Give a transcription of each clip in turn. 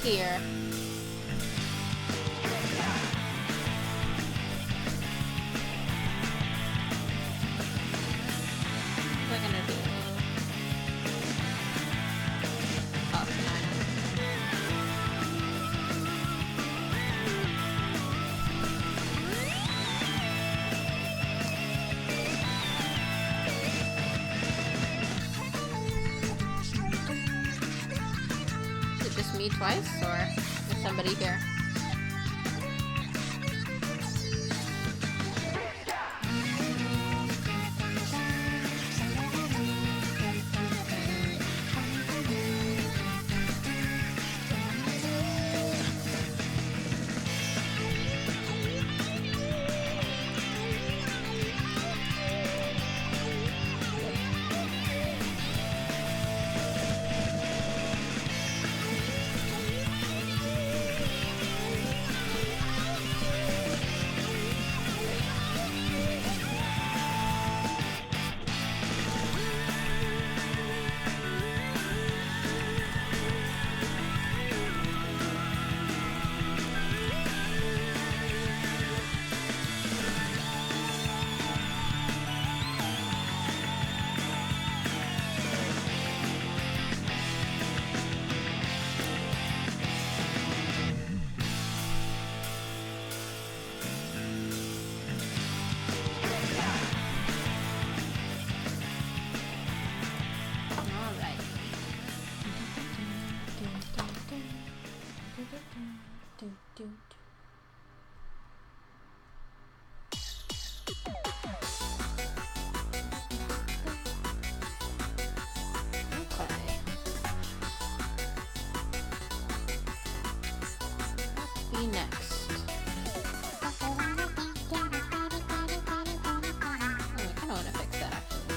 here. We're gonna do. Oh, is it just me twice, or is somebody here? Next. Oh, I kinda wanna fix that actually.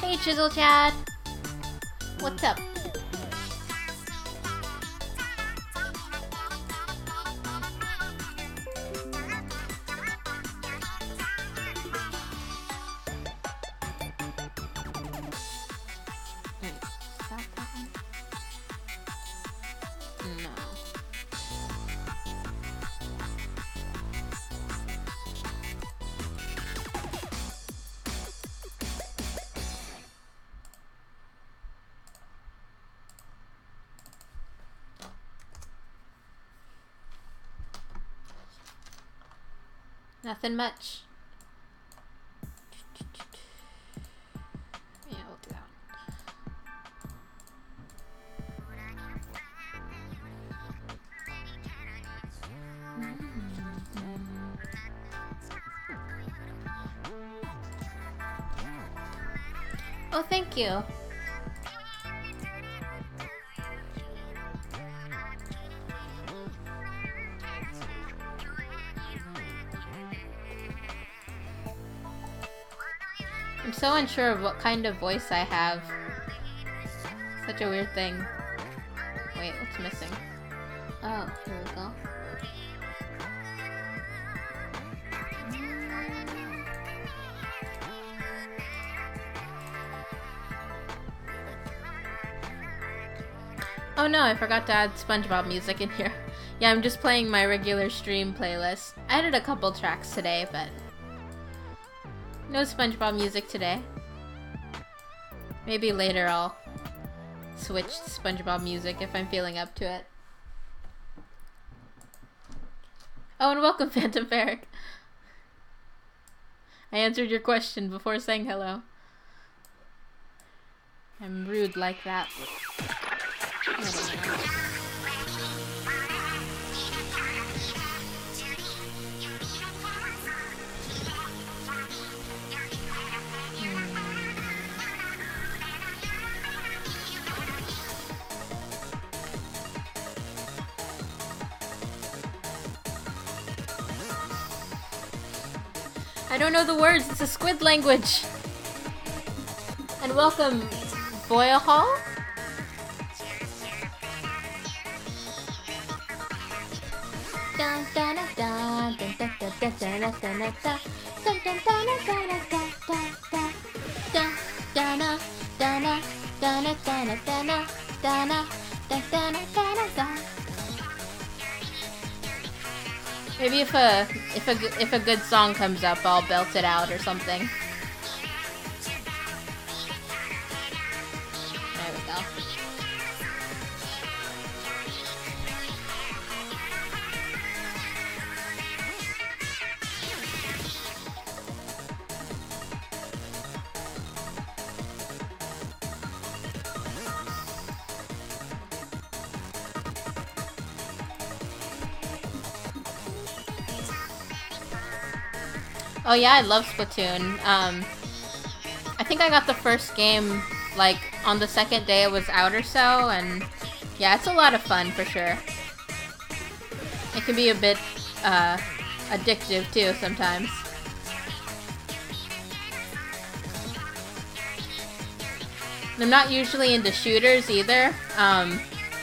Hey Chisel Chad! What's up? No. Nothing much. Yeah, we'll do that one. Oh, thank you. I'm so unsure of what kind of voice I have. Such a weird thing. Wait, what's missing? Oh, here we go. Oh no, I forgot to add SpongeBob music in here. Yeah, I'm just playing my regular stream playlist. I added a couple tracks today, but no SpongeBob music today. Maybe later I'll switch to SpongeBob music if I'm feeling up to it. Oh, and welcome, Phantom Ferric. I answered your question before saying hello. I'm rude like that. I don't know the words. It's a squid language. And welcome, Boyle Hall. Maybe if a good song comes up, I'll belt it out or something. There we go. Oh yeah, I love Splatoon. I think I got the first game, like, on the second day it was out or so, and yeah, it's a lot of fun for sure. It can be a bit, addictive too sometimes. I'm not usually into shooters either.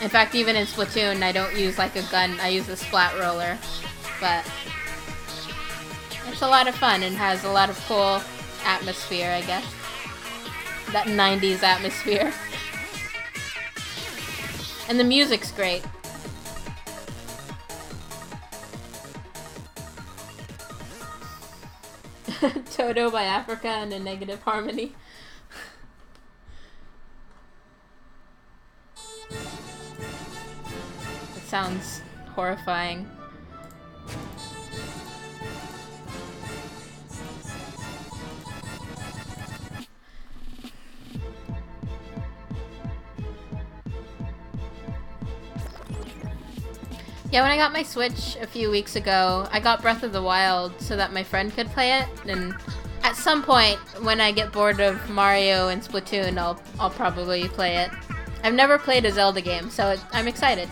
In fact, even in Splatoon, I don't use, like, a gun, I use a splat roller, but it's a lot of fun and has a lot of cool atmosphere, I guess. That 90s atmosphere. And the music's great. Toto by Africa and a Negative Harmony. It sounds horrifying. Yeah, when I got my Switch a few weeks ago, I got Breath of the Wild so that my friend could play it, and at some point, when I get bored of Mario and Splatoon, I'll probably play it. I've never played a Zelda game, so I'm excited.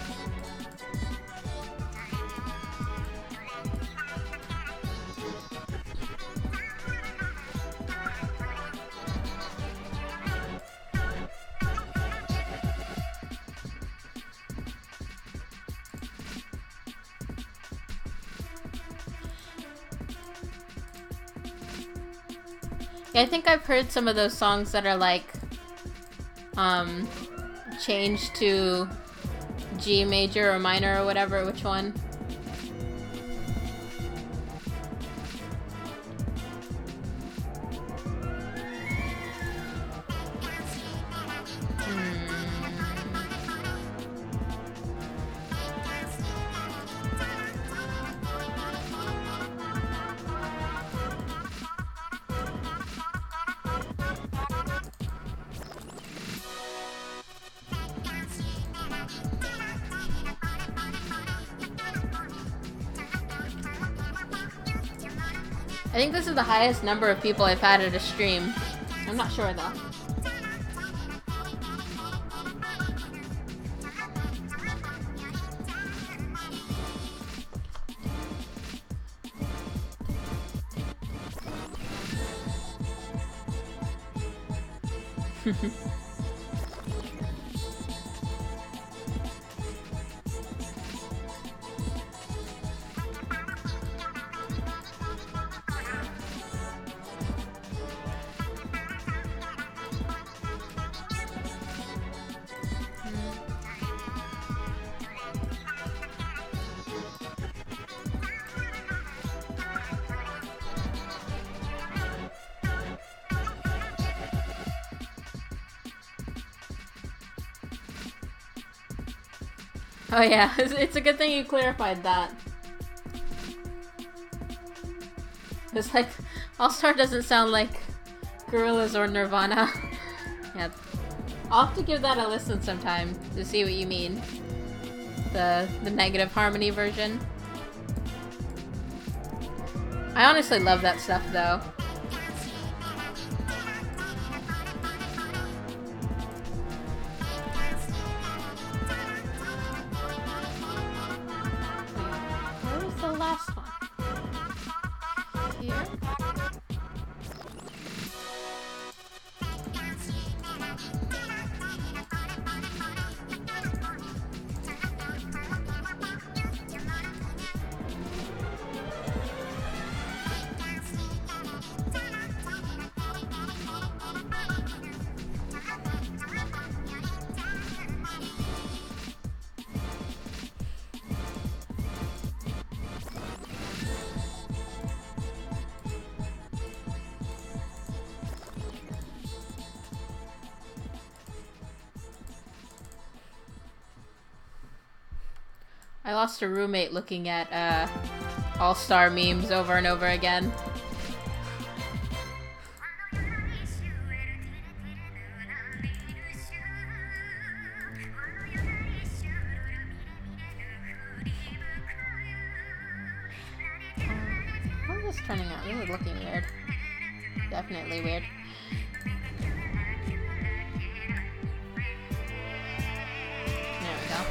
Yeah, I think I've heard some of those songs that are like, changed to G major or minor or whatever, which one? I think this is the highest number of people I've had at a stream. I'm not sure though. Oh yeah, it's a good thing you clarified that. It's like, All-Star doesn't sound like Gorillaz or Nirvana. Yeah. I'll have to give that a listen sometime to see what you mean. The Negative Harmony version. I honestly love that stuff though. Where was the last one? Here? I lost a roommate looking at all-star memes over and over again. How is this turning out? This is looking weird. Definitely weird. There we go.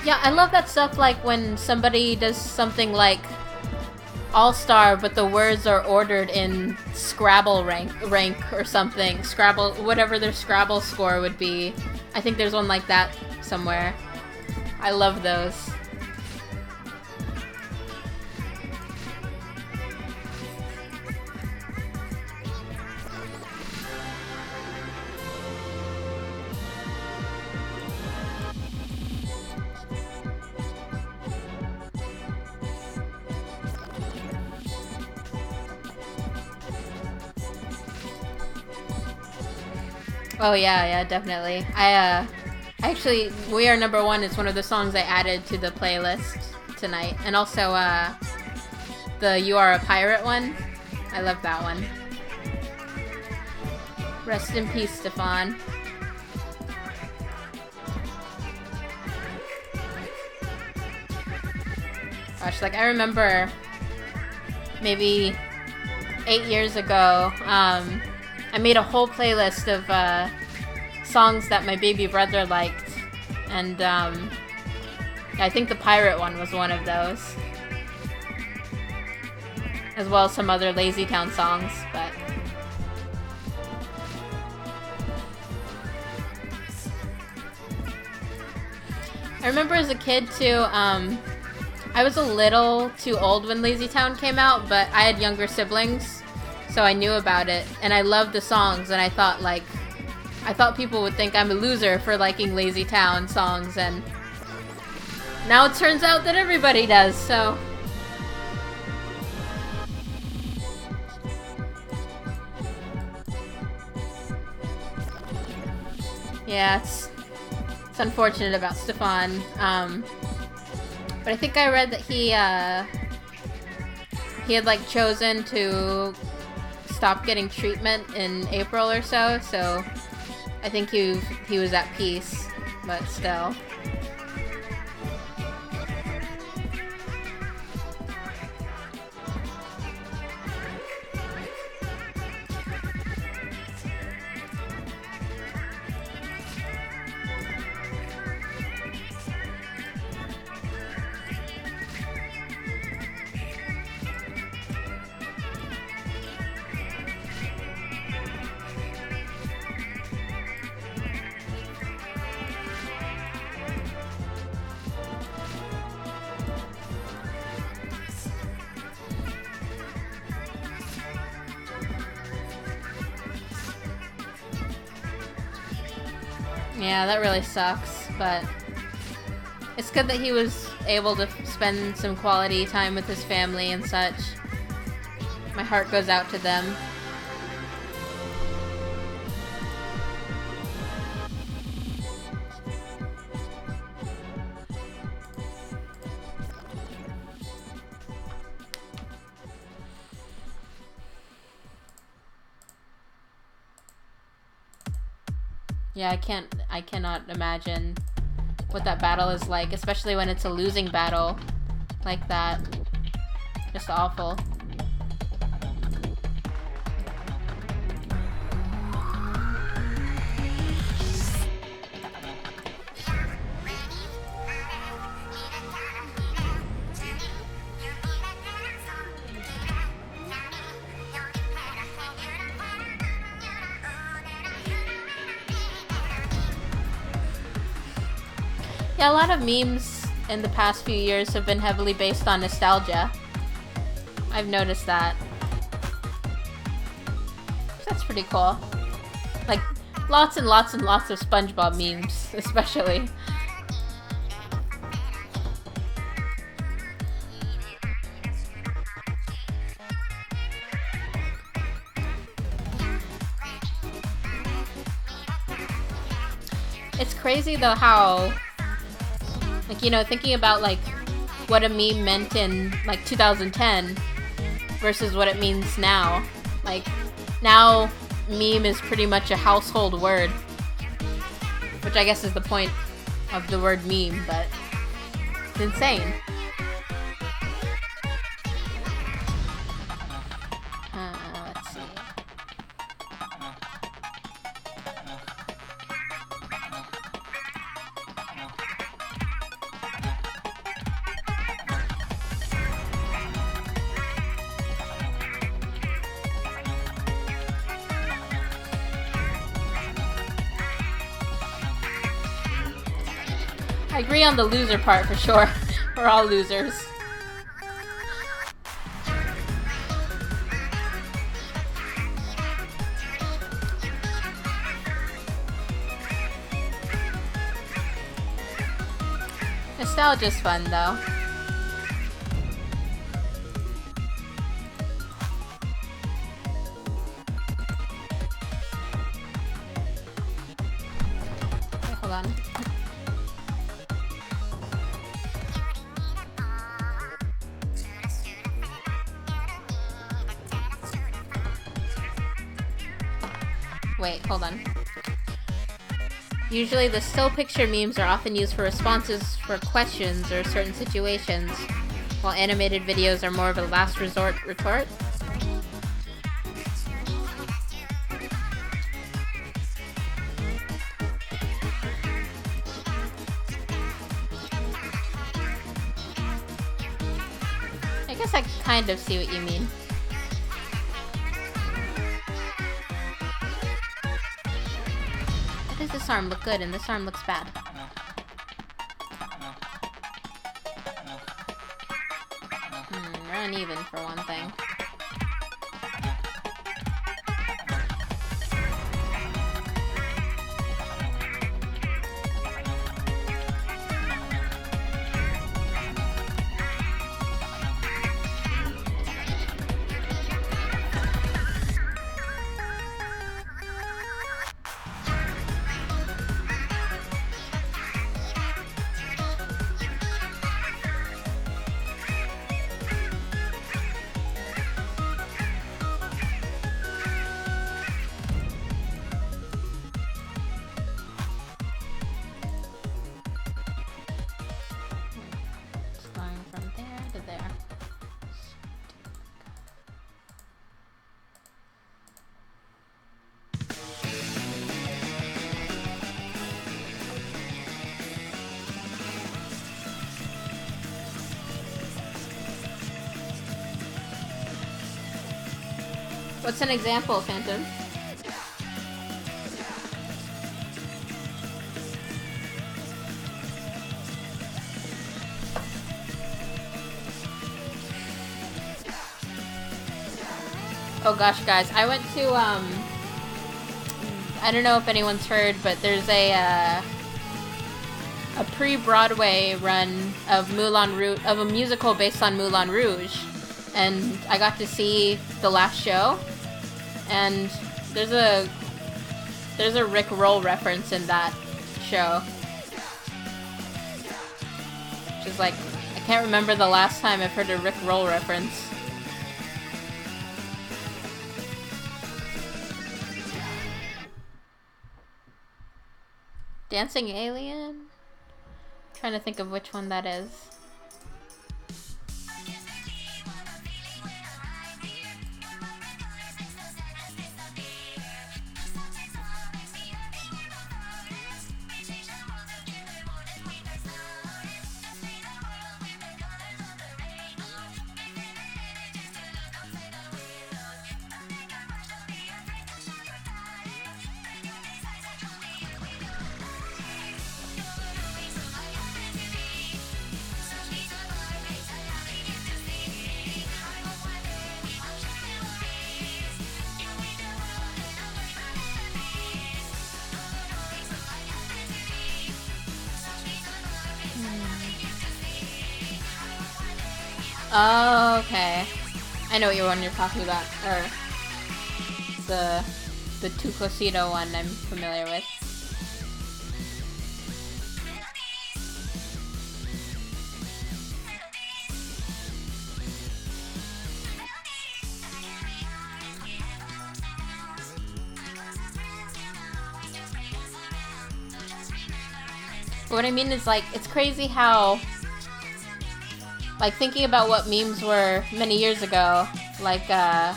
Yeah, I love that stuff, like when somebody does something like All-Star, but the words are ordered in Scrabble rank or something. Scrabble, whatever their Scrabble score would be. I think there's one like that somewhere. I love those. Oh yeah, definitely. Actually, We Are Number One is one of the songs I added to the playlist tonight. And also, the You Are a Pirate one. I love that one. Rest in peace, Stefan. Gosh, like, I remember maybe 8 years ago, I made a whole playlist of songs that my baby brother liked, and I think the pirate one was one of those, as well as some other Lazy Town songs. But I remember as a kid too, I was a little too old when Lazy Town came out, but I had younger siblings, so I knew about it, and I loved the songs, and I thought people would think I'm a loser for liking Lazy Town songs, and now it turns out that everybody does, so. Yeah, it's unfortunate about Stefan, but I think I read that he had like chosen to stop getting treatment in April or so, so I think he was at peace, but still. Yeah, that really sucks, but it's good that he was able to spend some quality time with his family and such. My heart goes out to them. Yeah, I cannot imagine what that battle is like, especially when it's a losing battle like that. Just awful. Yeah, a lot of memes in the past few years have been heavily based on nostalgia. I've noticed that. That's pretty cool. Like, Lots and lots and lots of SpongeBob memes, especially. It's crazy though how, like, you know, thinking about like what a meme meant in like 2010 versus what it means now. Like, now meme is pretty much a household word, which I guess is the point of the word meme, but it's insane. Let's see. I agree on the loser part for sure. We're all losers. Nostalgia's fun though. Okay, hold on. Wait, hold on. Usually the still picture memes are often used for responses for questions or certain situations, while animated videos are more of a last resort retort. I guess I kind of see what you mean. Why does this arm look good and this arm looks bad? We're uneven for one thing. What's an example, Phantom? Oh gosh, guys, I went to, I don't know if anyone's heard, but there's a pre-Broadway run of Moulin Rouge, of a musical based on Moulin Rouge, and I got to see the last show, and there's a Rick Roll reference in that show, which is like, I can't remember the last time I've heard a Rick Roll reference. Dancing Alien? Trying to think of which one that is. Oh, okay. I know what one you're talking about. Or the Tu Cosito one I'm familiar with. But what I mean is, like, it's crazy how, like, thinking about what memes were many years ago, like, I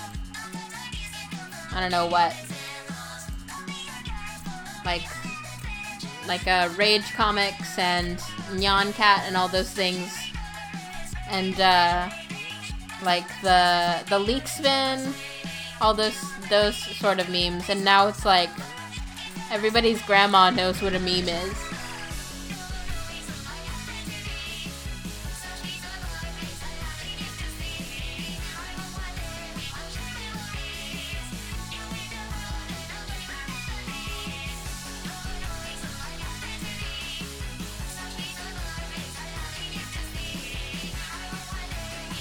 don't know what, like Rage Comics and Nyan Cat and all those things, and, like, the Leak Spin, all those sort of memes, and now it's like, everybody's grandma knows what a meme is.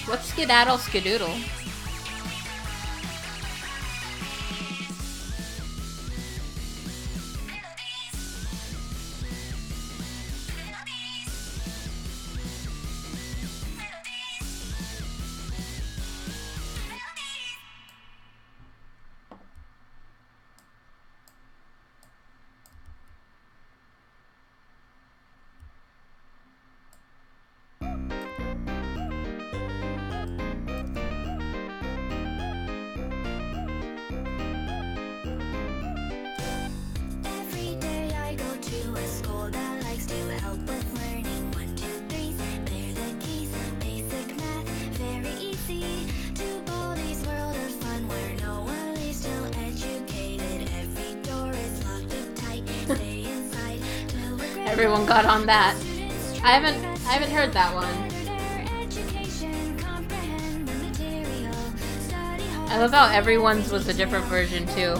What's Skedaddle Skedoodle? Everyone got on that. I haven't heard that one. I love how everyone's was a different version too.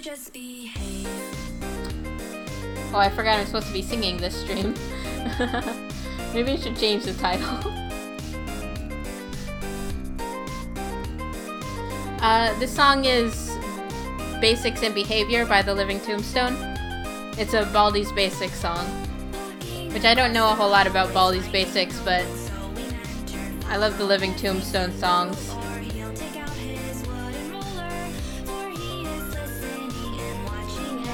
Just behave. Oh, I forgot I'm supposed to be singing this stream. Maybe I should change the title. This song is Basics in Behavior by The Living Tombstone. It's a Baldi's Basics song, which I don't know a whole lot about Baldi's Basics, but I love The Living Tombstone songs.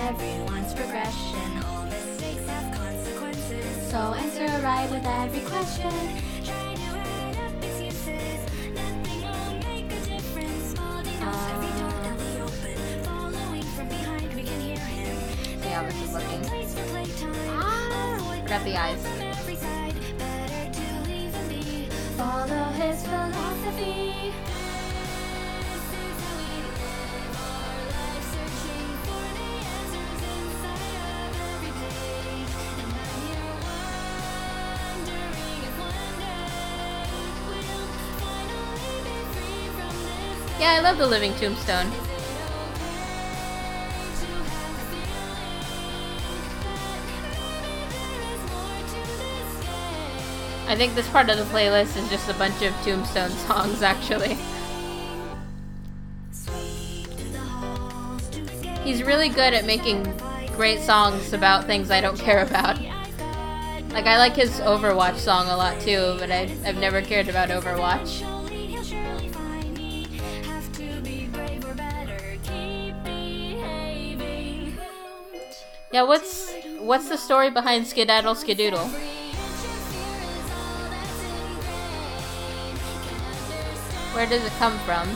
Everyone's progression, all mistakes have consequences. So answer right with every question. Try to add up excuses. Nothing will make a difference. Small details, every door that we open. Following from behind, we can hear him. Yeah, this is looking. Place for playtime. Forgot the eyes. Every side, better to leave him be. Follow his philosophy. Yeah, I love The Living Tombstone. I think this part of the playlist is just a bunch of Tombstone songs, actually. He's really good at making great songs about things I don't care about. Like, I like his Overwatch song a lot too, but I've never cared about Overwatch. Yeah, what's the story behind Skedaddle Skedoodle? Where does it come from?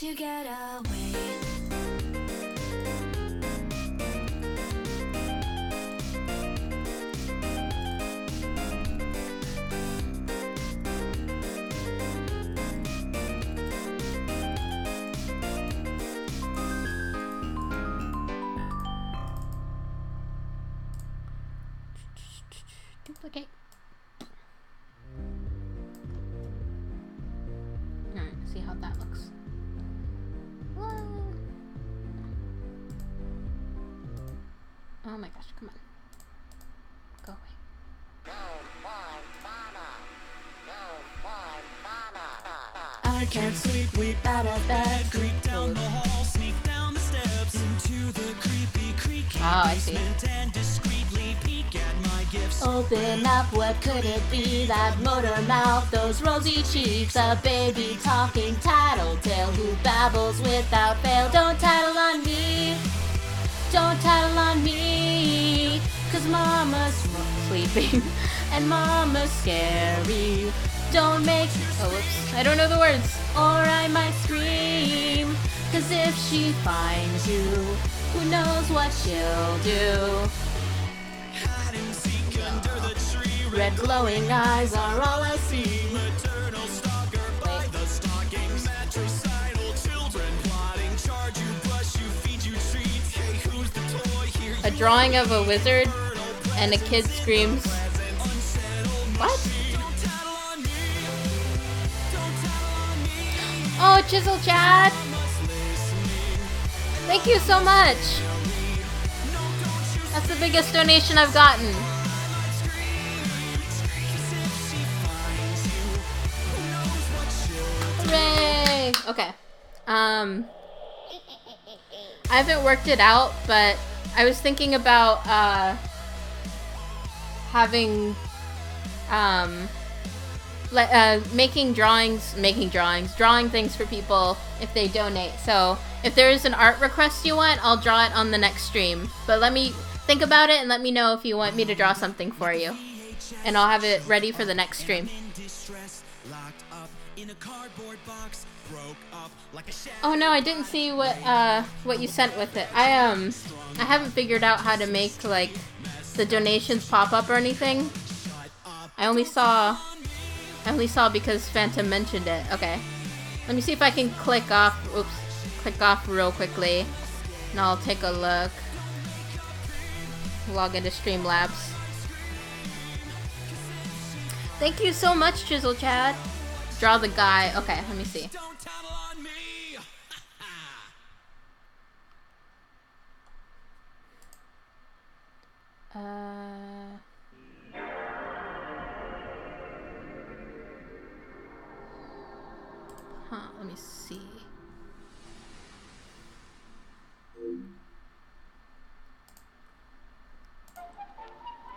you get away. Duplicate. Alright, see how that looks. Oh my gosh, come on. Go away. I can't sleep, leap out of bed, creep down the hall, sneak down the steps into the creepy creaky basement and discreetly peek at my gifts. Open up, what could it be? That motor mouth, those rosy cheeks, a baby talking tattletale who babbles without fail. Don't tattle on me, don't tattle on me, 'cause mama's sleeping and mama's scary. Don't make, oh whoops, I don't know the words. or I might scream, 'cause if she finds you, who knows what she'll do. Hide and seek under the tree, red glowing eyes are all I see. Maternal stalker by the stocking, matricidal children plotting, charge you, brush you, feed you treats. Hey, who's the toy here? A drawing of a wizard and a kid screams. What? Oh, Chisel Chad! Thank you so much! That's the biggest donation I've gotten. Hooray! Okay. I haven't worked it out, but I was thinking about having drawing things for people if they donate. So if there is an art request you want, I'll draw it on the next stream. But let me think about it and let me know if you want me to draw something for you. And I'll have it ready for the next stream. Oh no, I didn't see what you sent with it. I haven't figured out how to make like the donations pop up or anything. I only saw because Phantom mentioned it. Okay. Let me see if I can click off real quickly. And I'll take a look. Log into Streamlabs. Thank you so much, Chisel Chad. Draw the guy. Okay, let me see. Let me see.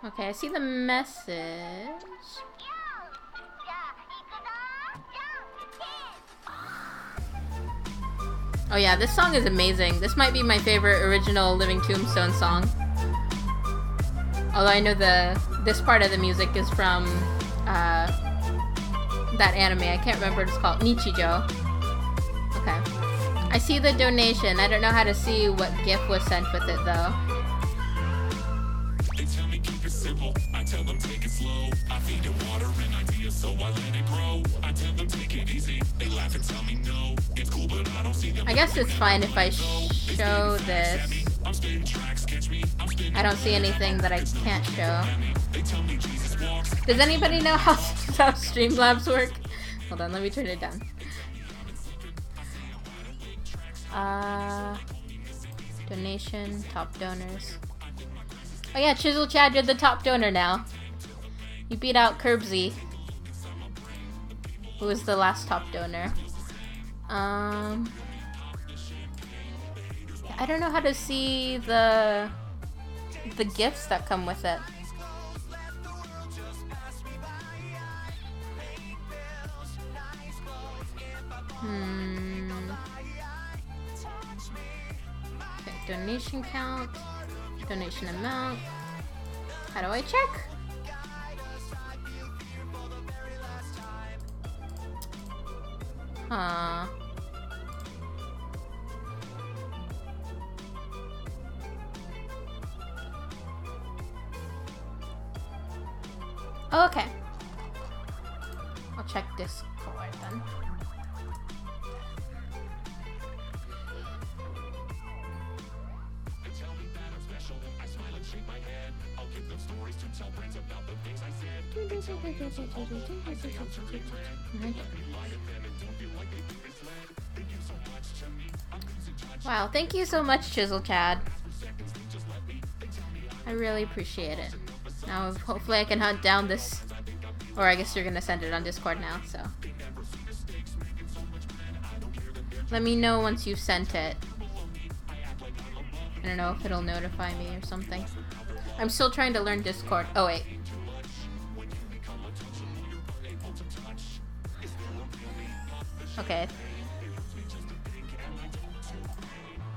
Okay, I see the message. Oh yeah, this song is amazing. This might be my favorite original Living Tombstone song. Although I know this part of the music is from that anime. I can't remember what it's called. Nichijou. Okay. I see the donation. I don't know how to see what gift was sent with it though. They tell me keep it simple. I tell them take it slow. I feed it water and ideas so I let it grow. I tell them take it easy. They laugh and tell me no. It's cool but I don't see them. I guess it's fine if I show this. I don't see anything that I can't show. Does anybody know how Streamlabs work? Hold on, let me turn it down. Donation, top donors. Oh yeah, Chisel Chad, you're the top donor now. You beat out Curbsy, who was the last top donor. I don't know how to see the gifts that come with it. Okay, donation count, donation amount. How do I check? Oh, okay. I'll check Discord then. Wow, thank you so much, Chisel Chad. I really appreciate it. Now, hopefully I can hunt down this... Or I guess you're gonna send it on Discord now, so... Let me know once you've sent it. I don't know if it'll notify me or something. I'm still trying to learn Discord. Oh, wait. Okay.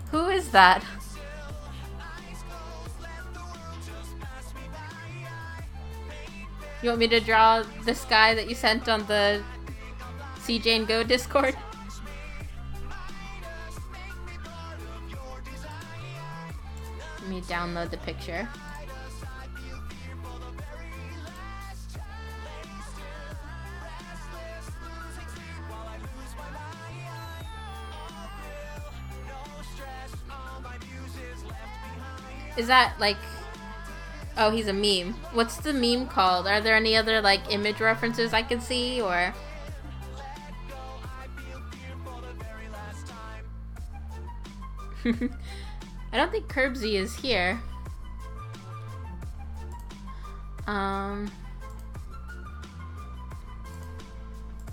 Who is that? You want me to draw this guy that you sent on the CJ and Go Discord? Let me download the picture. Is that like... Oh, he's a meme. What's the meme called? Are there any other like image references I can see, or... I don't think Curbsy is here. Yeah,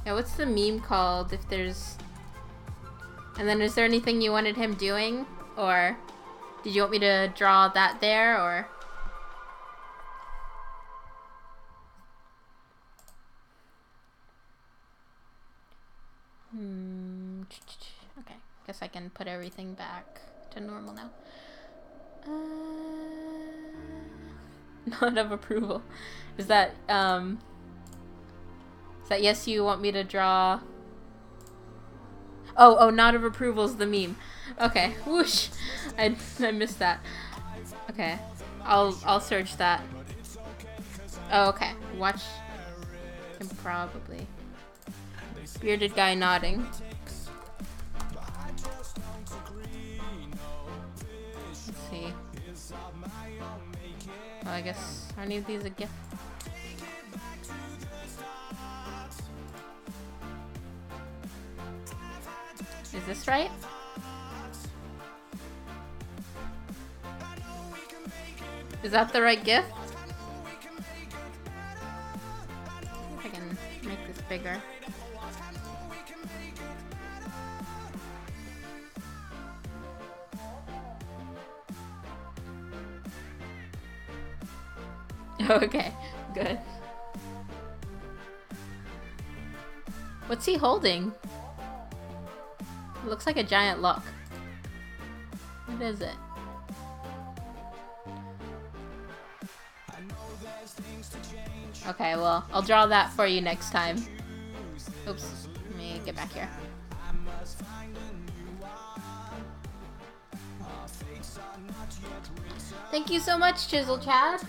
what's the meme called if there's... And then is there anything you wanted him doing? Or did you want me to draw that there, or... Okay, guess I can put everything back to normal now. Not of approval. Is that yes, you want me to draw? Oh, not of approval is the meme. Okay, whoosh. I missed that. Okay, I'll search that. Oh, okay. Watch him probably. Bearded guy nodding. Let's see. Oh, I guess are any of these a gift? Is this right? Is that the right gift? If I can make this bigger. Okay, good. What's he holding? It looks like a giant lock. What is it? Okay, well, I'll draw that for you next time. Oops, let me get back here. Thank you so much, Chisel Chad.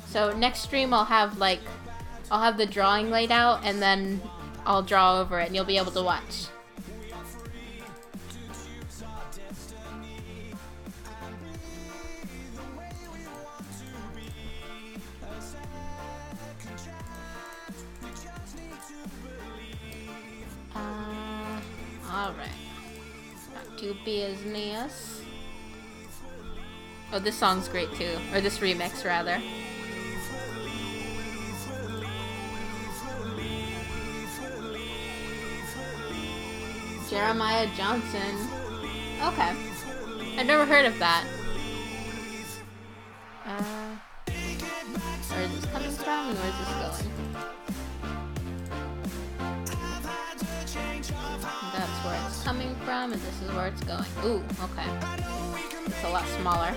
So next stream I'll have the drawing laid out, and then I'll draw over it and you'll be able to watch. Alright. Not to business. Oh, this song's great too. Or this remix, rather. Jeremiah Johnson. Okay. I've never heard of that. Where is this coming from? Where is this going? That's where it's coming from, and this is where it's going. Ooh, okay. It's a lot smaller.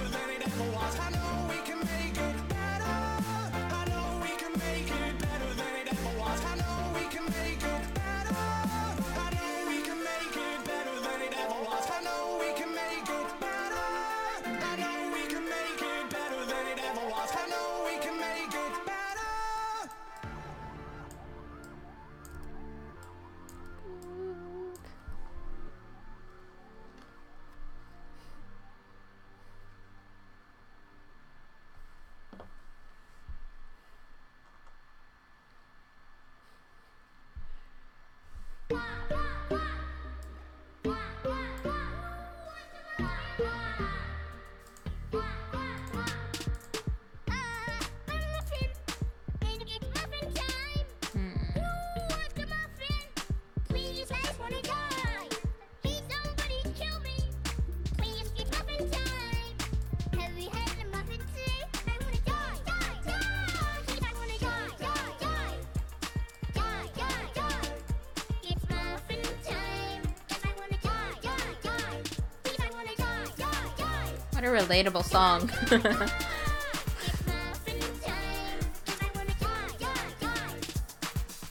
What a relatable song.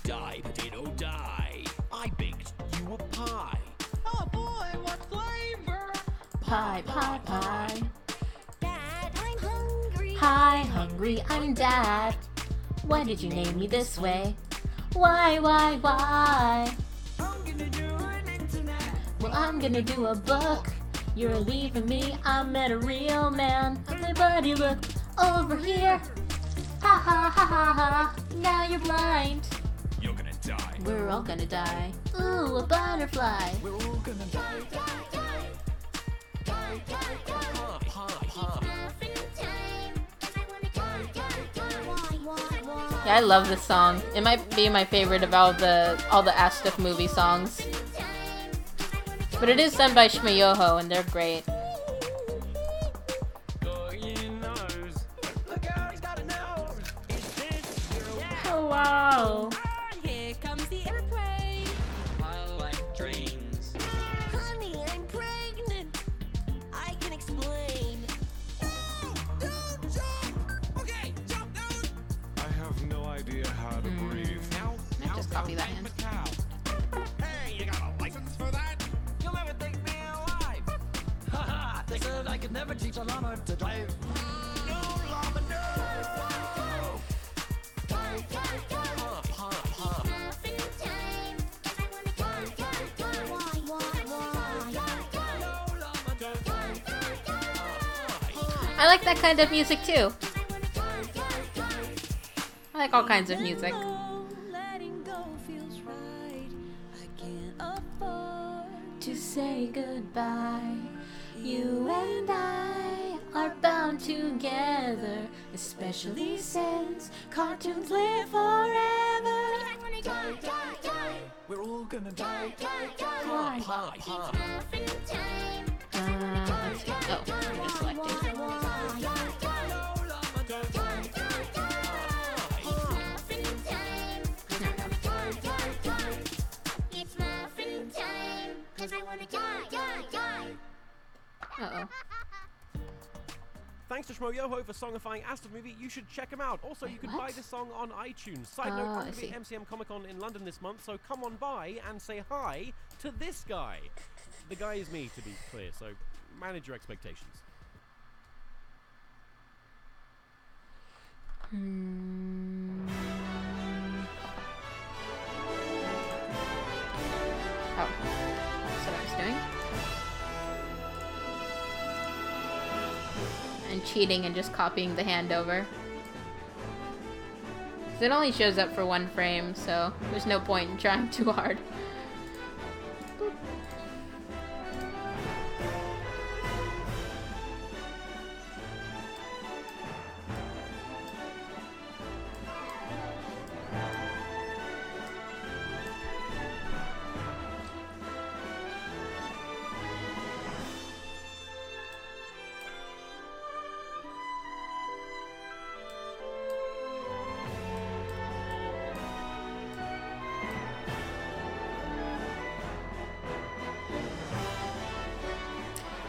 Die, potato, die. I baked you a pie. Oh boy, what flavor? Pie, pie, pie. Dad, I'm hungry. Hi, hungry, I'm Dad. Why did you name me this way? Why? I'm gonna do an internet. Well, I'm gonna do a book. You're leaving me, I met a real man. Everybody look over here. Ha ha ha ha ha. Now you're blind. You're gonna die. We're all gonna die. Ooh, a butterfly. We're all gonna die. Pop, pop, pop. Yeah, I love this song. It might be my favorite of all the Astuff movie songs. But it is done by Shmayoho, and they're great. Oh wow! Here comes the airplane. I like trains. Honey, I'm pregnant. I can explain. Okay, jump down. I have no idea how to breathe. Now, Just copy that in. Hey, you got a license for that? You'll never take me alive. Haha, they said I could never teach a llama to drive. No llama, no. Pop, pop, pop. I like that kind of music too. I like all kinds of music. Letting go feels right. I can't afford To say goodbye, you and I are bound together, especially since cartoons live forever. We're all gonna die. Why? Pop, pop. Let's see. Oh, I'm just selecting. Uh-oh. Thanks to Shmoyoho for songifying Astuff Movie. You should check him out. Also, you can buy what? this song on iTunes. Side note, Oh, I'm I going to be see. at MCM Comic Con in London this month, so come on by and say hi to this guy. The guy is me, to be clear, so manage your expectations. Oh, that's what I was doing. And cheating and just copying the hand over. 'Cause it only shows up for one frame, so there's no point in trying too hard. Boop.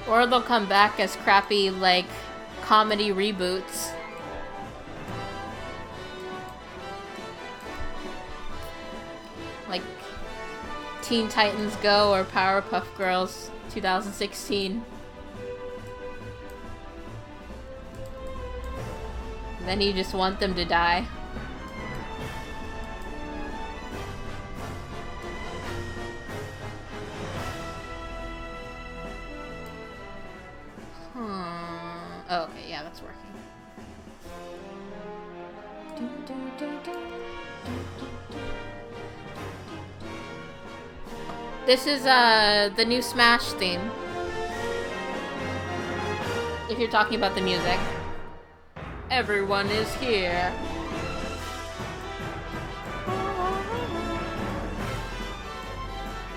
Or they'll come back as crappy, like, comedy reboots. Like Teen Titans Go or Powerpuff Girls 2016. Then you just want them to die. Oh, okay, yeah, that's working. This is the new Smash theme. If you're talking about the music. Everyone is here.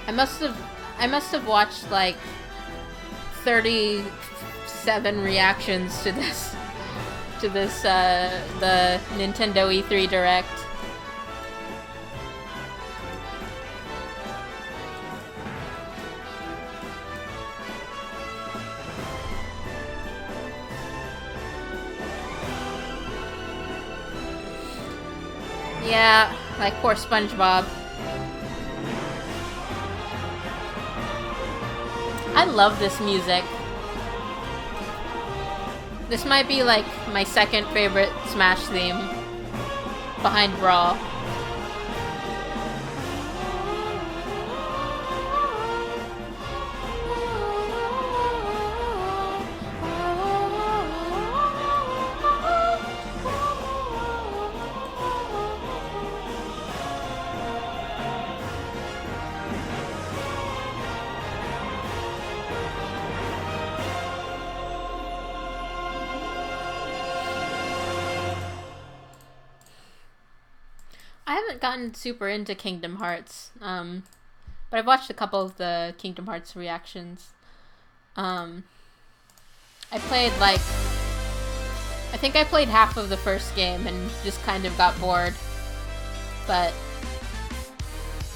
I must have watched like 37 reactions to this the Nintendo E3 Direct. Yeah, like poor SpongeBob. I love this music. This might be like my second favorite Smash theme, behind Brawl. I haven't gotten super into Kingdom Hearts, but I've watched a couple of the Kingdom Hearts reactions. I played I think I played half of the first game and just kind of got bored, but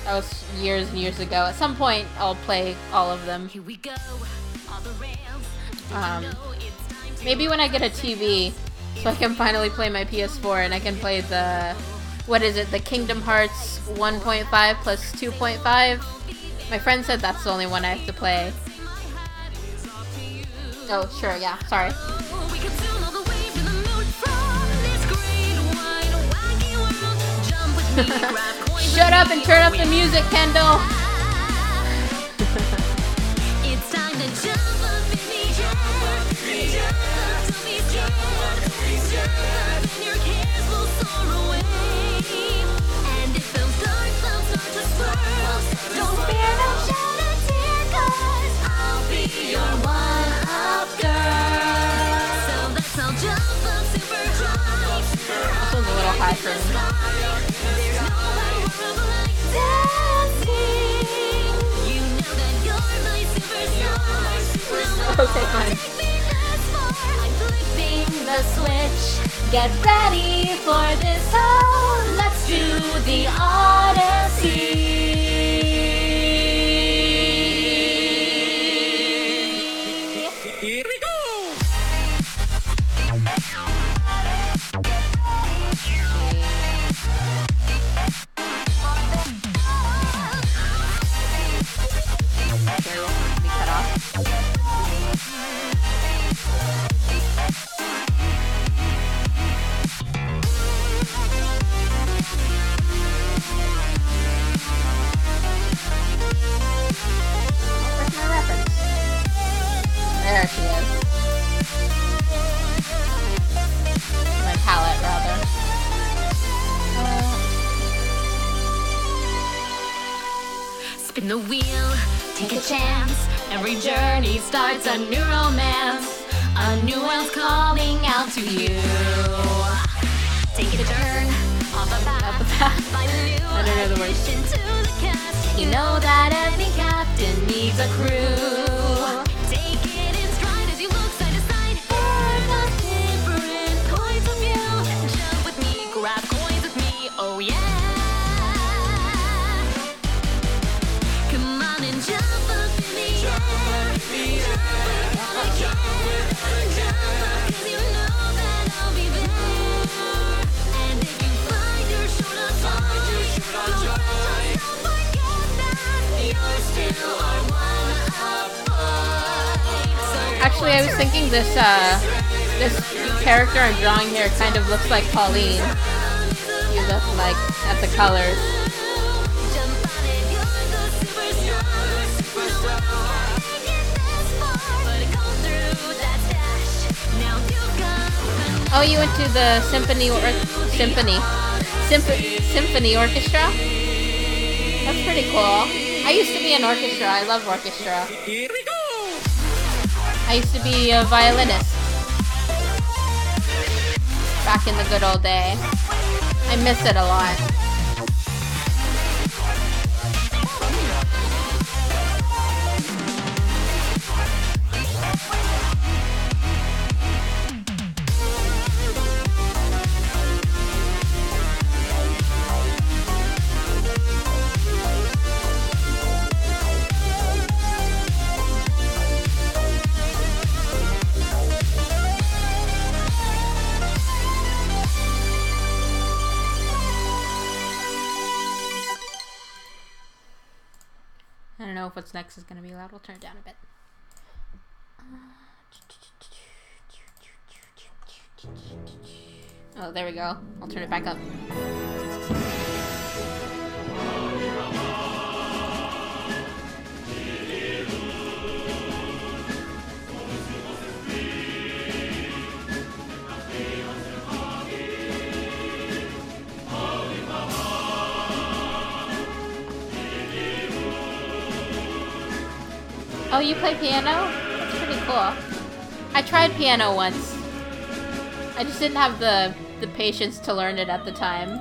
that was years and years ago. At some point, I'll play all of them. Here we go, all the rails. Maybe when I get a TV, so I can finally play my PS4 and I can play the, what is it, the Kingdom Hearts 1.5 plus 2.5? My friend said that's the only one I have to play. Oh, sure, yeah, sorry. Shut up and turn up the music, Kendall! It's time to jump up in the air. Don't be scared. And your cares will soar away. And if those dark clouds start to swirl, don't fear, don't shed a tear, 'cause I'll be your one-up girl. So let's all jump up super high. This one's a little high for me. There's no world like dancing. You know that you're my superstar. Okay, fine. I'm flipping the switch. Get ready for this. Oh, let's do the Odyssey. Here we go! Be cut off. Where's my reference? There she is. My palette, rather. Spin the wheel, take a chance. Every journey starts a new romance. A new world's calling out to you. Take a turn off the path. Find a new I don't know the words. addition to the cast. You know that every captain needs a crew. Take it in stride as you look side to side. For the different points of view. Jump with me, grab coins with me. Oh yeah. Come on and jump up in the air. Jump, 'cause you know that I'll be there. And if you find your shoulder fine, don't forget that you're still our one-up boy. Actually, I was thinking this character I'm drawing here kind of looks like Pauline. You look like at the colors. Oh, you went to the symphony orchestra? That's pretty cool. I used to be in orchestra. I love orchestra. Here we go! I used to be a violinist back in the good old day. I miss it a lot. if what's next is gonna be loud. We'll turn it down a bit. Oh, there we go. I'll turn it back up. Oh, you play piano? That's pretty cool. I tried piano once. I just didn't have the patience to learn it at the time.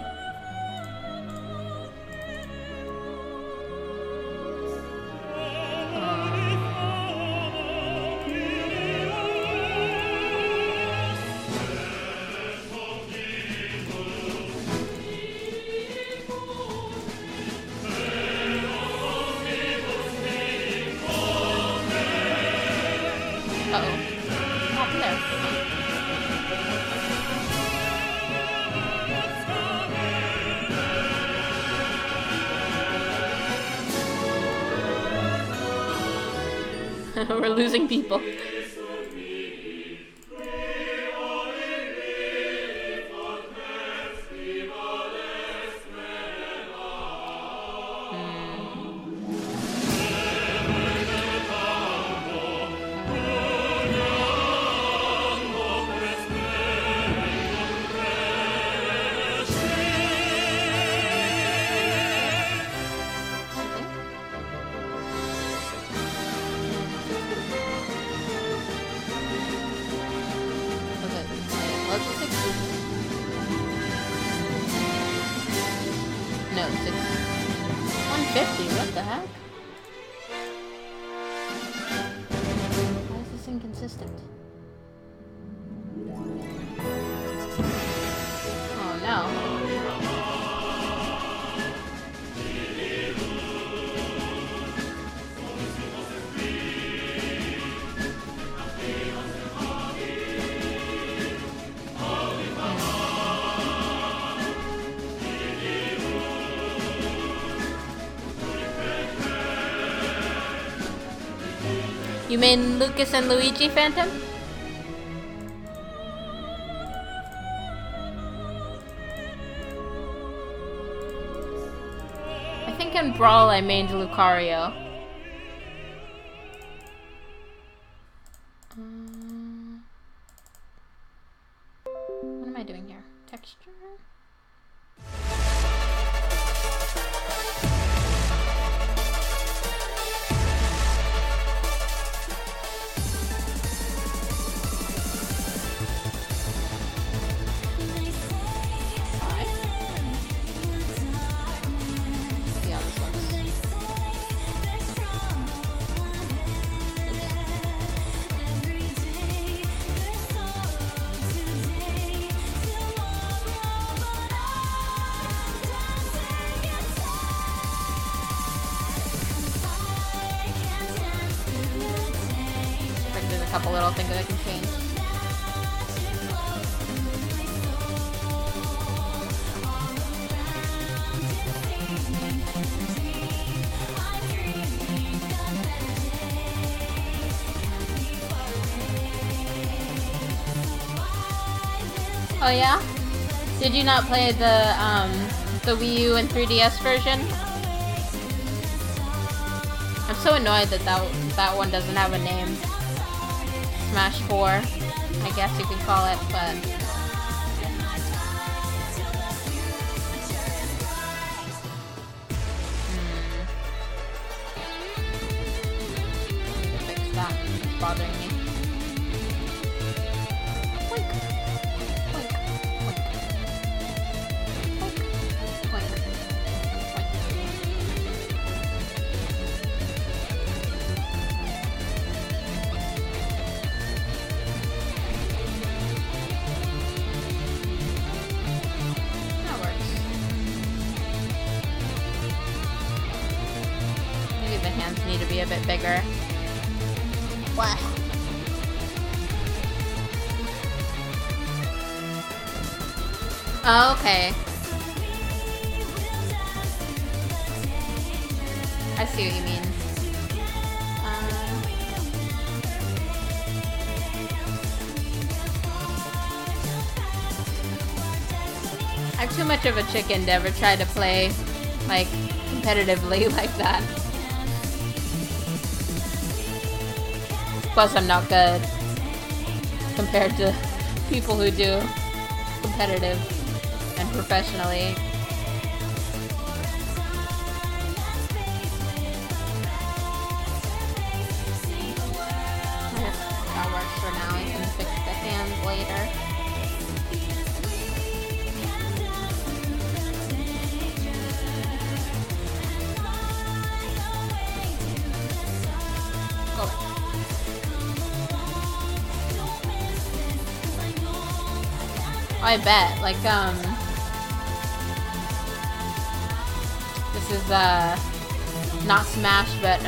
We're losing people. No, 150, what the heck? Why is this inconsistent? Oh no. You mean Lucas and Luigi Phantom? I think in Brawl I mained Lucario. What am I doing here? Texture? Couple little things that I can change. Oh yeah? Did you not play the Wii U and 3DS version? I'm so annoyed that that one doesn't have a name. Smash 4, I guess you could call it, but I need to fix that. It's bothering me. Oink. Oink. Oink. Oink. Oink. Need to be a bit bigger. What? Oh, okay. I see what you mean. I'm too much of a chicken to ever try to play, like, competitively like that. Plus, I'm not good compared to people who do competitive and professionally. That works for now. I can fix the hands later. I bet, like, this is, not Smash, but,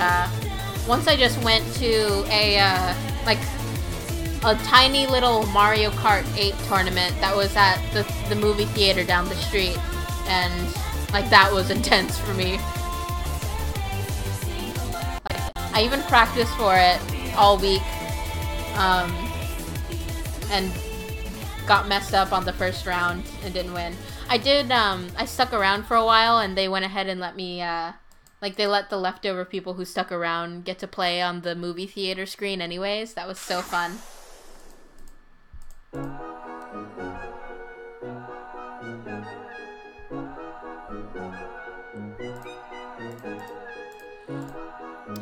once I just went to a, like, a tiny little Mario Kart 8 tournament that was at the movie theater down the street, and, like, that was intense for me. Like, I even practiced for it all week, and got messed up on the first round and didn't win. I did, I stuck around for a while, and they went ahead and let me, like, they let the leftover people who stuck around get to play on the movie theater screen anyways. That was so fun.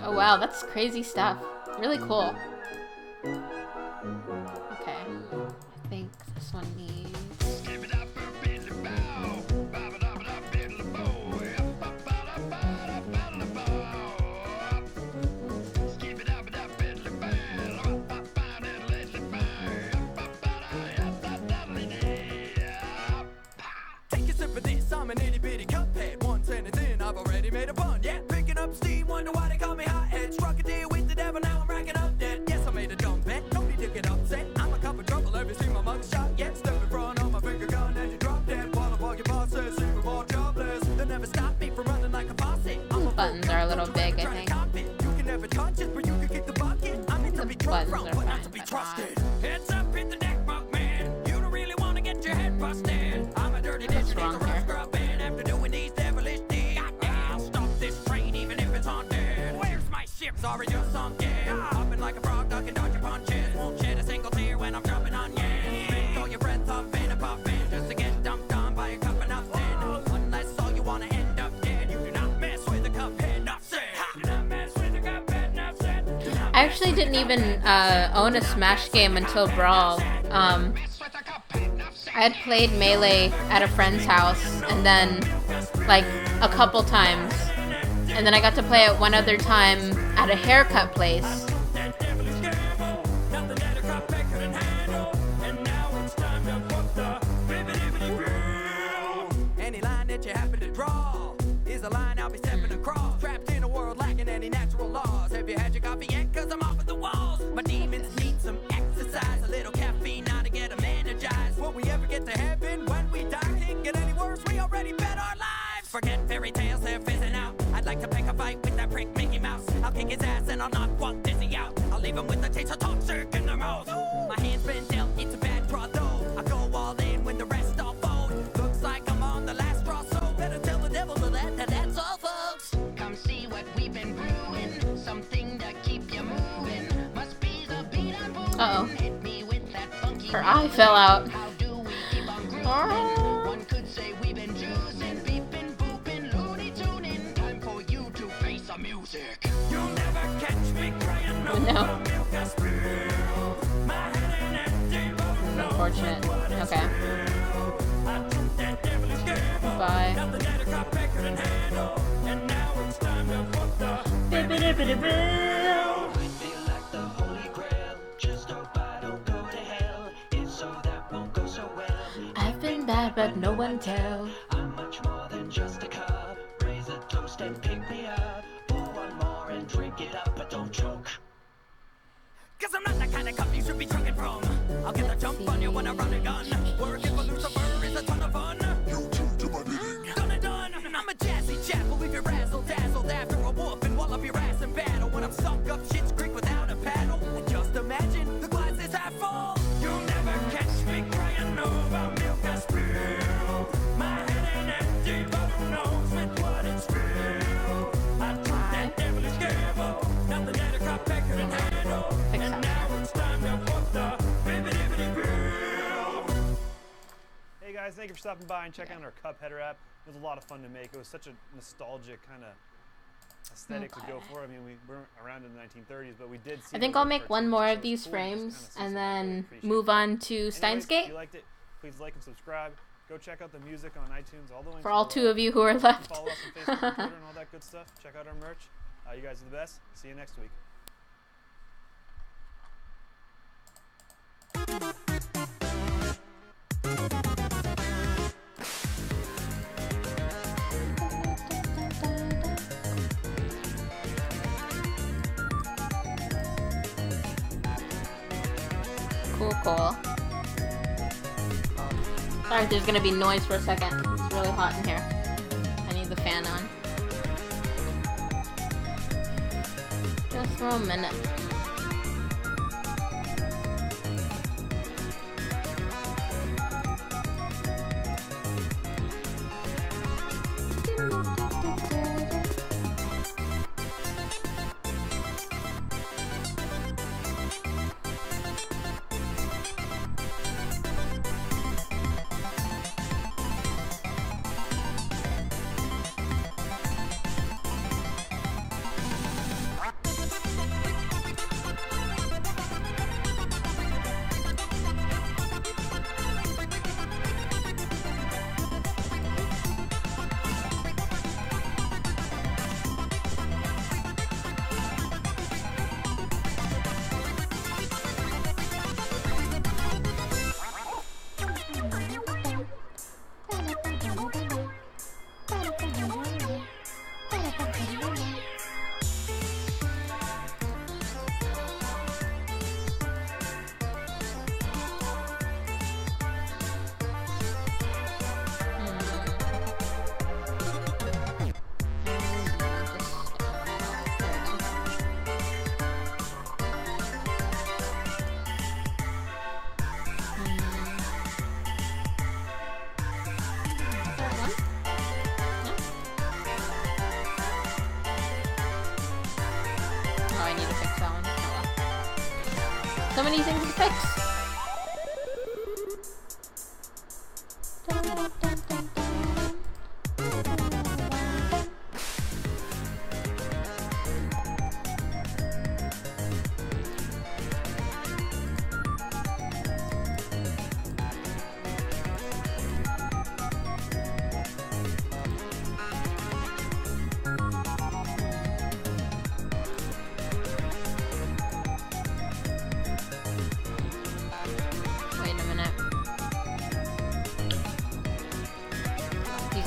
Oh wow, that's crazy stuff. Really cool. Okay, I think this one needs... I'm an itty bitty cuphead. One sentence in, I've already made a pun. Yeah, picking up steam, wonder why they call me hothead. Struck a deal with the devil, now I'm racking up debt. Yes, I made a dumb bet, don't need to get upset. I'm a cup of trouble, have you seen my mug shot yet? Step in front of my finger gun and you drop dead. While I your bosses, even more jobless. They'll never stop me from running like a faucet. These buttons are a little big, I think. You can never touch it, but you can kick the bucket. I'm meant to be trusted, but not to be trusted. Heads up in the neck, bug man. You don't really want to get your head busted. I'm a dirty What's wrong here? Sorry, you're sunk in. Hopping like a frog, ducking, dodging punches. Won't shed a single tear when I'm dropping on you. Make all your breath up in a puffin' just to get dunked on by a cup of nothing. Unless all you wanna end up dead. You do not mess with the cup head, enough said. Do not mess with the cup head, enough said. I actually didn't even own a Smash game until Brawl. I had played Melee at a friend's house, and then, like, a couple times. And then I got to play it one other time at a haircut place. Any line that you happen to draw is a line I'll be stepping across. Trapped in a world lacking any natural laws. Have you had your coffee yet? Cause I'm off at the walls. My demons need some exercise. A little caffeine now to get them energized. Will we ever get to heaven when we die? Can't get any worse, we already bet our lives. Forget fairy tales, they're fizzing out. I'd like to pick a fight with that prick Mickey Mouse. I'll kick his ass and I'll knock one dizzy out. I'll leave him with a taste of toxic in their mouth. My hand's been dealt, it's a bad draw though. I go all in when the rest all fold. Looks like I'm on the last straw, so better tell the devil that's all, folks. Come see what we've been brewing. Something to keep you moving. Must be the beat I'm moving. Uh-oh. Hit me with that funky Her eye fell out. How do we keep on grooving? One could say we've been juicing, beeping, booping, loony tuning. Time for you to face some music. You'll never catch me crying no No. milk I spill. My head ain't empty, but Unfortunate. Okay. I took that devilish gamble. Bye. Nothing that I got bigger than handle. And now it's time to put the Bill. I feel like the holy grail. Just hope I don't go to hell. If so, that won't go so well. I've been bad, but no one tell. I'm much more than just a cup. Raise a toast and pick me up. Pour one more and drink it up, but don't choke. Cause I'm not the kind of cup you should be drinking from. I'll get the jump on you when I run a gun. Working for Lucifer is a ton of fun. Done and done. I'm a jazzy chap who'll leave you razzle dazzled after a wolf and wall up your ass in battle. When I'm sunk up shit's creek without a paddle. And just imagine the glasses I fall. You'll never catch me crying over milk I spill. My guys, thank you for stopping by and checking out our Cupheader app. It was a lot of fun to make. It was such a nostalgic kind of aesthetic to go for. I mean, we weren't around in the 1930s, but we did see. I think I'll make one more of these frames and then move on to Steins Gate. If you liked it, please like and subscribe. Go check out the music on iTunes. All the links For all 2 of you who are left. Follow us on Facebook and Twitter and all that good stuff. Check out our merch. You guys are the best. See you next week. Cool. Sorry if there's gonna be noise for a second. It's really hot in here. I need the fan on. Just for a minute. So many things to fix.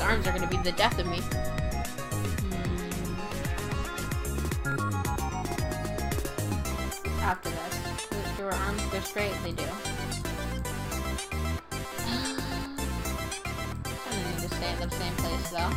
Arms are gonna be the death of me. After this, do our arms go straight? They do. I don't need to stay in the same place though.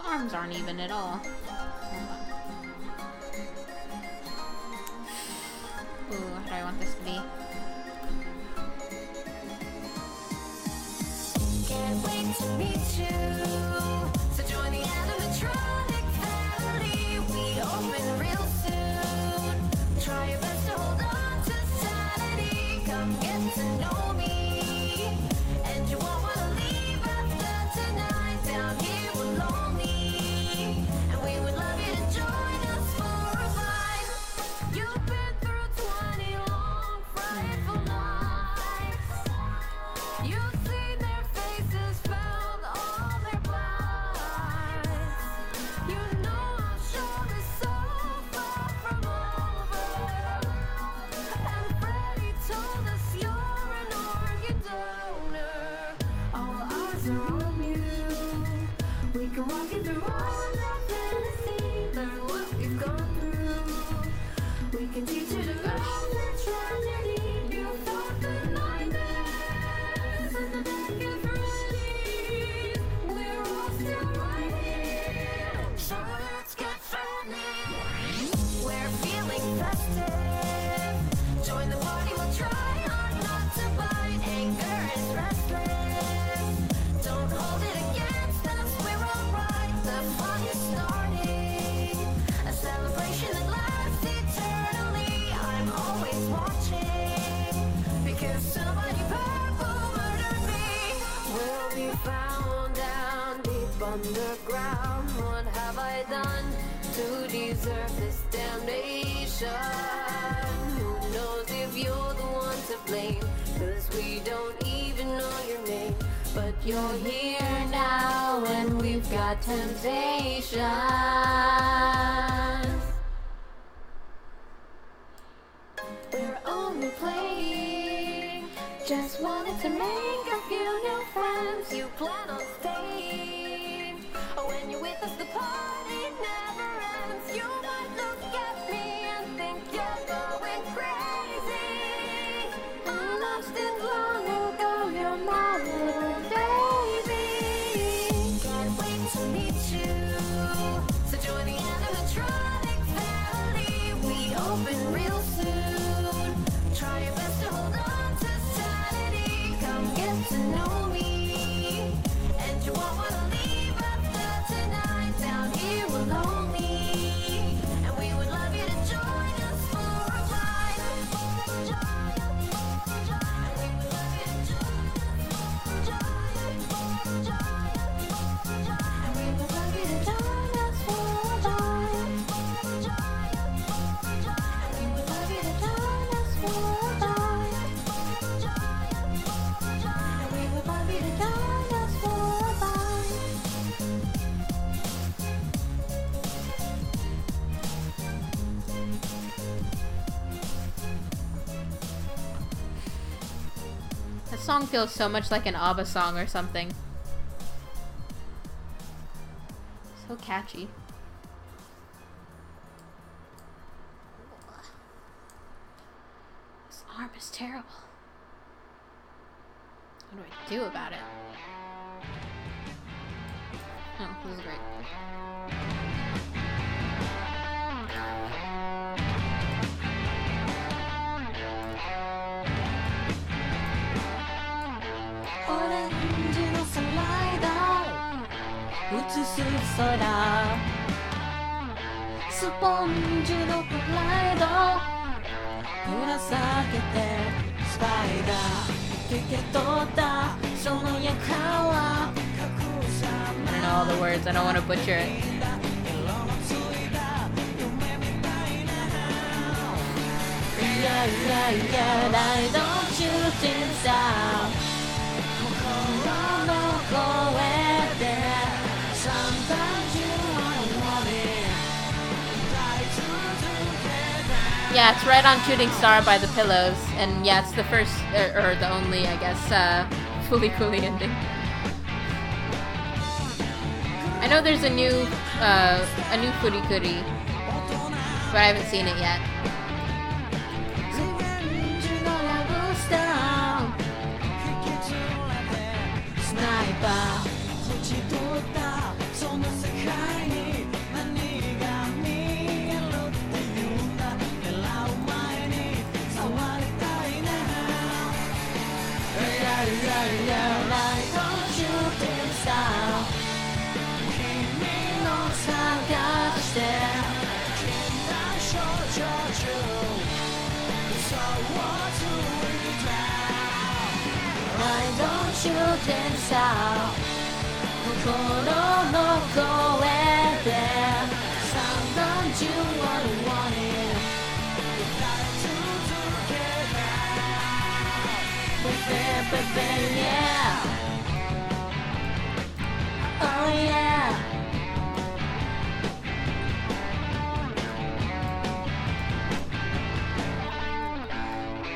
Arms aren't even at all. Try your best to hold on to sanity. Come get to know me. And you won't wanna leave after tonight. Down here we're lonely. And we would love you to join us for a ride. You've been through 20 long, frightful nights. You've seen their faces, felt all their plights. You know our show is so far from over. And Freddie told us you're an organ donor. All eyes are on you. We can walk you through all that fantasy. Learn what we've gone through. We can teach you to love the tragedy. You thought the nightmares and the darkest ready. We're all still right here. So let's get friendly. We're feeling festive. Join the party, we'll try hard not to bite. Anger is restless. Don't hold it against us, we're alright. The fun is starting. A celebration that lasts eternally. I'm always watching. Because somebody purple murdered me. We'll be found down deep underground. What have I done to deserve this damnation? Who knows if you're the one to blame? 'Cause we don't even know your name. But you're here now and we've got temptations. We're only playing. Just wanted to make a few new friends. You plan on staying. When you're with us, the party never ends. You might look at me and think you're going crazy. I lost it long ago. You're my little baby. Can't wait to meet you. So join the animatronic family. We open real soon. Try your best to hold on to sanity. Come get to know me. And you won't wanna leave after tonight. Down here we're lonely. And we would love you to join us for a ride. And we would love you to And we would love you to join us for a ride. And we would love you to join us for a ride. And we would love you to join us for a ride. That song feels so much like an ABBA song or something. So catchy. This arm is terrible. What do I do about it? Oh, this is great. 오렌지のスライダー映す空スポンジのプライドぶら下げてスパイダー受け取ったその矢は I don't know all the words. I don't want to butcher it. Yeah, don't you think so? 心の声で Sometimes you want it. Yeah, it's right on Shooting Star by The Pillows, and yeah, it's the first or the only, I guess, Fooly Cooly ending. I know there's a new Fooly Cooly, but I haven't seen it yet. Why don't you dance out? 心の声で Sometimes you wanna want it. Baby, yeah. Oh yeah.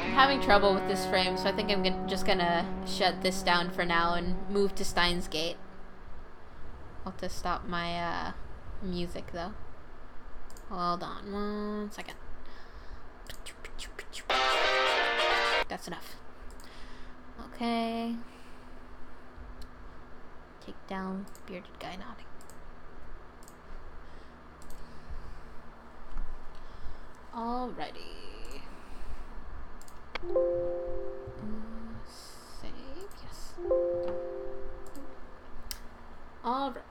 I'm having trouble with this frame, so I think I'm just gonna shut this down for now and move to Steins Gate. I'll have to stop my music though. Hold on 1 second. That's enough. Okay. Take down bearded guy nodding. Alrighty. Save, yes. Alright.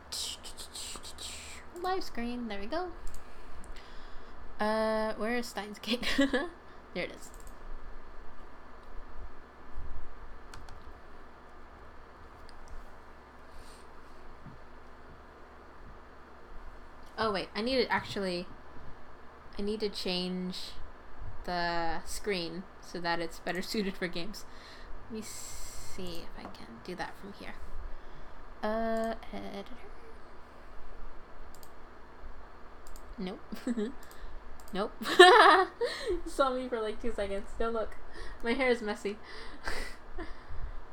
Live screen, there we go. Where is Steins Gate? There it is. Oh wait, I need to change the screen so that it's better suited for games. Let me see if I can do that from here. Editor. Nope. Nope. Saw me for like 2 seconds. Don't look. My hair is messy.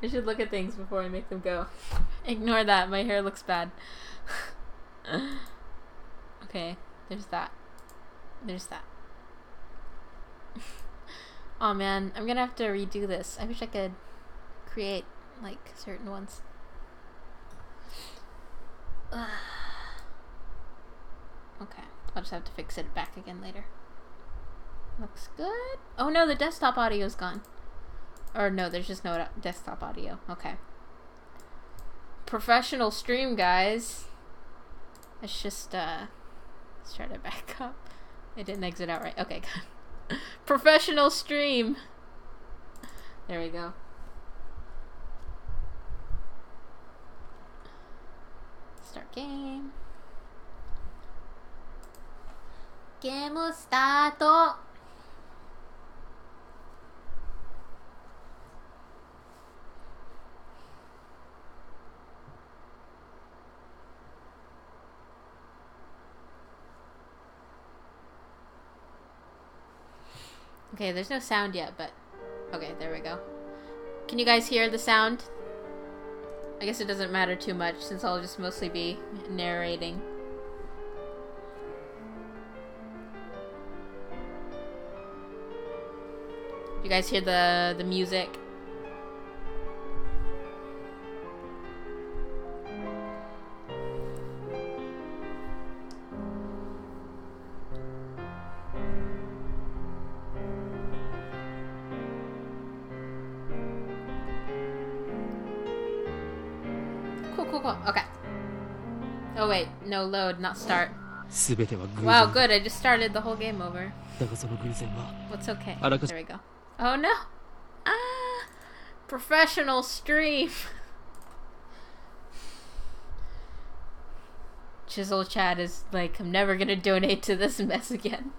I should look at things before I make them go. Ignore that. My hair looks bad. Okay. There's that. There's that. Oh man, I'm gonna have to redo this. I wish I could create like certain ones. Okay, I'll just have to fix it back again later. Looks good. Oh no, the desktop audio is gone. Or no, there's just no desktop audio. Okay. Professional stream, guys. Let's just start it back up. I didn't exit out right. Okay, good. Professional stream. There we go. Start game. Game start. Okay, there's no sound yet, but okay, there we go. Can you guys hear the sound? I guess it doesn't matter too much since I'll just mostly be narrating. You guys hear the music? Cool. Okay. Oh wait, no load, not start. Wow, good. I just started the whole game over. What's okay? There we go. Oh no! Ah! Professional stream! Chisel Chat is like, I'm never gonna donate to this mess again.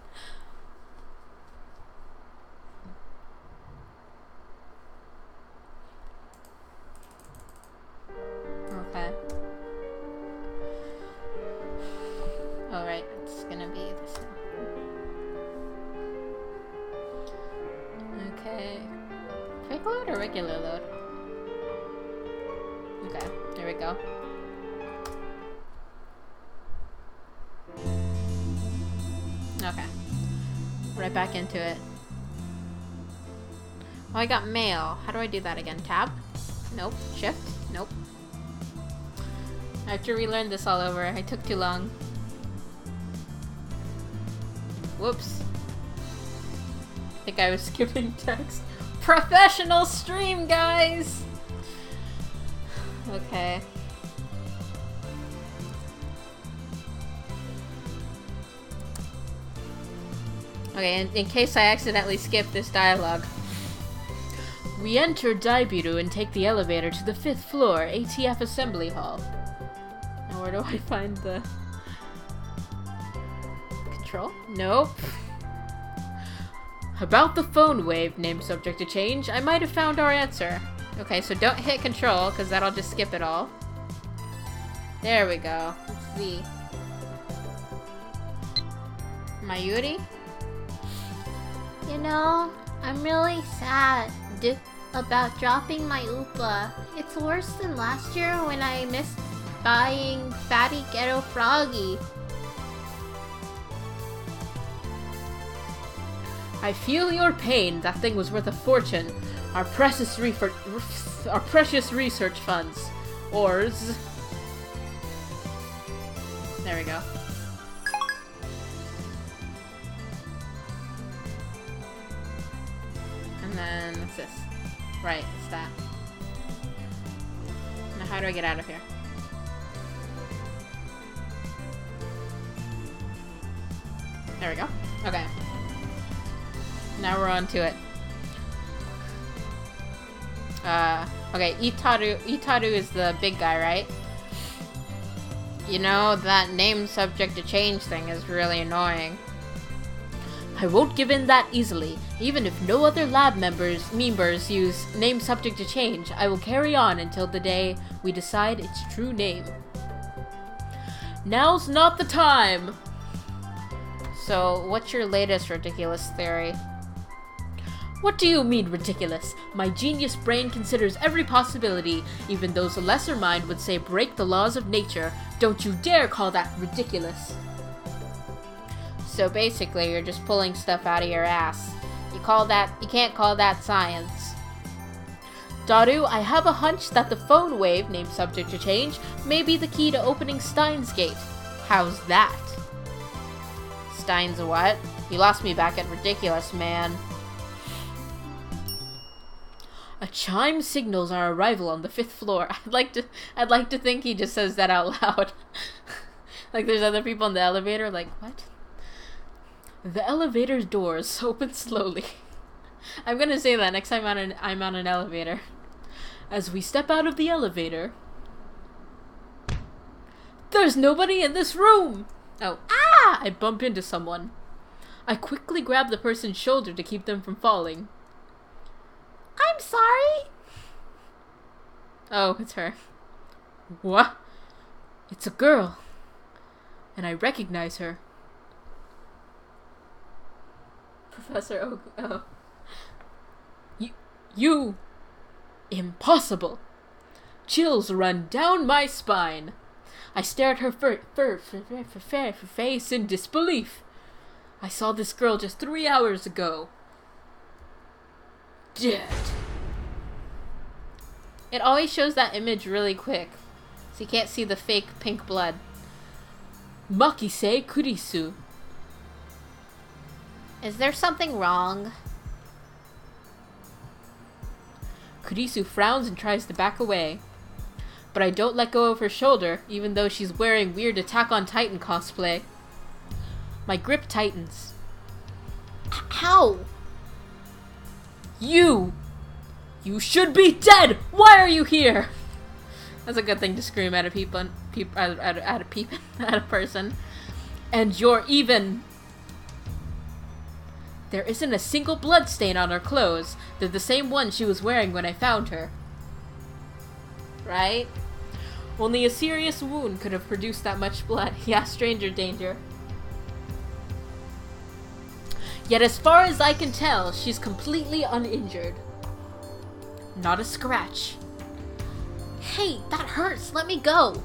Okay. Alright, it's gonna be this now. Okay. Quick load or regular load? Okay, there we go. Okay. Right back into it. Oh, I got mail. How do I do that again? Tab? Nope. Shift? Nope. I have to relearn this all over. I took too long. Whoops. I think I was skipping text. Professional stream, guys! Okay. Okay, in case I accidentally skip this dialogue. We enter Daibiru and take the elevator to the 5th floor, ATF Assembly Hall. Now where do I find the... control? Nope. About the phone wave, name subject to change, I might have found our answer. Okay, so don't hit control, because that'll just skip it all. There we go. Let's see. Mayuri? You know, I'm really sad about dropping my Oopa. It's worse than last year when I missed buying Fatty Ghetto Froggy. I feel your pain. That thing was worth a fortune. Our precious research funds. Ors. There we go. And then what's this? Right, it's that. Now how do I get out of here? There we go. Okay. Now we're on to it. Okay, Itaru is the big guy, right? You know, that name subject to change thing is really annoying. I won't give in that easily. Even if no other lab members use name subject to change, I will carry on until the day we decide its true name. Now's not the time! So, what's your latest ridiculous theory? What do you mean, ridiculous? My genius brain considers every possibility, even those a lesser mind would say break the laws of nature. Don't you dare call that ridiculous. So basically, you're just pulling stuff out of your ass. You can't call that science. Daru, I have a hunch that the phone wave, named subject to change, may be the key to opening Stein's Gate. How's that? Stein's what? You lost me back at ridiculous, man. A chime signals our arrival on the 5th floor. I'd like to think he just says that out loud. Like there's other people in the elevator like, what? The elevator's doors open slowly. I'm gonna say that next time I'm on an elevator. As we step out of the elevator, there's nobody in this room! Oh, ah! I bump into someone. I quickly grab the person's shoulder to keep them from falling. I'm sorry. Oh, it's her. What? It's a girl. And I recognize her. Professor Oh. You! Impossible! Chills run down my spine. I stare at her face in disbelief. I saw this girl just 3 hours ago. Dead. It always shows that image really quick, so you can't see the fake pink blood. Makise Kurisu. Is there something wrong? Kurisu frowns and tries to back away. But I don't let go of her shoulder, even though she's wearing weird Attack on Titan cosplay. My grip tightens. Ow! You should be dead! Why are you here? That's a good thing to scream at a person. And you're even... There isn't a single blood stain on her clothes. They're the same ones she was wearing when I found her. Right? Only a serious wound could have produced that much blood. Yeah, stranger danger. Yet as far as I can tell, she's completely uninjured. Not a scratch. Hey, that hurts. Let me go.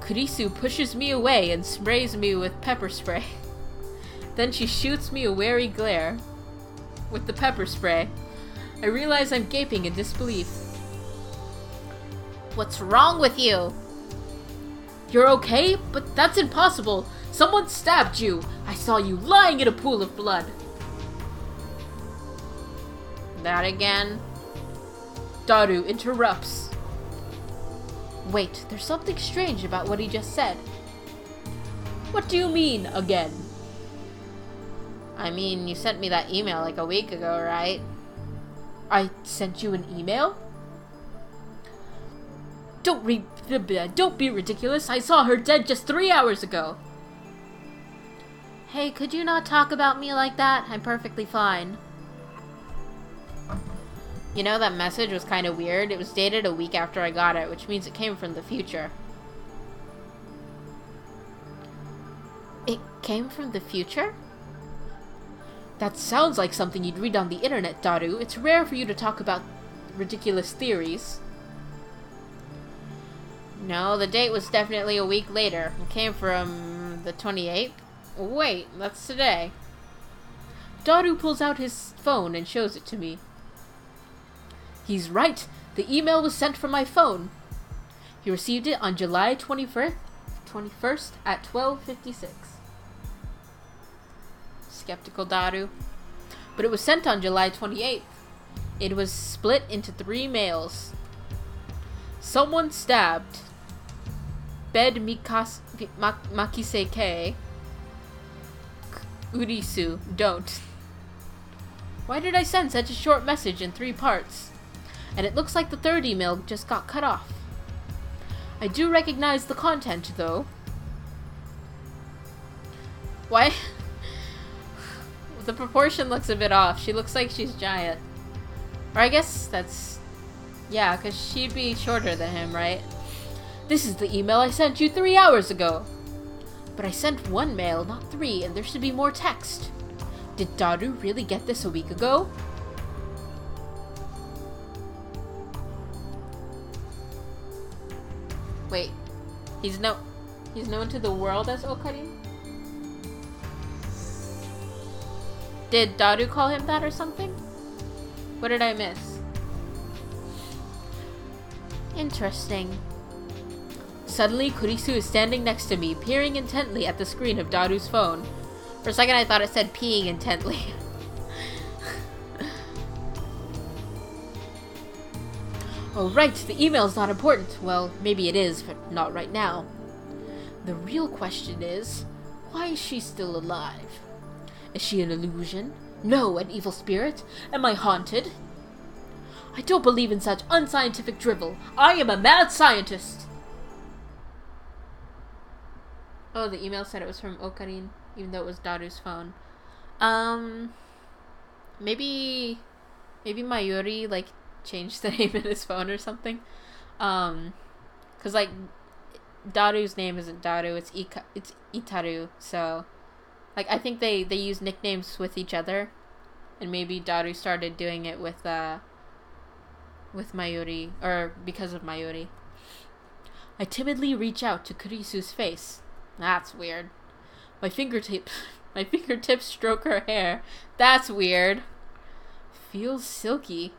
Kurisu pushes me away and sprays me with pepper spray. Then she shoots me a wary glare with the pepper spray. I realize I'm gaping in disbelief. What's wrong with you? You're okay? But that's impossible. Someone stabbed you. I saw you lying in a pool of blood. That again? Daru interrupts. Wait, there's something strange about what he just said. What do you mean, again? I mean, you sent me that email like a week ago, right? I sent you an email? Don't be ridiculous. I saw her dead just 3 hours ago. Hey, could you not talk about me like that? I'm perfectly fine. You know, that message was kind of weird. It was dated a week after I got it, which means it came from the future. It came from the future? That sounds like something you'd read on the internet, Daru. It's rare for you to talk about ridiculous theories. No, the date was definitely a week later. It came from the 28th. Wait, that's today. Daru pulls out his phone and shows it to me. He's right. The email was sent from my phone. He received it on July 21st at 12:56. Skeptical Daru. But it was sent on July 28th. It was split into 3 mails. Someone stabbed Bed Makiseke Urisu. Don't. Why did I send such a short message in 3 parts? And it looks like the 3rd email just got cut off. I do recognize the content, though. Why? The proportion looks a bit off. She looks like she's giant. Or I guess that's... yeah, because she'd be shorter than him, right? This is the email I sent you 3 hours ago. But I sent 1 mail, not 3, and there should be more text. Did Daru really get this a week ago? Wait, he's known to the world as Okarin? Did Daru call him that or something? What did I miss? Interesting. Suddenly, Kurisu is standing next to me, peering intently at the screen of Daru's phone. For a second I thought it said peeing intently. Oh right, the email's not important. Well, maybe it is, but not right now. The real question is, why is she still alive? Is she an illusion? No, an evil spirit? Am I haunted? I don't believe in such unscientific drivel. I am a mad scientist! Oh, the email said it was from Okarin, even though it was Daru's phone. Maybe Mayuri, like, changed the name in his phone or something. Cause, like, Daru's name isn't Daru, it's Itaru, so... like, I think they use nicknames with each other. And maybe Daru started doing it with Mayuri, or because of Mayuri. I timidly reach out to Kurisu's face. That's weird. My fingertips stroke her hair. That's weird. Feels silky.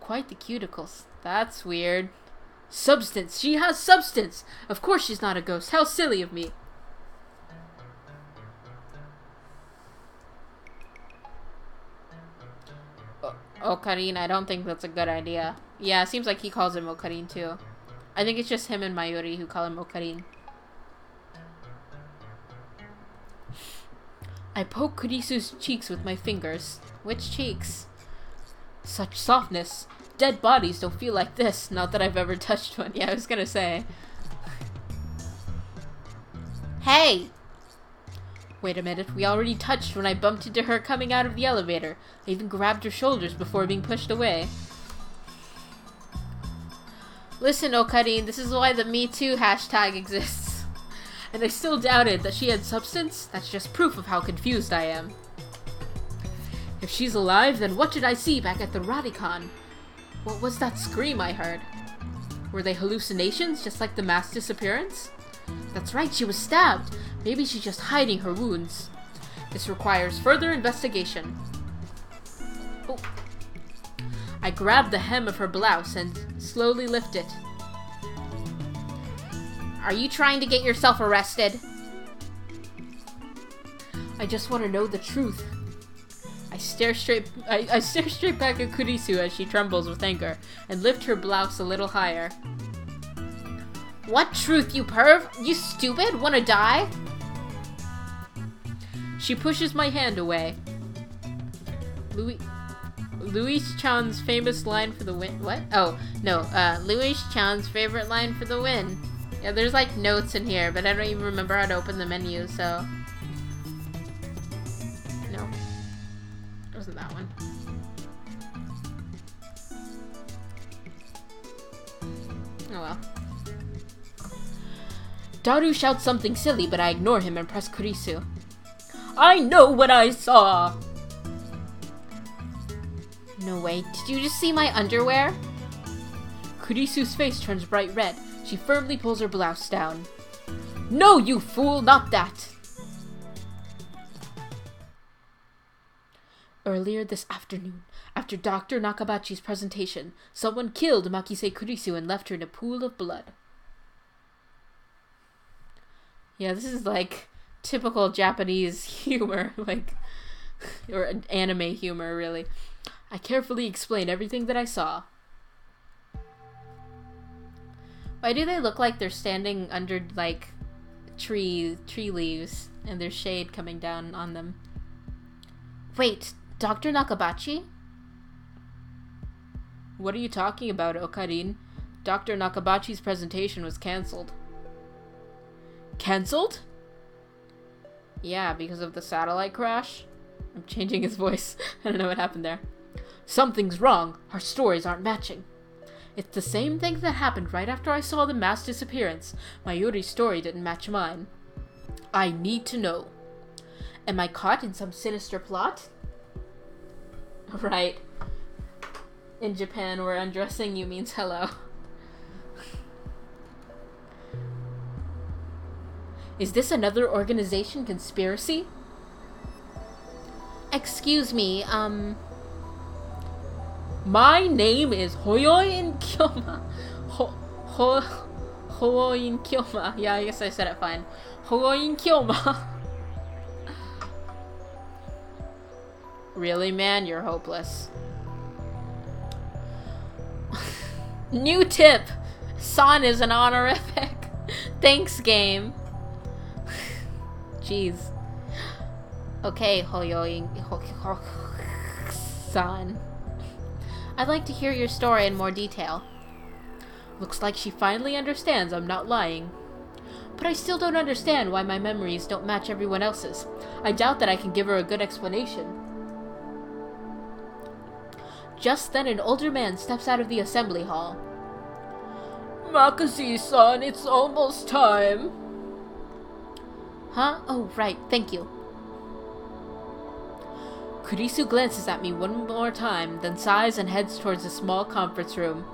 Quite the cuticles. That's weird. Substance. She has substance. Of course she's not a ghost. How silly of me. Okarin, I don't think that's a good idea. Yeah, it seems like he calls him Okarin too. I think it's just him and Mayuri who call him Okarin. I poke Kurisu's cheeks with my fingers. Which cheeks? Such softness. Dead bodies don't feel like this. Not that I've ever touched one. Yeah, I was gonna say. Hey! Wait a minute, we already touched when I bumped into her coming out of the elevator. I even grabbed her shoulders before being pushed away. Listen, Okarin, this is why the Me Too hashtag exists. And I still doubted that she had substance? That's just proof of how confused I am. If she's alive, then what did I see back at the Radicon? What was that scream I heard? Were they hallucinations, just like the mass disappearance? That's right, she was stabbed. Maybe she's just hiding her wounds. This requires further investigation. Oh. I grab the hem of her blouse and slowly lift it. Are you trying to get yourself arrested? I just want to know the truth. I stare straight back at Kurisu as she trembles with anger and lift her blouse a little higher. What truth, you perv? You stupid? Wanna die? She pushes my hand away. Louis Chan's famous line for the win. What? Oh, no. Louis Chan's favorite line for the win. Yeah, there's like notes in here, but I don't even remember how to open the menu, so. No. It wasn't that one. Oh well. Daru shouts something silly, but I ignore him and press Kurisu. I know what I saw! No way. Did you just see my underwear? Kurisu's face turns bright red. She firmly pulls her blouse down. No, you fool! Not that! Earlier this afternoon, after Dr. Nakabachi's presentation, someone killed Makise Kurisu and left her in a pool of blood. Yeah, this is like typical Japanese humor, like, or anime humor, really. I carefully explain everything that I saw. Why do they look like they're standing under, like, tree leaves and there's shade coming down on them? Wait, Dr. Nakabachi? What are you talking about, Okarin? Dr. Nakabachi's presentation was cancelled. Cancelled? Yeah, because of the satellite crash. I'm changing his voice. I don't know what happened there. Something's wrong. Our stories aren't matching. It's the same thing that happened right after I saw the mass disappearance. Mayuri's story didn't match mine. I need to know. Am I caught in some sinister plot? Right. In Japan, where undressing you means hello. Is this another organization conspiracy? Excuse me, my name is Hoyoin Kyoma. Hoyoin Kyoma. Yeah, I guess I said it fine. Hoyoin Kyoma. Really, man? You're hopeless. New tip! San is an honorific. Thanks, game. Jeez. Okay, Hoyoin-san. I'd like to hear your story in more detail. Looks like she finally understands I'm not lying. But I still don't understand why my memories don't match everyone else's. I doubt that I can give her a good explanation. Just then an older man steps out of the assembly hall. Makasi-san, it's almost time. Huh? Oh, right. Thank you. Kurisu glances at me one more time, then sighs and heads towards a small conference room.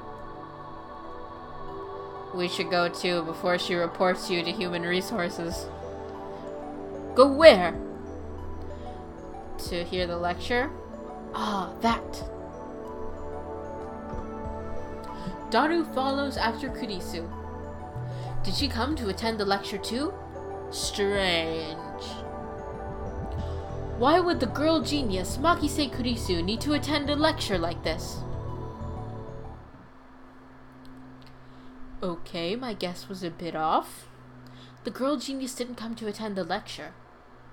We should go too before she reports you to Human Resources. Go where? To hear the lecture? Ah, that. Daru follows after Kurisu. Did she come to attend the lecture too? Strange. Why would the girl genius Makise Kurisu need to attend a lecture like this? Okay, my guess was a bit off. The girl genius didn't come to attend the lecture.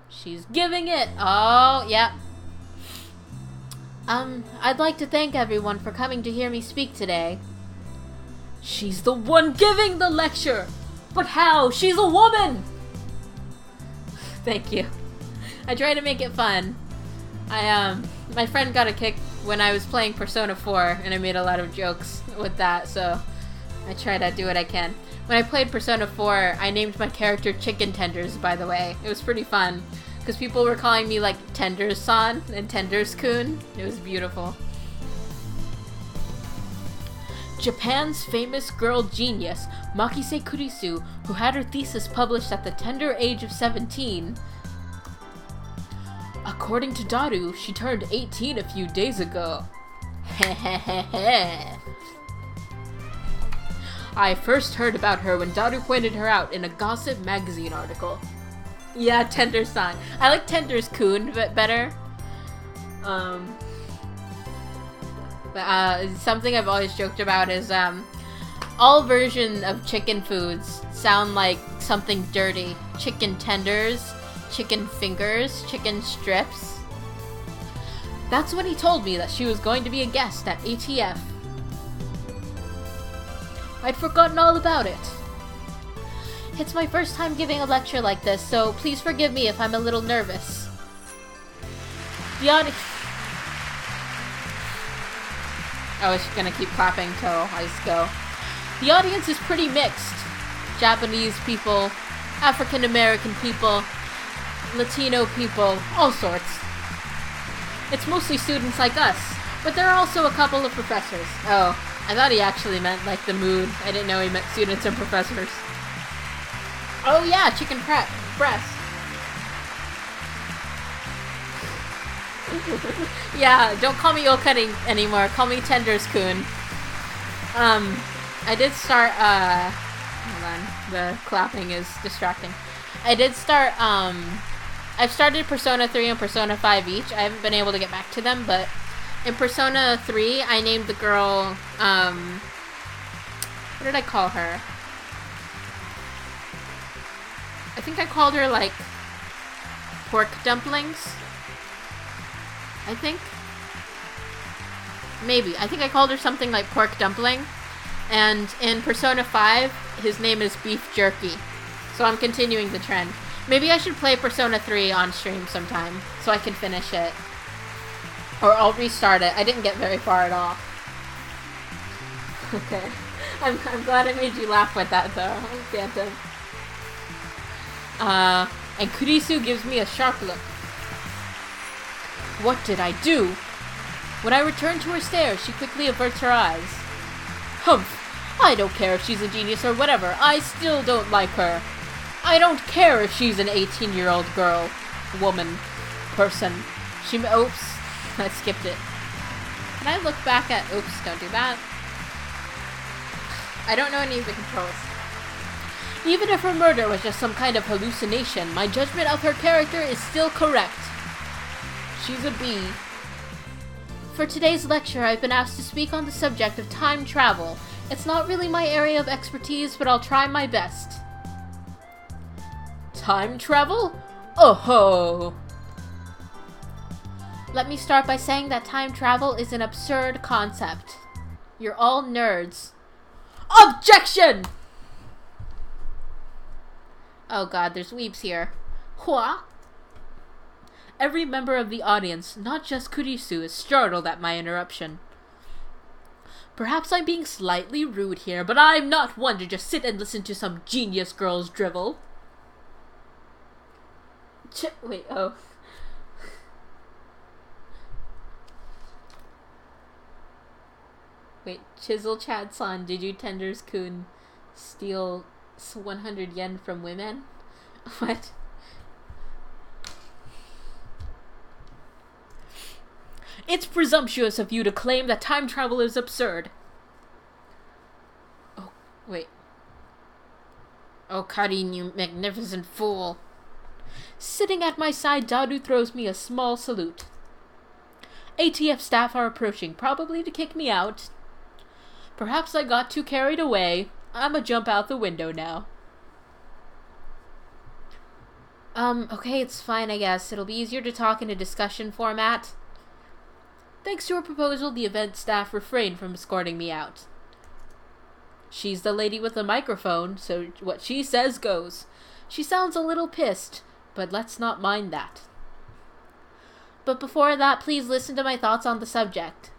She's giving it! Oh, yeah. I'd like to thank everyone for coming to hear me speak today. She's the one giving the lecture! But how? She's a woman! Thank you. I try to make it fun. My friend got a kick when I was playing Persona 4, and I made a lot of jokes with that, so I try to do what I can. When I played Persona 4, I named my character Chicken Tenders, by the way. It was pretty fun, because people were calling me, like, Tenders-san and Tenders-kun. It was beautiful. Japan's famous girl genius, Makise Kurisu, who had her thesis published at the tender age of 17. According to Daru, she turned 18 a few days ago. Hehehehe. I first heard about her when Daru pointed her out in a Gossip magazine article. Yeah, Tender-san. I like Tenders-kun better. Something I've always joked about is, all versions of chicken foods sound like something dirty. Chicken tenders, chicken fingers, chicken strips. That's when he told me that she was going to be a guest at ATF. I'd forgotten all about it. It's my first time giving a lecture like this, so please forgive me if I'm a little nervous. The audience... I was gonna keep clapping till I just go. The audience is pretty mixed. Japanese people, African American people, Latino people, all sorts. It's mostly students like us, but there are also a couple of professors. Oh, I thought he actually meant like the mood. I didn't know he meant students and professors. Oh yeah, chicken breast. Yeah, don't call me Okari anymore. Call me Tenders-kun. I did start, hold on. The clapping is distracting. I did start, I've started Persona 3 and Persona 5 each. I haven't been able to get back to them, but in Persona 3, I named the girl, what did I call her? I think I called her, like, pork dumplings. I think. Maybe. I think I called her something like pork dumpling. And in Persona 5, his name is Beef Jerky. So I'm continuing the trend. Maybe I should play Persona 3 on stream sometime, so I can finish it. Or I'll restart it. I didn't get very far at all. Okay. I'm glad I made you laugh with that, though. Phantom. And Kurisu gives me a sharp look. What did I do? When I return to her stare, she quickly averts her eyes. Humph! I don't care if she's a genius or whatever. I still don't like her. I don't care if she's an 18-year-old girl, woman, person. Oops. I skipped it. Can I look back at... Oops, don't do that. I don't know any of the controls. Even if her murder was just some kind of hallucination, my judgment of her character is still correct. She's a B. For today's lecture, I've been asked to speak on the subject of time travel. It's not really my area of expertise, but I'll try my best. Time travel? Oh ho! Let me start by saying that time travel is an absurd concept. You're all nerds. Objection! Oh god, there's weebs here. Hua? Every member of the audience, not just Kurisu, is startled at my interruption. Perhaps I'm being slightly rude here, but I'm not one to just sit and listen to some genius girl's drivel. Wait, oh. Wait, Chisel Chad-san, did you Tenders-kun steal 100 yen from women? What? It's presumptuous of you to claim that time travel is absurd. Oh, wait. Oh, Karin, you magnificent fool. Sitting at my side, Dadu throws me a small salute. ATF staff are approaching, probably to kick me out. Perhaps I got too carried away. I'ma jump out the window now. Okay, it's fine, I guess. It'll be easier to talk in a discussion format. Thanks to her proposal, the event staff refrained from escorting me out. She's the lady with the microphone, so what she says goes. She sounds a little pissed, but let's not mind that. But before that, please listen to my thoughts on the subject.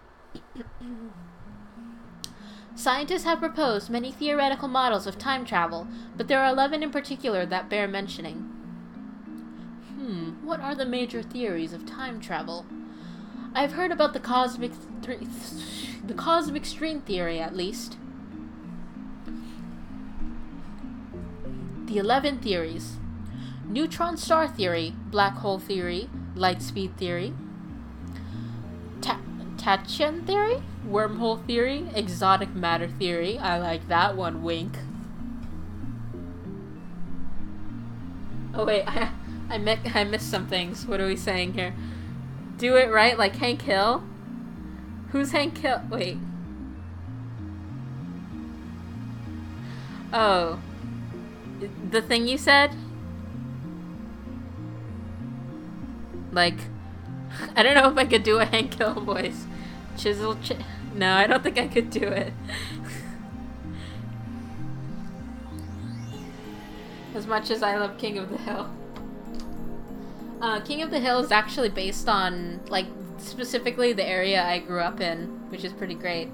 Scientists have proposed many theoretical models of time travel, but there are 11 in particular that bear mentioning. What are the major theories of time travel? I've heard about the cosmic string theory, at least. The 11 theories. Neutron star theory, black hole theory, light speed theory, Tachyon theory, wormhole theory, exotic matter theory. I like that one, wink. Oh wait, I missed some things. What are we saying here? Do it right, like Hank Hill? Who's Hank Hill? Wait. Oh. The thing you said? Like, I don't know if I could do a Hank Hill voice. No, I don't think I could do it. As much as I love King of the Hill. King of the Hill is actually based on, like, specifically the area I grew up in, which is pretty great.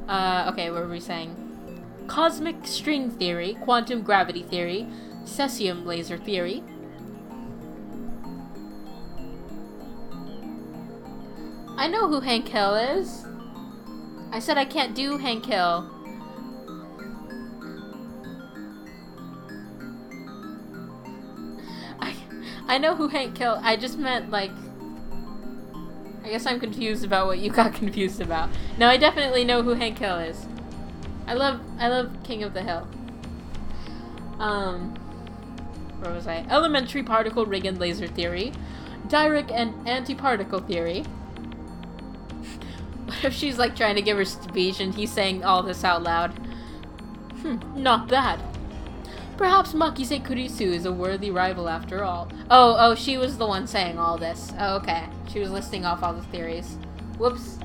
Okay, what were we saying? Cosmic string theory, quantum gravity theory, cesium laser theory. I know who Hank Hill is. I said I can't do Hank Hill. I know who Hank Hill. I just meant, like, I guess I'm confused about what you got confused about. No, I definitely know who Hank Hill is. I love King of the Hill. Where was I? Elementary particle ring and laser theory, Dirac and antiparticle theory. What if she's like trying to give her speech and he's saying all this out loud? Not bad. Perhaps Makise Kurisu is a worthy rival after all. Oh, she was the one saying all this. Oh, okay. She was listing off all the theories. Whoops.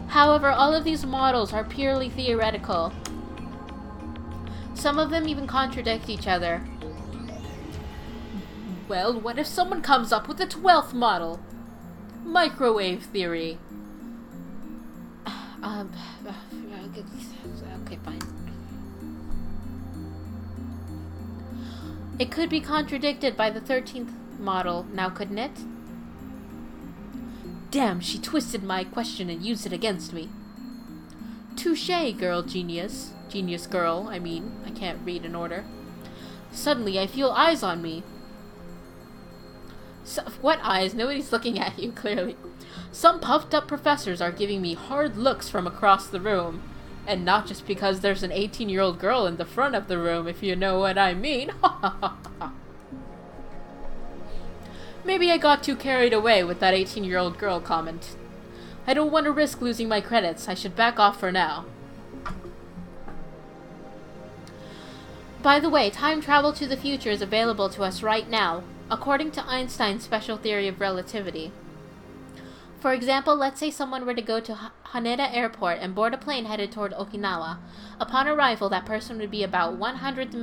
However, all of these models are purely theoretical. Some of them even contradict each other. Well, what if someone comes up with a 12th model? Microwave theory. Okay, fine. It could be contradicted by the 13th model, now couldn't it? Damn, she twisted my question and used it against me. Touché, girl genius. Genius girl, I mean. I can't read in order. Suddenly, I feel eyes on me. What eyes? Nobody's looking at you, clearly. Some puffed-up professors are giving me hard looks from across the room. And not just because there's an 18-year-old girl in the front of the room, if you know what I mean. Maybe I got too carried away with that 18-year-old girl comment. I don't want to risk losing my credits. I should back off for now. By the way, time travel to the future is available to us right now, according to Einstein's special theory of relativity. For example, let's say someone were to go to Haneda Airport and board a plane headed toward Okinawa. Upon arrival, that person would be about 100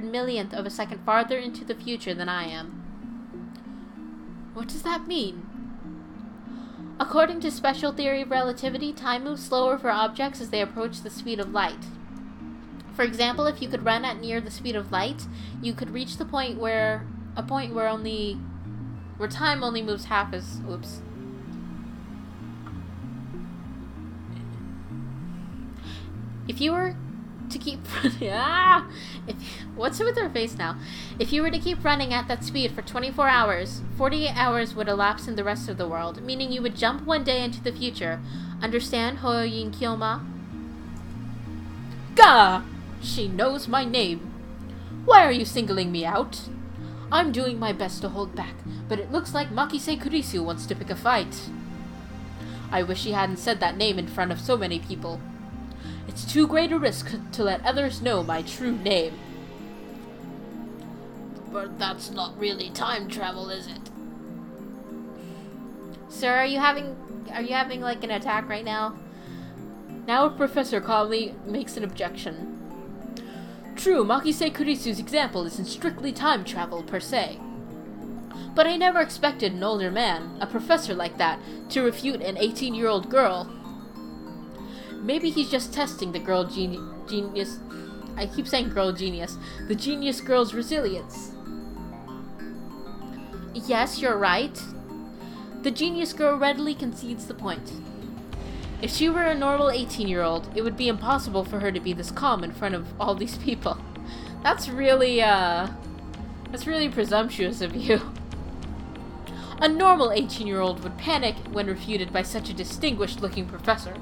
millionth of a second farther into the future than I am. What does that mean? According to special theory of relativity, time moves slower for objects as they approach the speed of light. For example, if you could run at near the speed of light, you could reach the point where time only moves half as If you were to keep what's with her face now? If you were to keep running at that speed for 24 hours, 48 hours would elapse in the rest of the world, meaning you would jump one day into the future. Understand, Hoyoyin Kyoma? Gah! She knows my name. Why are you singling me out? I'm doing my best to hold back, but it looks like Makise Kurisu wants to pick a fight. I wish he hadn't said that name in front of so many people. It's too great a risk to let others know my true name. But that's not really time travel, is it? Sir, are you having like an attack right now? Now a professor calmly makes an objection. True, Makise Kurisu's example isn't strictly time travel per se. But I never expected an older man, a professor like that, to refute an 18-year-old girl. Maybe he's just testing the girl genius. I keep saying girl genius. The genius girl's resilience. Yes, you're right. The genius girl readily concedes the point. If she were a normal 18-year-old, it would be impossible for her to be this calm in front of all these people. That's really presumptuous of you. A normal 18-year-old would panic when refuted by such a distinguished-looking professor.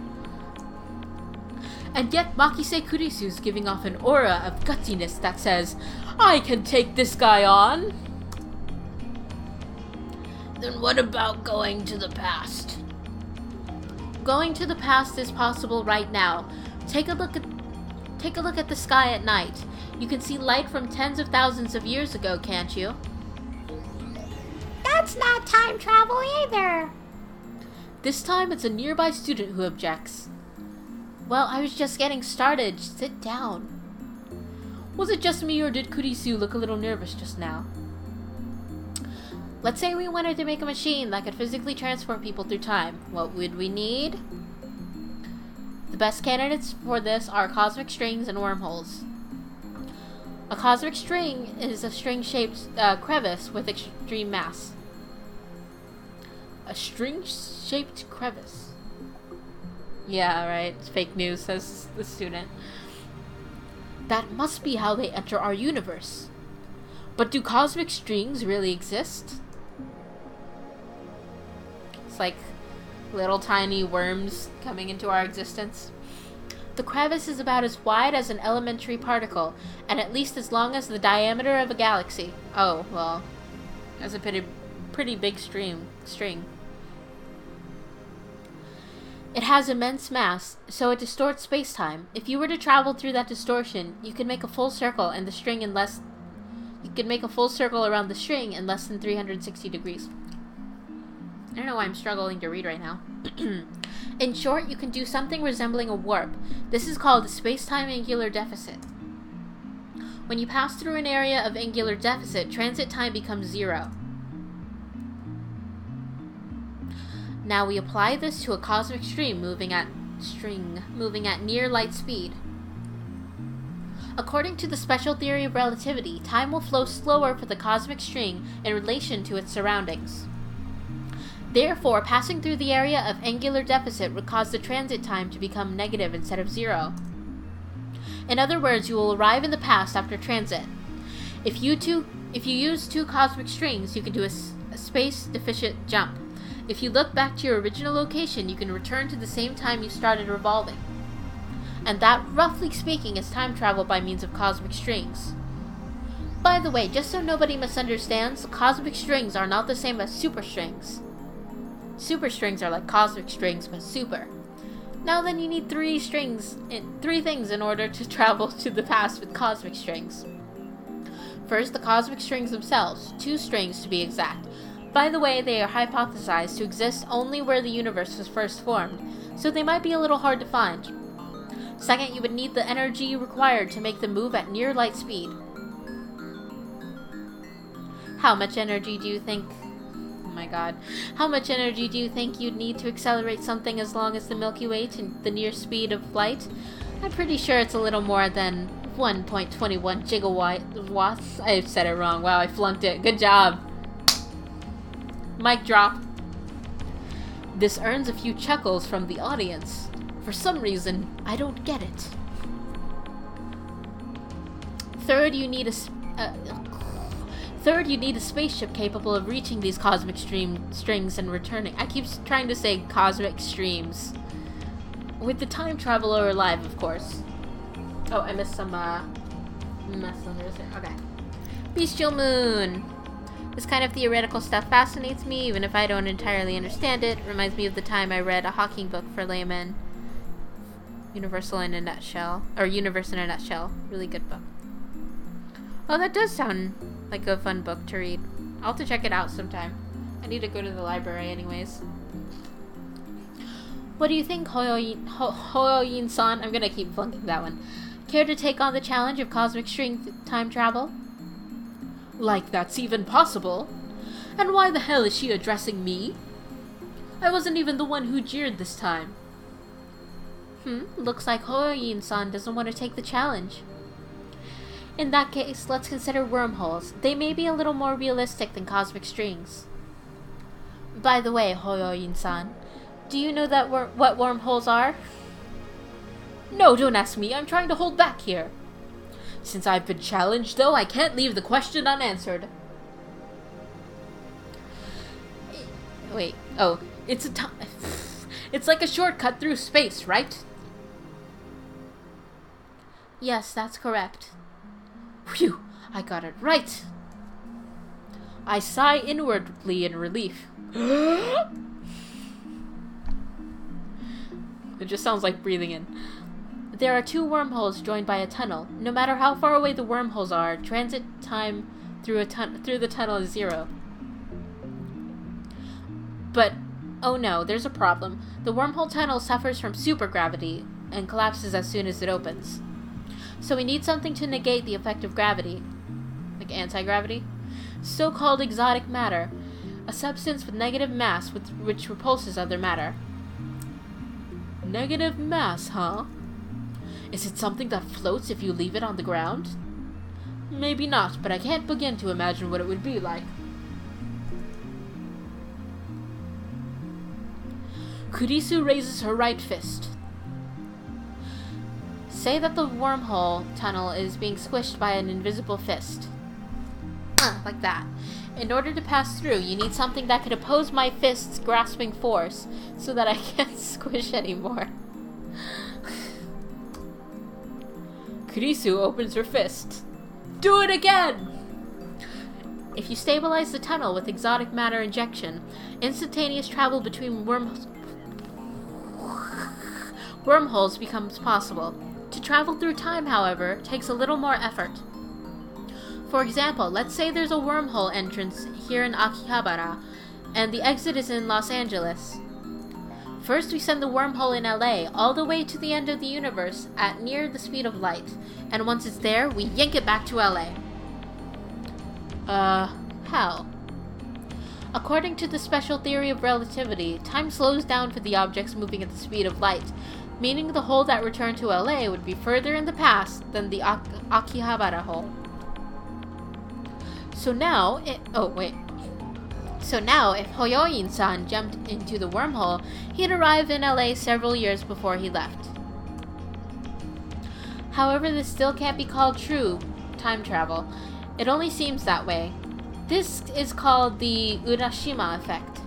And yet Makise Kurisu's giving off an aura of gutsiness that says, I can take this guy on! Then what about going to the past? Going to the past is possible right now. Take a look at the sky at night. You can see light from tens of thousands of years ago, can't you? That's not time travel either. This time it's a nearby student who objects. Well, I was just getting started. Sit down. Was it just me, or did Kurisu look a little nervous just now? Let's say we wanted to make a machine that could physically transport people through time. What would we need? The best candidates for this are cosmic strings and wormholes. A cosmic string is a string-shaped crevice with extreme mass. A string-shaped crevice. Yeah, right. It's fake news, says the student. That must be how they enter our universe. But do cosmic strings really exist? It's like little tiny worms coming into our existence. The crevice is about as wide as an elementary particle, and at least as long as the diameter of a galaxy. Oh, well, that's a pretty big string. It has immense mass, so it distorts space-time. If you were to travel through that distortion, you could make a full circle and the string in less. You could make a full circle around the string in less than 360 degrees. I don't know why I'm struggling to read right now. In short, you can do something resembling a warp. This is called a space-time angular deficit. When you pass through an area of angular deficit, transit time becomes 0. Now we apply this to a cosmic string moving at near light speed. According to the special theory of relativity, time will flow slower for the cosmic string in relation to its surroundings. Therefore, passing through the area of angular deficit would cause the transit time to become negative instead of 0. In other words, you will arrive in the past after transit. If you use two cosmic strings, you can do a space-deficient jump. If you look back to your original location, you can return to the same time you started revolving. And that, roughly speaking, is time travel by means of cosmic strings. By the way, just so nobody misunderstands, cosmic strings are not the same as superstrings. Superstrings are like cosmic strings, but super. Now then, you need three things in order to travel to the past with cosmic strings. First, the cosmic strings themselves, 2 strings to be exact. By the way, they are hypothesized to exist only where the universe was first formed, so they might be a little hard to find. Second, you would need the energy required to make them move at near light speed. How much energy do you think... Oh my god. How much energy do you think you'd need to accelerate something as long as the Milky Way to the near speed of light? I'm pretty sure it's a little more than 1.21 gigawatts. I said it wrong. Wow, I flunked it. Good job. Mic drop. This earns a few chuckles from the audience. For some reason, I don't get it. Third, you need a spaceship capable of reaching these cosmic strings and returning. I keep trying to say cosmic streams. With the time traveler alive, of course. Oh, I missed some, messengers here. Okay. Bestial Moon. This kind of theoretical stuff fascinates me, even if I don't entirely understand it. Reminds me of the time I read a Hawking book for laymen. Universe in a Nutshell. Really good book. Oh, that does sound like a fun book to read. I'll have to check it out sometime. I need to go to the library anyways. What do you think, Hoyoyin-san? I'm gonna keep flunking that one. Care to take on the challenge of cosmic string time travel? Like that's even possible? And why the hell is she addressing me? I wasn't even the one who jeered this time. Looks like Hoyoyin-san doesn't want to take the challenge. In that case, let's consider wormholes. They may be a little more realistic than cosmic strings. By the way, Hoyoyin-san, do you know what wormholes are? No, don't ask me. I'm trying to hold back here. Since I've been challenged, though, I can't leave the question unanswered. Wait. Oh, it's it's like a shortcut through space, right? Yes, that's correct. Phew, I got it right. I sigh inwardly in relief. It just sounds like breathing in. There are two wormholes joined by a tunnel. No matter how far away the wormholes are, transit time through the tunnel is 0. But, oh no, there's a problem. The wormhole tunnel suffers from supergravity and collapses as soon as it opens. So we need something to negate the effect of gravity. Like anti-gravity? So-called exotic matter. A substance with negative mass which repulses other matter. Negative mass, huh? Is it something that floats if you leave it on the ground? Maybe not, but I can't begin to imagine what it would be like. Kurisu raises her right fist. Say that the wormhole tunnel is being squished by an invisible fist. Like that. In order to pass through, you need something that could oppose my fist's grasping force, so that I can't squish anymore. Kurisu opens her fist. Do it again! If you stabilize the tunnel with exotic matter injection, instantaneous travel between wormholes becomes possible. To travel through time, however, takes a little more effort. For example, let's say there's a wormhole entrance here in Akihabara, and the exit is in Los Angeles. First, we send the wormhole in LA all the way to the end of the universe at near the speed of light, and once it's there, we yank it back to LA. How? According to the special theory of relativity, time slows down for the objects moving at the speed of light, meaning the hole that returned to LA would be further in the past than the Akihabara hole. So now, if Hoyoin-san jumped into the wormhole, he'd arrive in LA several years before he left. However, this still can't be called true time travel. It only seems that way. This is called the Urashima effect.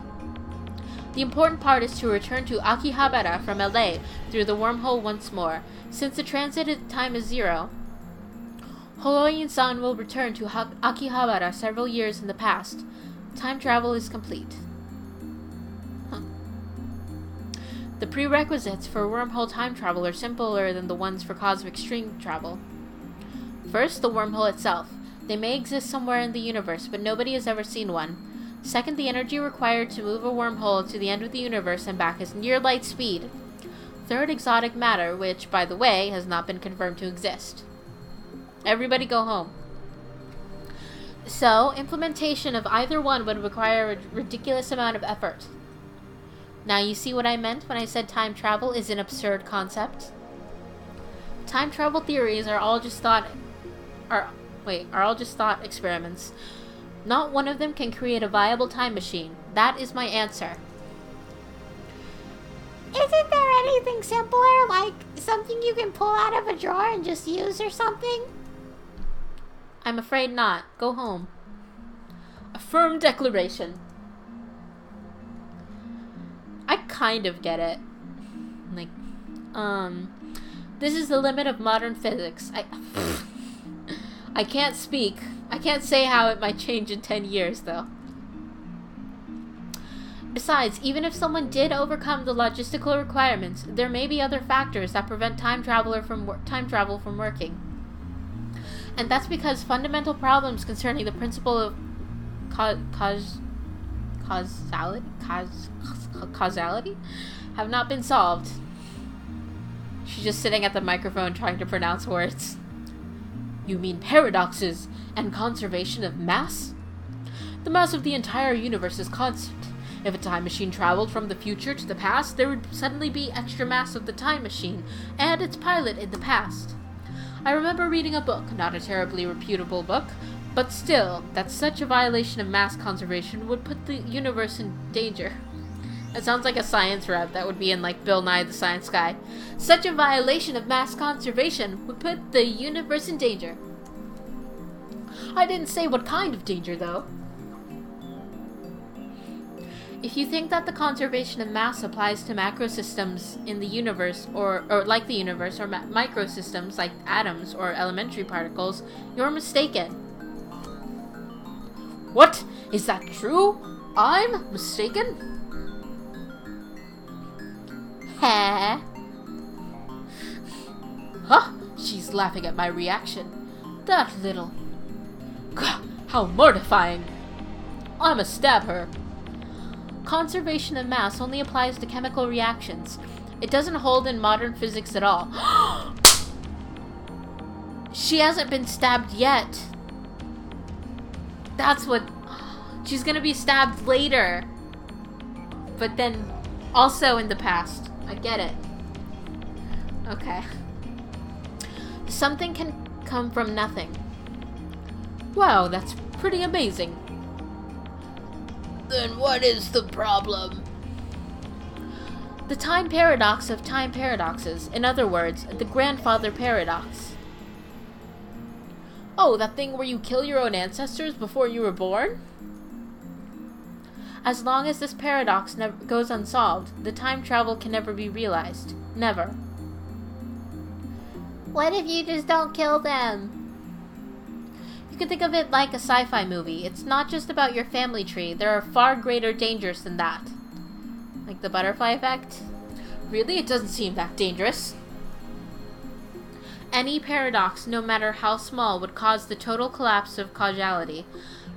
The important part is to return to Akihabara from LA through the wormhole once more. Since the transit time is 0, Hoyoin-san will return to Akihabara several years in the past. Time travel is complete. The prerequisites for wormhole time travel are simpler than the ones for cosmic string travel. First, the wormhole itself. They may exist somewhere in the universe, but nobody has ever seen one. Second, the energy required to move a wormhole to the end of the universe and back is near light speed. Third, exotic matter, which, by the way, has not been confirmed to exist. Everybody go home. So, implementation of either one would require a ridiculous amount of effort. Now you see what I meant when I said time travel is an absurd concept? Time travel theories are all just thought experiments. Not one of them can create a viable time machine. That is my answer. Isn't there anything simpler, like something you can pull out of a drawer and just use or something? I'm afraid not. Go home. A firm declaration. I kind of get it. Like, this is the limit of modern physics. I can't speak. I can't say how it might change in 10 years, though. Besides, even if someone did overcome the logistical requirements, there may be other factors that prevent time travel from working. And that's because fundamental problems concerning the principle of causality have not been solved. She's just sitting at the microphone trying to pronounce words. You mean paradoxes and conservation of mass? The mass of the entire universe is constant. If a time machine traveled from the future to the past, there would suddenly be extra mass of the time machine and its pilot in the past. I remember reading a book, not a terribly reputable book, but still, that such a violation of mass conservation would put the universe in danger. That sounds like a science route that would be in, like, Bill Nye the Science Guy. Such a violation of mass conservation would put the universe in danger. I didn't say what kind of danger, though. If you think that the conservation of mass applies to macrosystems in the universe, or like the universe, or microsystems like atoms or elementary particles, you're mistaken. What? Is that true? I'm mistaken? She's laughing at my reaction. That little... Gah, how mortifying! I must stab her. Conservation of mass only applies to chemical reactions. It doesn't hold in modern physics at all. She hasn't been stabbed yet. That's what... She's gonna be stabbed later. But then also in the past. I get it. Okay. Something can come from nothing. Wow, that's pretty amazing. Then what is the problem? The time paradox of time paradoxes. In other words, the grandfather paradox. Oh, that thing where you kill your own ancestors before you were born? As long as this paradox never goes unsolved, the time travel can never be realized. Never. What if you just don't kill them? You can think of it like a sci-fi movie. It's not just about your family tree. There are far greater dangers than that. Like the butterfly effect? Really? It doesn't seem that dangerous. Any paradox, no matter how small, would cause the total collapse of causality,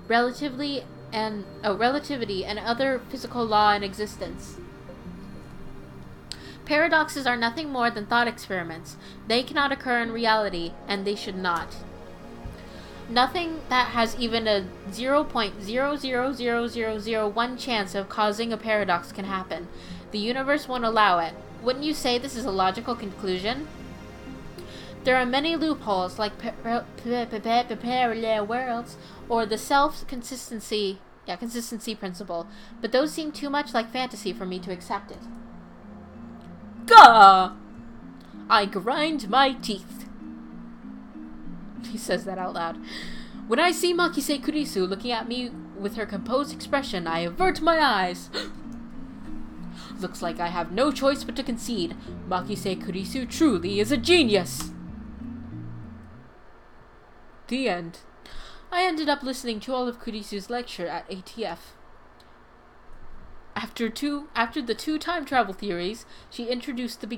relativity, and other physical law in existence. Paradoxes are nothing more than thought experiments. They cannot occur in reality, and they should not. Nothing that has even a 0.0000001 chance of causing a paradox can happen. The universe won't allow it. Wouldn't you say this is a logical conclusion? There are many loopholes, like parallel worlds, or the consistency principle, but those seem too much like fantasy for me to accept it. Gah! I grind my teeth. He says that out loud. When I see Makise Kurisu looking at me with her composed expression, I avert my eyes. Looks like I have no choice but to concede. Makise Kurisu truly is a genius! The end. I ended up listening to all of Kurisu's lecture at ATF. After the two time travel theories she introduced at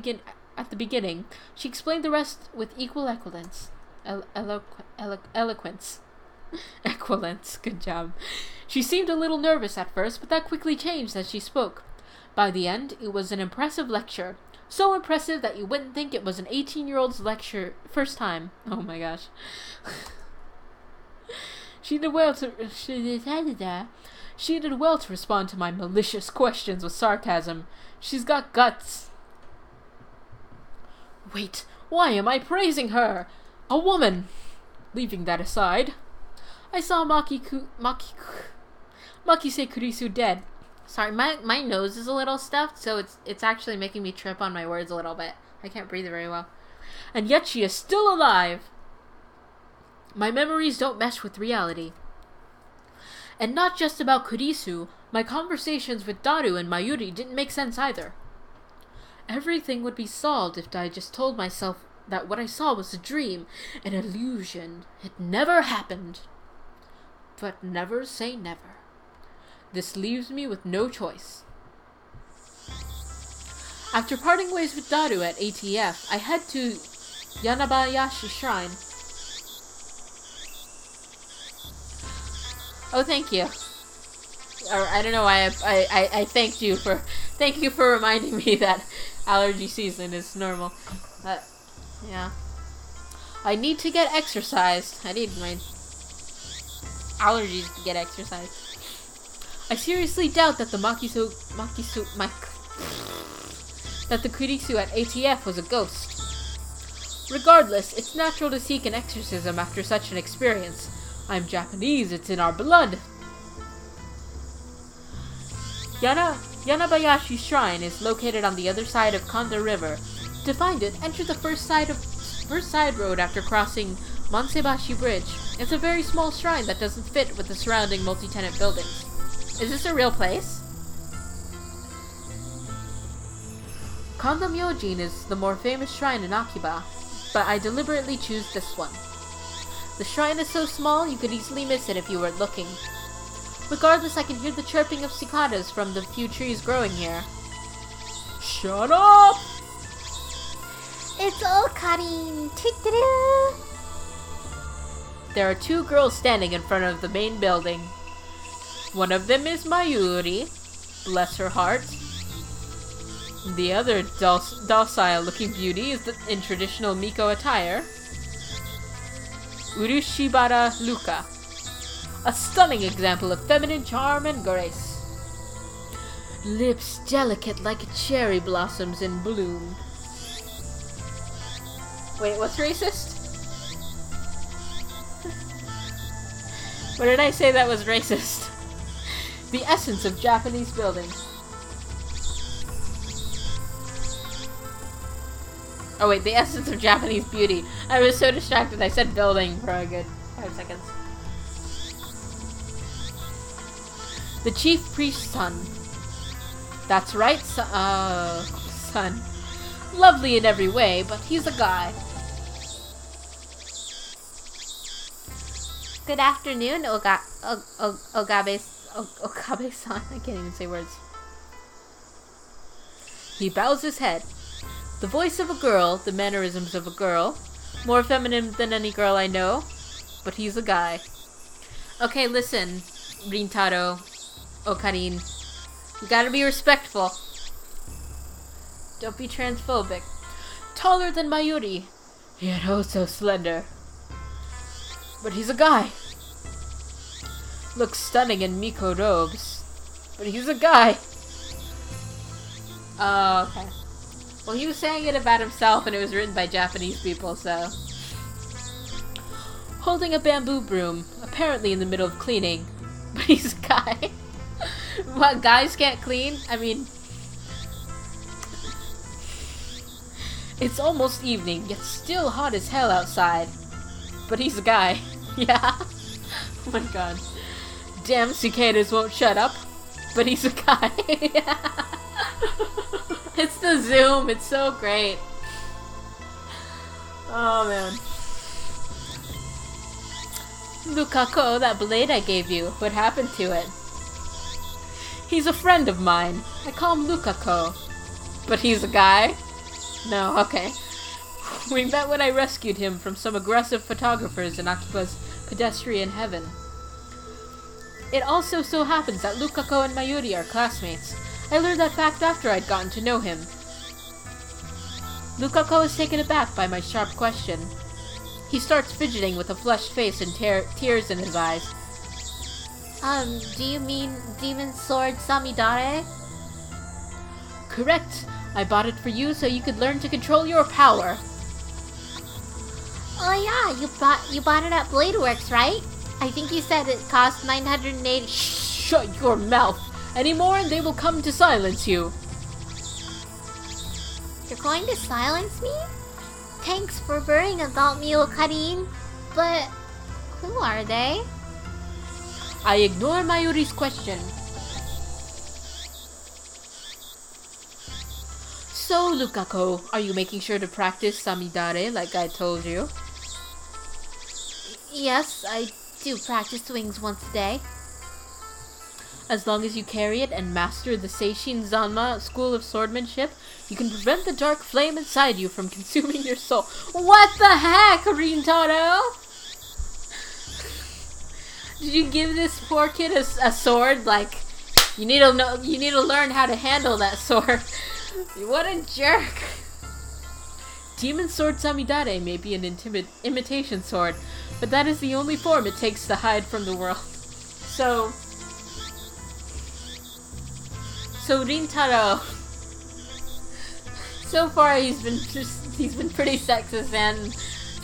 the beginning, she explained the rest with equal eloquence. Equivalence, good job. She seemed a little nervous at first, but that quickly changed as she spoke. By the end, it was an impressive lecture. So impressive that you wouldn't think it was an 18-year-old's lecture first time. Oh my gosh. She did well to respond to my malicious questions with sarcasm. She's got guts. Wait, why am I praising her? A woman! Leaving that aside, I saw Makise Kurisu dead. Sorry, my nose is a little stuffed, so it's actually making me trip on my words a little bit. I can't breathe very well. And yet she is still alive! My memories don't mesh with reality. And not just about Kurisu, my conversations with Daru and Mayuri didn't make sense either. Everything would be solved if I just told myself that what I saw was a dream, an illusion. It never happened. But never say never. This leaves me with no choice. After parting ways with Daru at ATF, I head to Yanabayashi Shrine. Oh, thank you. Or I don't know why I thank you for reminding me that allergy season is normal. But yeah, I need to get exercised. I need my allergies to get exercised. I seriously doubt that the Kurisu at ATF was a ghost. Regardless, it's natural to seek an exorcism after such an experience. I'm Japanese, it's in our blood. Yanabayashi Shrine is located on the other side of Kanda River. To find it, enter the first side road after crossing Mansebashi Bridge. It's a very small shrine that doesn't fit with the surrounding multi-tenant buildings. Is this a real place? Kanda Myojin is the more famous shrine in Akiba, but I deliberately choose this one. The shrine is so small you could easily miss it if you weren't looking. Regardless, I can hear the chirping of cicadas from the few trees growing here. Shut up! It's Okarin. Tick-a-doo. There are two girls standing in front of the main building. One of them is Mayuri, bless her heart. The other docile-looking beauty is in traditional Miko attire. Urushibara Luka, a stunning example of feminine charm and grace. Lips delicate like cherry blossoms in bloom. Wait, what's racist? What did I say that was racist? The essence of Japanese building. Oh wait, the essence of Japanese beauty. I was so distracted I said building for a good 5 seconds. The chief priest's son. That's right, son. Lovely in every way, but he's a guy. Good afternoon, Okabe-san. I can't even say words. He bows his head. The voice of a girl, the mannerisms of a girl. More feminine than any girl I know. But he's a guy. Okay, listen, Rintaro, Okarin. You gotta be respectful. Don't be transphobic. Taller than Mayuri, yet oh so slender. But he's a guy. Looks stunning in Miko robes. But he's a guy. Oh, okay. Well, he was saying it about himself and it was written by Japanese people, so... Holding a bamboo broom, apparently in the middle of cleaning. But he's a guy. What, guys can't clean? I mean... It's almost evening, yet still hot as hell outside. But he's a guy. Yeah. Oh my god. Damn cicadas won't shut up. But he's a guy. It's the zoom. It's so great. Oh man. Lukako, that blade I gave you. What happened to it? He's a friend of mine. I call him Lukako. But he's a guy? No, okay. We met when I rescued him from some aggressive photographers in Akiba's pedestrian heaven. It also so happens that Lukako and Mayuri are classmates. I learned that fact after I'd gotten to know him. Lukako is taken aback by my sharp question. He starts fidgeting with a flushed face and tears in his eyes. Do you mean Demon Sword Samidare? Correct. I bought it for you so you could learn to control your power. Oh yeah, you bought it at Bladeworks, right? I think you said it cost 980. Shut your mouth! Any more and they will come to silence you. You're going to silence me? Thanks for worrying about me, Okarin. But who are they? I ignore Mayuri's question. So, Lukako, are you making sure to practice Samidare like I told you? Yes, I do practice swings once a day. As long as you carry it and master the Seishin Zanma School of Swordmanship, you can prevent the dark flame inside you from consuming your soul. What the heck, Rintaro? Did you give this poor kid a sword? Like, you need to learn how to handle that sword. What a jerk. Demon Sword Samidare may be an imitation sword, but that is the only form it takes to hide from the world. So Rintaro, so far he's been pretty sexist and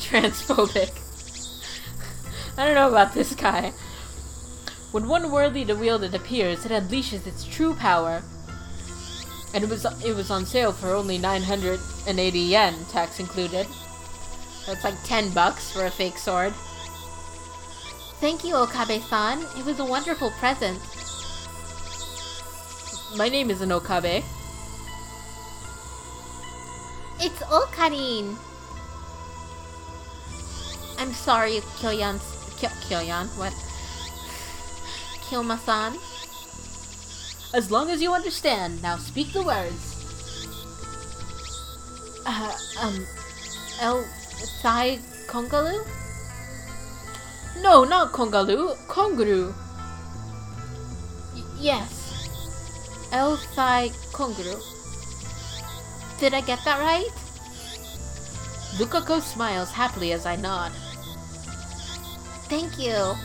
transphobic. I don't know about this guy. When one worthy to wield it appears, it unleashes its true power. And it was on sale for only 980 yen, tax included. That's like $10 for a fake sword. Thank you, Okabe-san. It was a wonderful present. My name isn't Okabe. It's Okarin. I'm sorry, Kyoyan, what? Kyoma-san. As long as you understand, now speak the words. El Thai Kongalu? No, not Kongalu. Konguru. Yes. El Thai Konguru. Did I get that right? Lukako smiles happily as I nod. Thank you.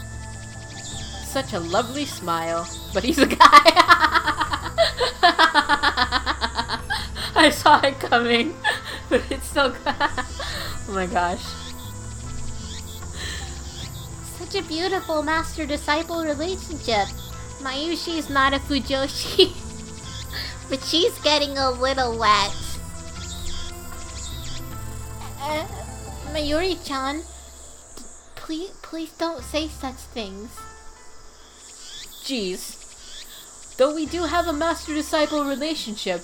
Such a lovely smile. But he's a guy. I saw it coming. But it's still... Oh my gosh. Such a beautiful master-disciple relationship. Mayushi is not a Fujoshi. But she's getting a little wet. Mayuri-chan, please don't say such things. Jeez. Though we do have a master-disciple relationship,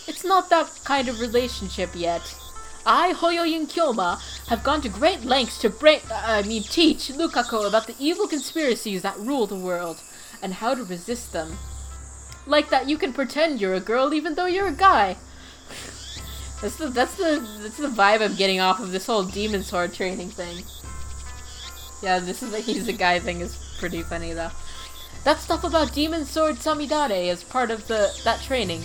it's not that kind of relationship yet. I, Hoyoyin Kyoma, have gone to great lengths to teach Lukako about the evil conspiracies that rule the world, and how to resist them. Like that you can pretend you're a girl even though you're a guy. That's the vibe I'm getting off of this whole demon sword training thing. Yeah, this is the he's a guy thing is pretty funny though. That stuff about demon sword Samidare is part of that training.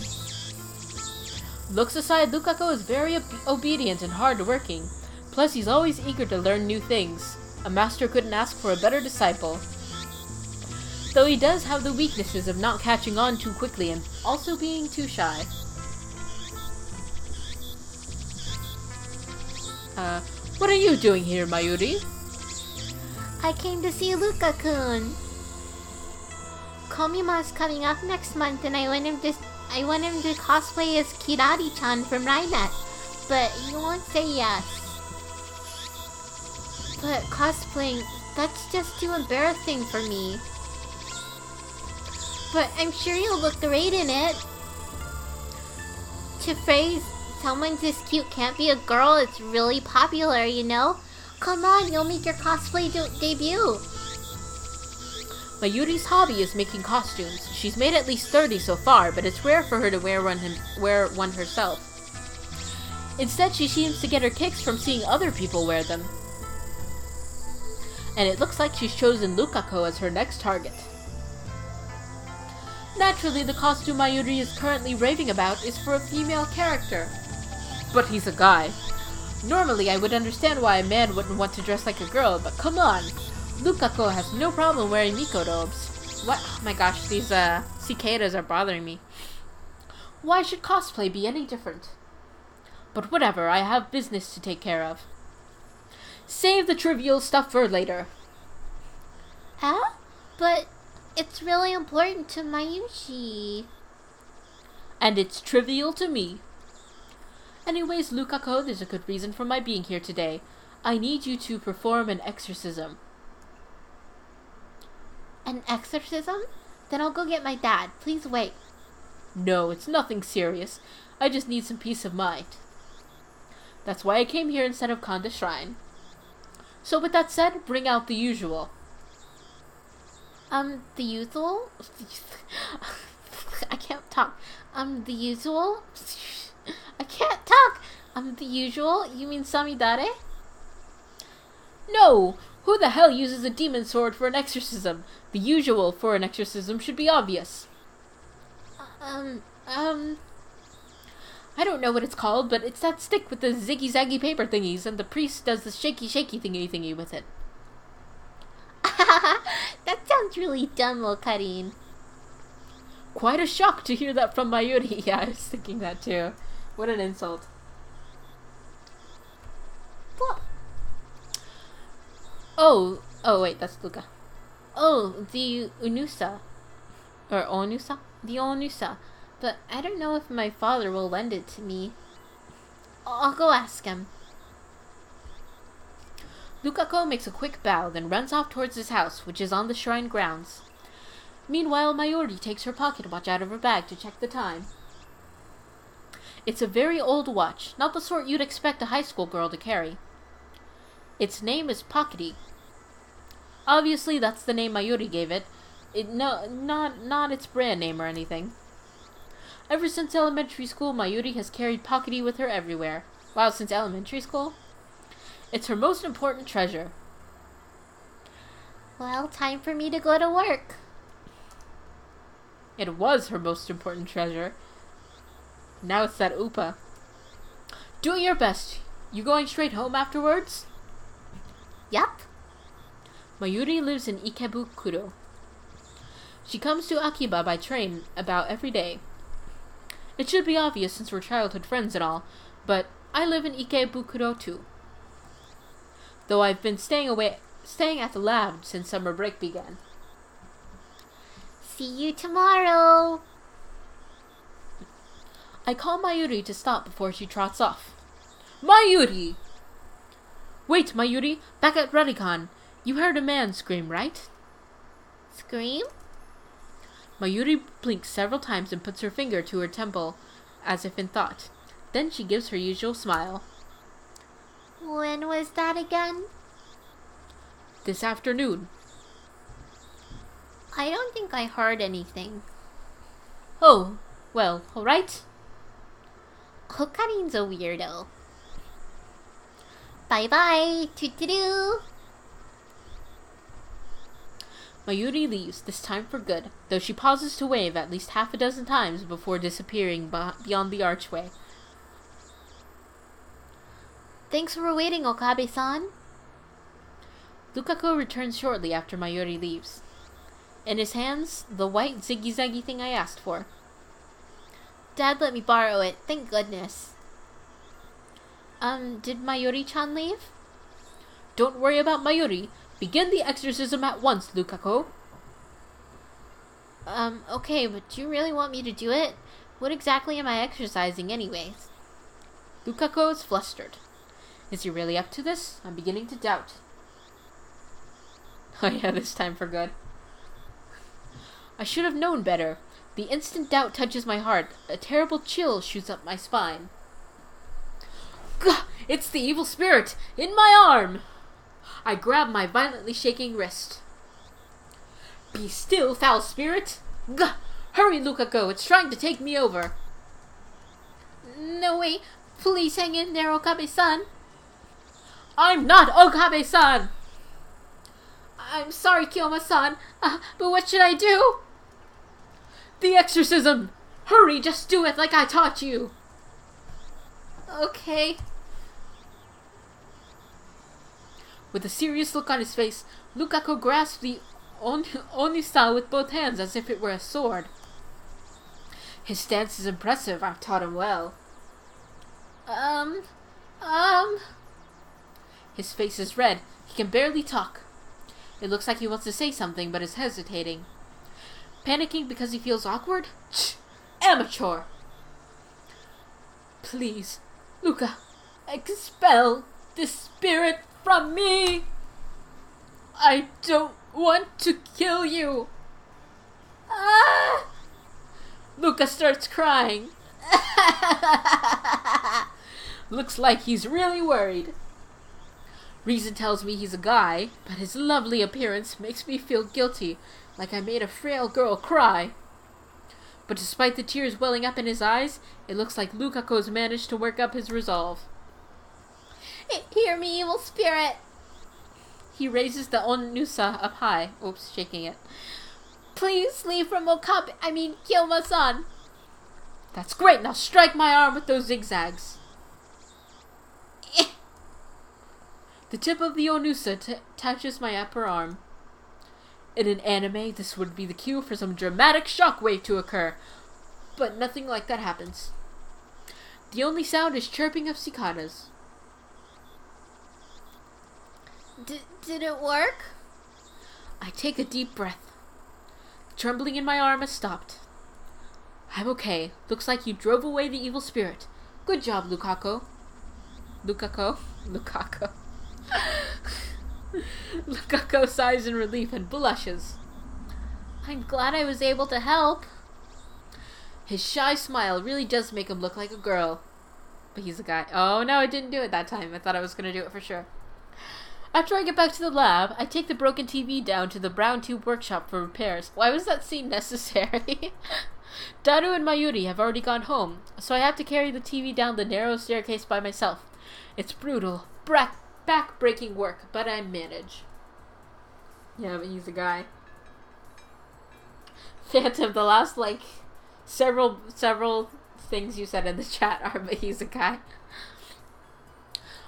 Looks aside, Lukako is very obedient and hard-working. Plus, he's always eager to learn new things. A master couldn't ask for a better disciple. Though he does have the weaknesses of not catching on too quickly and also being too shy. What are you doing here, Mayuri? I came to see Luka-kun. Komima's coming up next month and I want him to cosplay as Kirari-chan from Rainet, but he won't say yes. But cosplaying, that's just too embarrassing for me. But I'm sure you'll look great in it. To phrase, someone this cute can't be a girl, it's really popular, you know? Come on, you'll make your cosplay debut. Mayuri's hobby is making costumes. She's made at least 30 so far, but it's rare for her to wear one herself. Instead, she seems to get her kicks from seeing other people wear them. And it looks like she's chosen Lukako as her next target. Naturally, the costume Mayuri is currently raving about is for a female character. But he's a guy. Normally, I would understand why a man wouldn't want to dress like a girl, but come on! Lukako has no problem wearing Miko robes. What? Oh my gosh, these cicadas are bothering me. Why should cosplay be any different? But whatever, I have business to take care of. Save the trivial stuff for later. Huh? But it's really important to Mayushi. And it's trivial to me. Anyways, Lukako, there's a good reason for my being here today. I need you to perform an exorcism. An exorcism? Then I'll go get my dad. Please wait. No, it's nothing serious. I just need some peace of mind. That's why I came here instead of Kanda Shrine. So with that said, bring out the usual. The usual? I can't talk. The usual? I can't talk! The usual? You mean Samidare? No! Who the hell uses a demon sword for an exorcism? The usual for an exorcism should be obvious. I don't know what it's called, but it's that stick with the ziggy-zaggy paper thingies, and the priest does the shaky-shaky thingy-thingy with it. That sounds really dumb, Okarin. Quite a shock to hear that from Mayuri. Yeah, I was thinking that too. What an insult. What? Oh, wait, that's Luka. Oh, the Unusa. Or Onusa? The Onusa. But I don't know if my father will lend it to me. I'll go ask him. Lukako makes a quick bow, then runs off towards his house, which is on the shrine grounds. Meanwhile, Mayuri takes her pocket watch out of her bag to check the time. It's a very old watch, not the sort you'd expect a high school girl to carry. Its name is Pockety. Obviously, that's the name Mayuri gave it. Not its brand name or anything. Ever since elementary school, Mayuri has carried Pockety with her everywhere. Wow, since elementary school? It's her most important treasure. Well, time for me to go to work. It was her most important treasure. Now it's that Upa. Do your best. You going straight home afterwards? Yup. Mayuri lives in Ikebukuro. She comes to Akiba by train about every day. It should be obvious since we're childhood friends and all, but I live in Ikebukuro too. Though I've been staying at the lab since summer break began. See you tomorrow. I call Mayuri to stop before she trots off. Mayuri! Wait, Mayuri, back at Radikan. You heard a man scream, right? Scream? Mayuri blinks several times and puts her finger to her temple, as if in thought. Then she gives her usual smile. When was that again? This afternoon. I don't think I heard anything. Oh, well, alright. Hokarin's a weirdo. Bye-bye. Toot-toot-doo. Mayuri leaves, this time for good, though she pauses to wave at least half a dozen times before disappearing beyond the archway. Thanks for waiting, Okabe-san. Lukaku returns shortly after Mayuri leaves. In his hands, the white ziggy-zaggy thing I asked for. Dad let me borrow it, thank goodness. Did Mayuri-chan leave? Don't worry about Mayuri. Begin the exorcism at once, Lukaku. Okay, but do you really want me to do it? What exactly am I exercising anyways? Lukaku is flustered. Is he really up to this? I'm beginning to doubt. Oh yeah, this time for good. I should have known better. The instant doubt touches my heart. A terrible chill shoots up my spine. Gah! It's the evil spirit! In my arm! I grab my violently shaking wrist. Be still, foul spirit! Gah! Hurry, Lukaku! It's trying to take me over. No, wait. Please hang in there, Okabe-san. I'm not Okabe-san! I'm sorry, Kiyoma-san, but what should I do? The exorcism! Hurry, just do it like I taught you! Okay. With a serious look on his face, Lukaku grasps the Onisa with both hands as if it were a sword. His stance is impressive. I've taught him well. His face is red. He can barely talk. It looks like he wants to say something, but is hesitating. Panicking because he feels awkward? Amateur! Please, Luka, expel this spirit from me! I don't want to kill you! Ah! Luka starts crying. Looks like he's really worried. Reason tells me he's a guy, but his lovely appearance makes me feel guilty, like I made a frail girl cry. But despite the tears welling up in his eyes, it looks like Lukaku's managed to work up his resolve. Hear me, evil spirit! He raises the Onusa up high. Oops, shaking it. Please leave from Kiyoma-san. That's great, now strike my arm with those zigzags. The tip of the Onusa touches my upper arm. In an anime, this would be the cue for some dramatic shockwave to occur, but nothing like that happens. The only sound is chirping of cicadas. Did it work? I take a deep breath. The trembling in my arm has stopped. I'm okay. Looks like you drove away the evil spirit. Good job, Lukaku. Lukaku? Lukaku sighs in relief and blushes. I'm glad I was able to help. His shy smile really does make him look like a girl. But he's a guy. Oh no, I didn't do it that time. I thought I was going to do it for sure. After I get back to the lab, I take the broken TV down to the brown tube workshop for repairs. Why was that scene necessary? Daru and Mayuri have already gone home, so I have to carry the TV down the narrow staircase by myself. It's brutal, back-breaking work, but I manage. Yeah, but he's a guy. Phantom, the last, like, several things you said in the chat are, but he's a guy.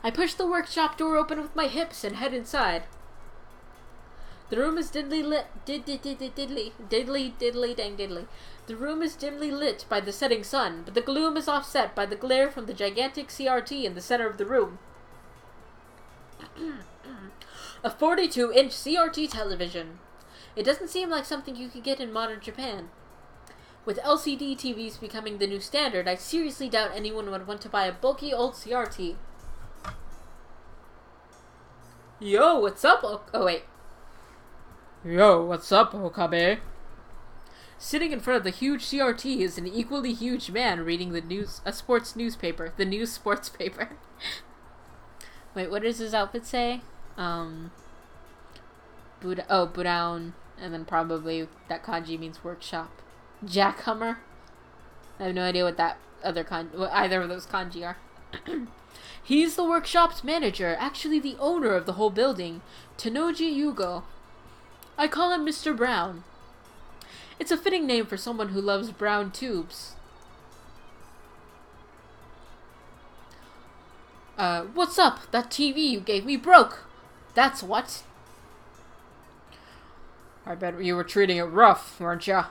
I push the workshop door open with my hips and head inside. The room is diddly lit. Diddly dang diddly. The room is dimly lit by the setting sun, but the gloom is offset by the glare from the gigantic CRT in the center of the room. A 42-inch CRT television. It doesn't seem like something you could get in modern Japan. With LCD TVs becoming the new standard, I seriously doubt anyone would want to buy a bulky old CRT. Yo, what's up? Oh, wait. Yo, what's up, Okabe? Sitting in front of the huge CRT is an equally huge man reading a sports newspaper. The news sports paper. Wait, what does his outfit say? Brown, and then probably that kanji means workshop. Jackhummer? I have no idea what that what either of those kanji are. He's the workshop's manager, actually the owner of the whole building, Tenoji Yugo. I call him Mr. Brown. It's a fitting name for someone who loves brown tubes. What's up? That TV you gave me broke. That's what. I bet you were treating it rough, weren't ya?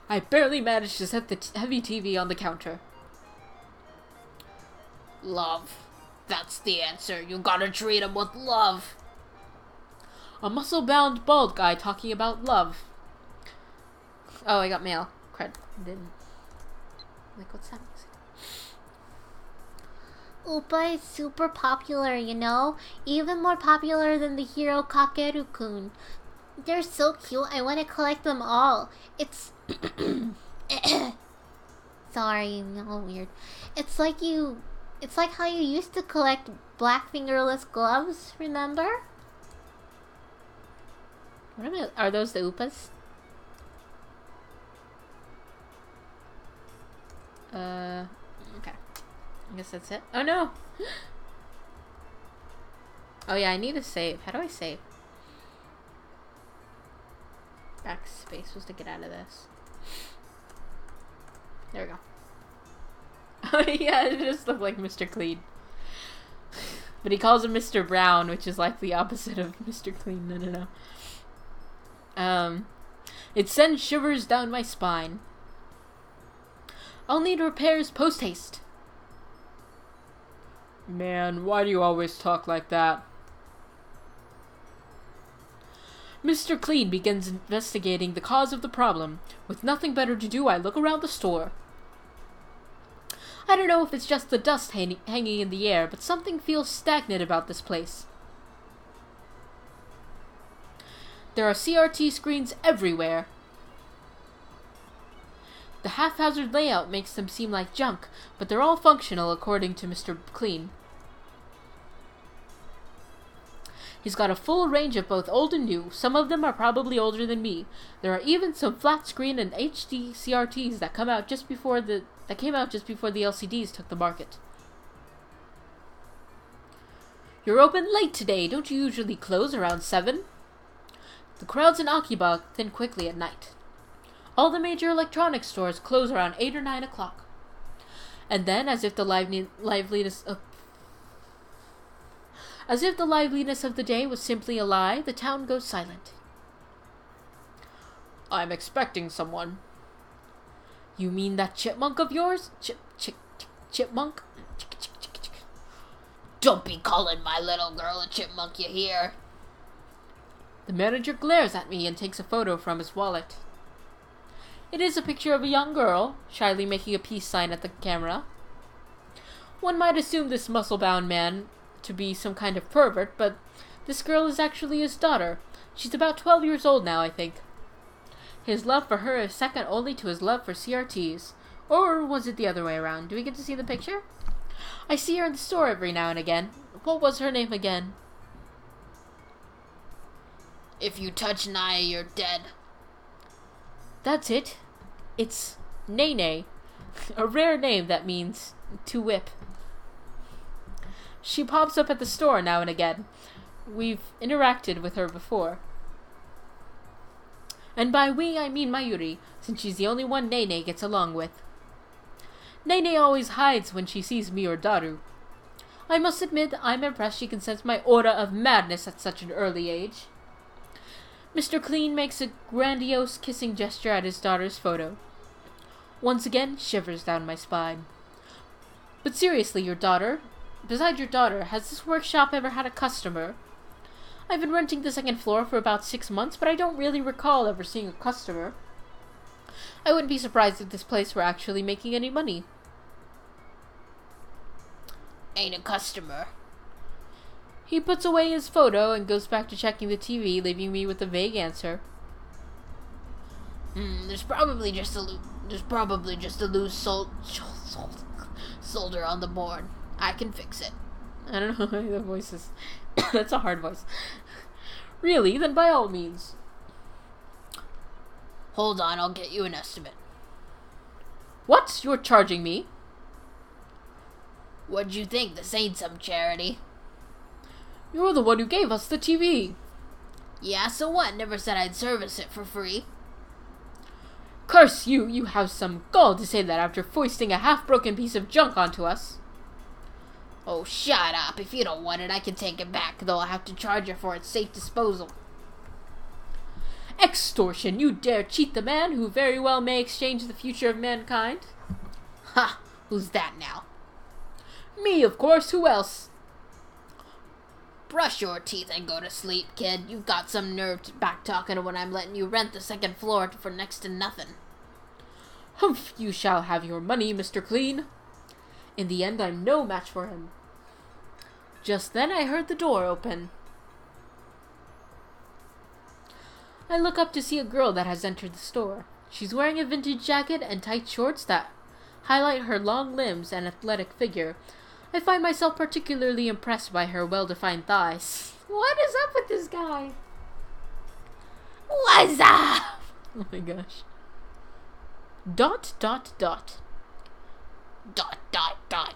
I barely managed to set the heavy TV on the counter. Love. That's the answer. You gotta treat him with love. A muscle-bound bald guy talking about love. Oh, I got mail. Cred. Didn't. Like, what's that music? Upa is super popular, you know? Even more popular than the hero Kakeru-kun. They're so cute, I want to collect them all. It's... Sorry, all weird. It's like how you used to collect black fingerless gloves, remember? Are those the Upas? Okay. I guess that's it. Oh no! Oh yeah, I need to save. How do I save? Backspace was to get out of this. There we go. Oh yeah, it just looked like Mr. Clean. But he calls him Mr. Brown, which is like the opposite of Mr. Clean. No. It sends shivers down my spine. I'll need repairs post-haste. Man, why do you always talk like that? Mr. Clean begins investigating the cause of the problem. With nothing better to do, I look around the store. I don't know if it's just the dust hanging in the air, but something feels stagnant about this place. There are CRT screens everywhere. The haphazard layout makes them seem like junk, but they're all functional according to Mr. Clean. He's got a full range of both old and new. Some of them are probably older than me. There are even some flat screen and HD CRTs that came out just before the LCDs took the market. You're open late today. Don't you usually close around 7? The crowds in Akiba thin quickly at night. All the major electronics stores close around 8 or 9 o'clock. And then, as if the liveliness of the day was simply a lie, the town goes silent. I'm expecting someone. You mean that chipmunk of yours? Chipmunk? Don't be calling my little girl a chipmunk, you hear? The manager glares at me and takes a photo from his wallet. It is a picture of a young girl, shyly making a peace sign at the camera. One might assume this muscle-bound man to be some kind of pervert, but this girl is actually his daughter. She's about 12 years old now, I think. His love for her is second only to his love for CRTs. Or was it the other way around? Do we get to see the picture? I see her in the store every now and again. What was her name again? If you touch Naya, you're dead. That's it. It's Nene. A rare name that means to whip. She pops up at the store now and again. We've interacted with her before. And by we, I mean Mayuri, since she's the only one Nene gets along with. Nene always hides when she sees me or Daru. I must admit, I'm impressed she can sense my aura of madness at such an early age. Mr. Clean makes a grandiose kissing gesture at his daughter's photo. Once again, shivers down my spine. But seriously, besides your daughter, has this workshop ever had a customer? I've been renting the second floor for about 6 months, but I don't really recall ever seeing a customer. I wouldn't be surprised if this place were actually making any money. Ain't a customer. He puts away his photo and goes back to checking the TV, leaving me with a vague answer. There's probably just a loose solder on the board. I can fix it. I don't know why the voice is... That's a hard voice. Really? Then by all means. Hold on, I'll get you an estimate. What? You're charging me? What'd you think? This ain't some charity. You're the one who gave us the TV. Yeah, so what? Never said I'd service it for free. Curse you! You have some gall to say that after foisting a half-broken piece of junk onto us. Oh, shut up. If you don't want it, I can take it back, though I'll have to charge you for its safe disposal. Extortion! You dare cheat the man who very well may exchange the future of mankind? Ha! Who's that now? Me, of course. Who else? Brush your teeth and go to sleep, kid. You've got some nerve to back-talking when I'm letting you rent the second floor for next to nothing. Humph! You shall have your money, Mr. Clean. In the end, I'm no match for him. Just then I heard the door open. I look up to see a girl that has entered the store. She's wearing a vintage jacket and tight shorts that highlight her long limbs and athletic figure. I find myself particularly impressed by her well-defined thighs. What is up with this guy? What's up? Oh my gosh. Dot, dot, dot. Dot, dot, dot.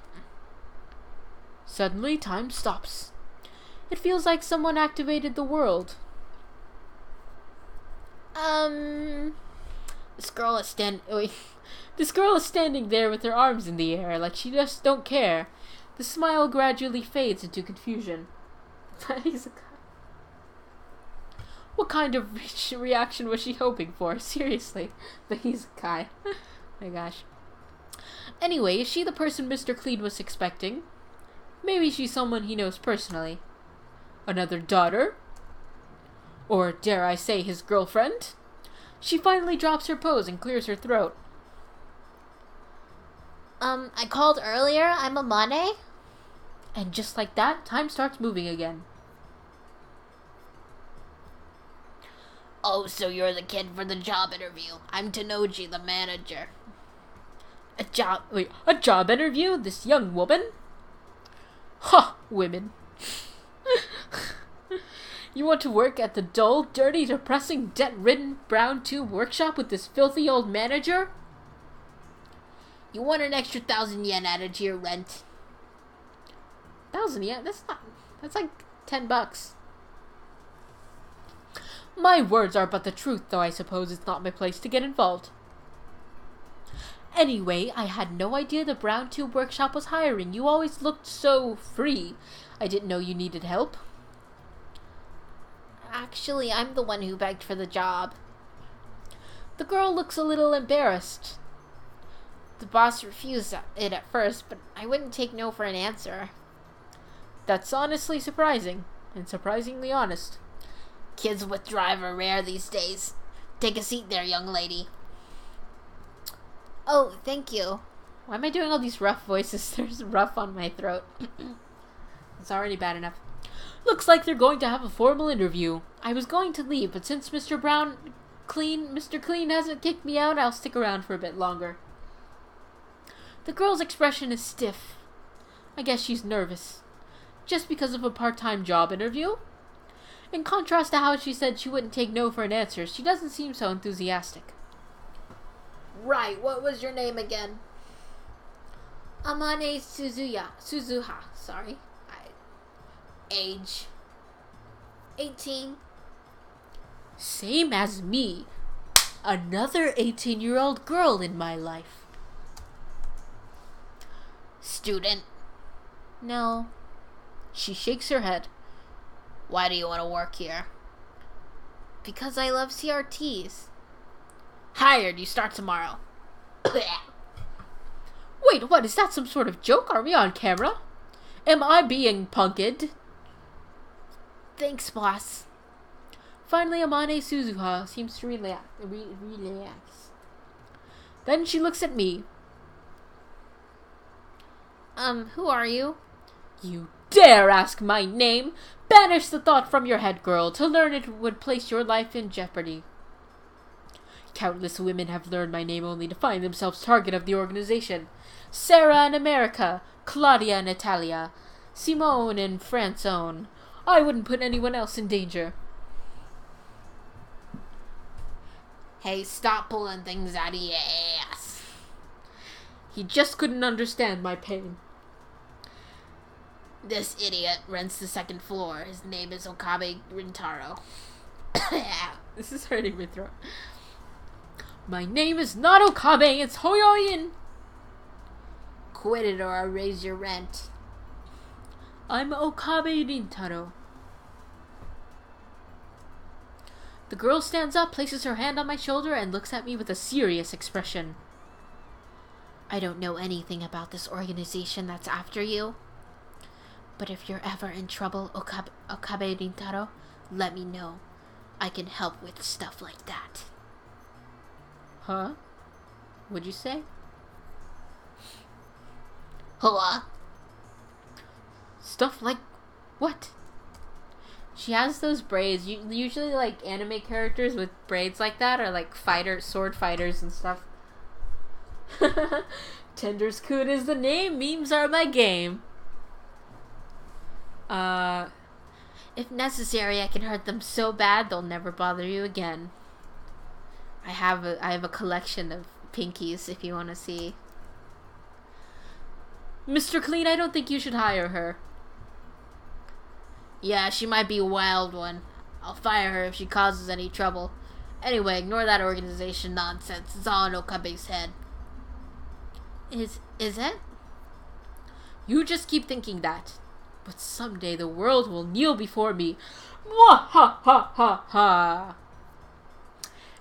Suddenly, time stops. It feels like someone activated the world. This girl is standing there with her arms in the air, like she just don't care. The smile gradually fades into confusion. What kind of reaction was she hoping for? Seriously. But he's a guy. My gosh. Anyway, is she the person Mr. Clean was expecting? Maybe she's someone he knows personally. Another daughter? Or, dare I say, his girlfriend? She finally drops her pose and clears her throat. I called earlier. I'm Amane. And just like that, time starts moving again. Oh, so you're the kid for the job interview. I'm Tanoji, the manager. A job interview? This young woman? Ha! Women. You want to work at the dull, dirty, depressing, debt-ridden brown tube workshop with this filthy old manager? You want an extra 1,000 yen added to your rent? 1,000 yen? That's like $10. My words are but the truth, though I suppose it's not my place to get involved. Anyway, I had no idea the brown tube workshop was hiring. You always looked so free. I didn't know you needed help. Actually, I'm the one who begged for the job. The girl looks a little embarrassed. The boss refused it at first, but I wouldn't take no for an answer. That's honestly surprising, and surprisingly honest. Kids with drive are rare these days. Take a seat there, young lady. Oh, thank you. Why am I doing all these rough voices? There's rough on my throat. It's already bad enough. Looks like they're going to have a formal interview. I was going to leave, but since Mr. Clean hasn't kicked me out, I'll stick around for a bit longer. The girl's expression is stiff. I guess she's nervous. Just because of a part-time job interview? In contrast to how she said she wouldn't take no for an answer, she doesn't seem so enthusiastic. Right, what was your name again? Amane Suzuha, sorry. Age 18. Same as me. Another 18-year-old girl in my life. Student. No. She shakes her head. Why do you want to work here? Because I love CRTs. Hired, you start tomorrow. Wait, what? Is that some sort of joke? Are we on camera? Am I being punked? Thanks, boss. Finally, Amane Suzuha seems to relax. Then she looks at me. Who are you? You dare ask my name? Banish the thought from your head, girl. To learn it would place your life in jeopardy. Countless women have learned my name only to find themselves target of the organization. Sarah in America, Claudia in Italia, Simone in Franzone. I wouldn't put anyone else in danger. Hey, stop pulling things out of your ass. He just couldn't understand my pain. This idiot rents the second floor. His name is Okabe Rintaro. This is hurting my throat. My name is not Okabe, it's Hoyoyin. Quit it or I'll raise your rent. I'm Okabe Rintaro. The girl stands up, places her hand on my shoulder, and looks at me with a serious expression. I don't know anything about this organization that's after you. But if you're ever in trouble, Okabe Rintaro, let me know. I can help with stuff like that. Huh? What'd you say? Huh? Stuff like what? She has those braids. Usually, like, anime characters with braids like that are, like, sword fighters and stuff. Tenderscoot is the name. Memes are my game. If necessary, I can hurt them so bad they'll never bother you again. I have a collection of pinkies if you want to see. Mr. Clean, I don't think you should hire her. Yeah, she might be a wild one. I'll fire her if she causes any trouble. Anyway, ignore that organization nonsense. It's all in Okabe's head. Is it? You just keep thinking that. But someday the world will kneel before me. Mwah ha ha ha ha.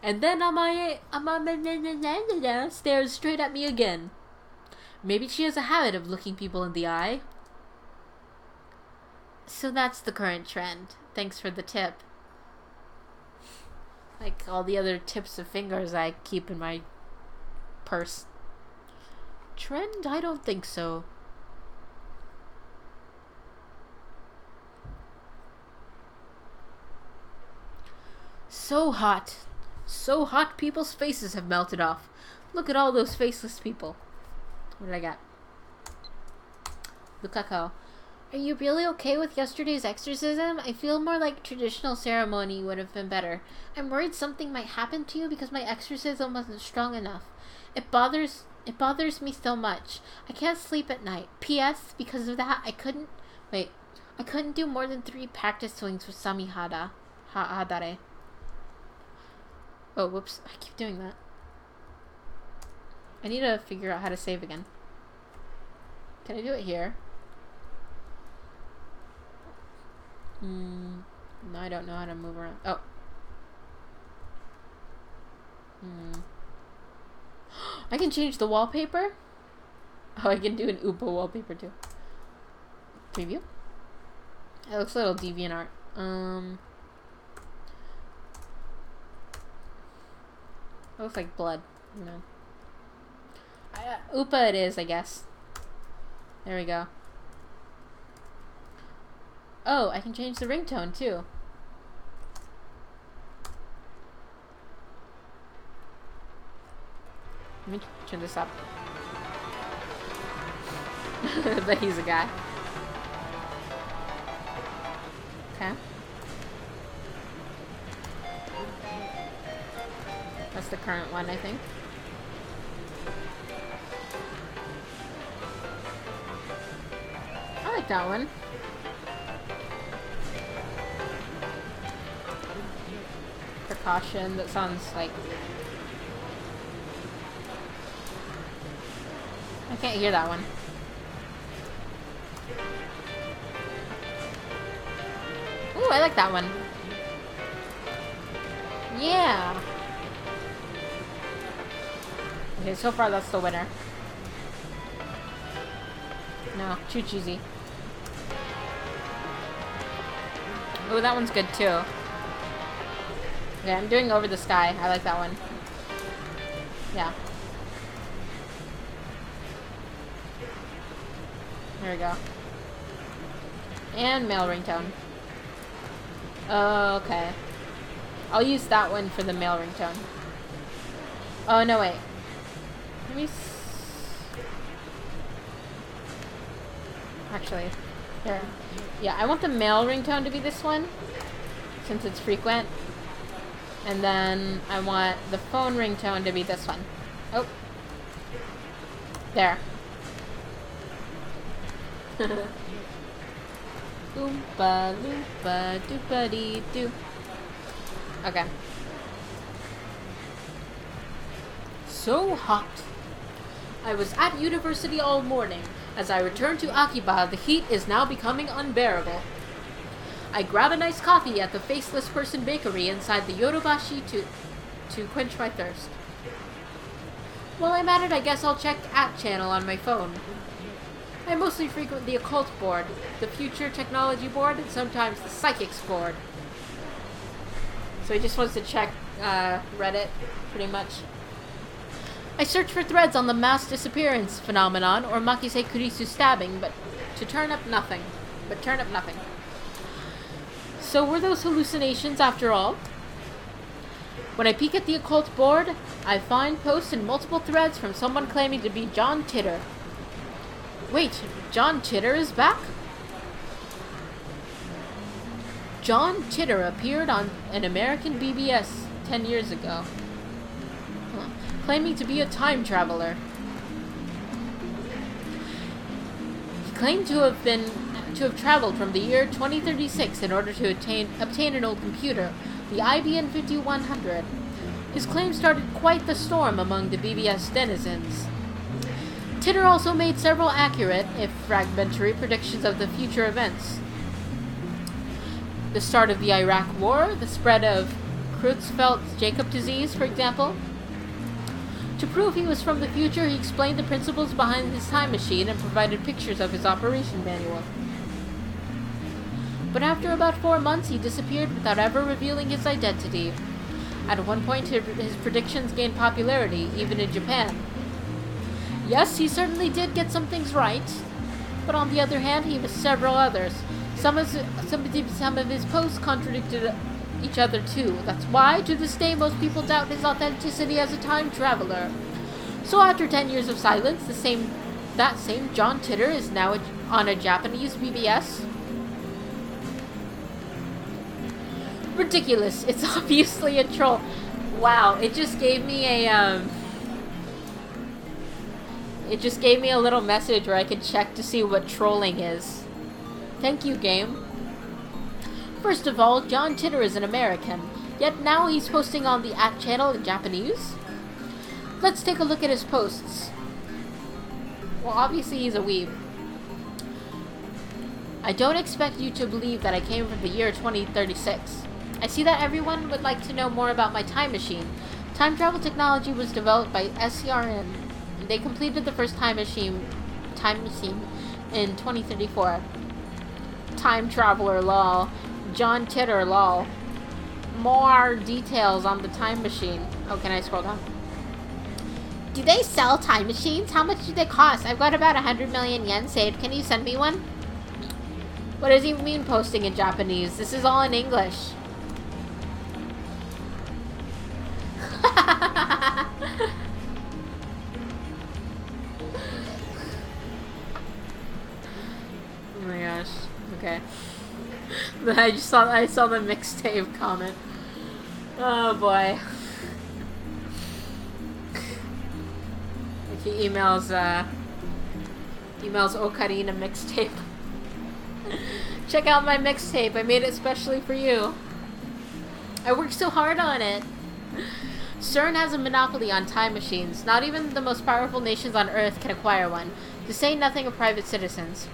And then Amaya stares straight at me again. Maybe she has a habit of looking people in the eye. So that's the current trend. Thanks for the tip. Like all the other tips of fingers I keep in my purse. Trend? I don't think so. So hot. So hot people's faces have melted off. Look at all those faceless people. What did I get? Lukako. Are you really okay with yesterday's exorcism? I feel more like traditional ceremony would have been better. I'm worried something might happen to you because my exorcism wasn't strong enough. It bothers me so much. I can't sleep at night. P.S. Because of that, I couldn't do more than 3 practice swings with Samihada. Hadare. Oh, whoops. I keep doing that. I need to figure out how to save again. Can I do it here? No, I don't know how to move around. Oh. I can change the wallpaper? Oh, I can do an Upa wallpaper too. Preview? It looks a little DeviantArt. It looks like blood, you know. Upa it is, I guess. There we go. Oh, I can change the ringtone too. Let me turn this up. But he's a guy. Okay. That's the current one, I think. like that one. Precaution, that sounds like... I can't hear that one. Ooh, I like that one. Yeah! Okay, so far that's the winner. No, too cheesy. Oh, that one's good too. Okay, I'm doing Over the Sky. I like that one. Yeah. There we go. And male ringtone. Okay. I'll use that one for the male ringtone. Oh, no, wait. Let me actually, here. Yeah, I want the male ringtone to be this one, since it's frequent. And then I want the phone ringtone to be this one. Oh. There. Oompa loompa doopa dee doo. Okay. So hot. I was at university all morning. As I return to Akiba, the heat is now becoming unbearable. I grab a nice coffee at the Faceless Person Bakery inside the Yodobashi to quench my thirst. While I'm at it, I guess I'll check At Channel on my phone. I mostly frequent the Occult board, the Future Technology board, and sometimes the Psychics board. So he just wants to check Reddit, pretty much. I search for threads on the mass disappearance phenomenon or Makise Kurisu stabbing, but turn up nothing. So were those hallucinations after all? When I peek at the Occult board, I find posts in multiple threads from someone claiming to be John Titter. Wait, John Titter is back? John Titter appeared on an American BBS 10 years ago, claiming to be a time traveler. He claimed to have traveled from the year 2036 in order to obtain an old computer, the IBM 5100. His claim started quite the storm among the BBS denizens. Titter also made several accurate, if fragmentary, predictions of the future events. The start of the Iraq War, the spread of Creutzfeldt-Jakob disease, for example. To prove he was from the future, he explained the principles behind his time machine and provided pictures of his operation manual. But after about 4 months, he disappeared without ever revealing his identity. At one point, his predictions gained popularity, even in Japan. Yes, he certainly did get some things right, but on the other hand, he missed several others. Some of his posts contradicted each other too. That's why, to this day, most people doubt his authenticity as a time traveler. So after 10 years of silence, that same John Titter is now on a Japanese BBS. Ridiculous. It's obviously a troll. Wow, it just gave me a little message where I could check to see what trolling is. Thank you, game. First of all, John Titter is an American, yet now he's posting on the At channel in Japanese? Let's take a look at his posts. Well, obviously he's a weeb. I don't expect you to believe that I came from the year 2036. I see that everyone would like to know more about my time machine. Time travel technology was developed by SCRN. They completed the first time machine in 2034. Time traveler lol. John Titter lol. More details on the time machine. Oh, can I scroll down? Do they sell time machines? How much do they cost? I've got about 100 million yen saved. Can you send me one? What does he mean posting in Japanese? This is all in English. Oh my gosh. Okay. I saw the mixtape comment. Oh boy. Like he emails Ocarina mixtape. Check out my mixtape. I made it specially for you. I worked so hard on it. CERN has a monopoly on time machines. Not even the most powerful nations on Earth can acquire one, to say nothing of private citizens.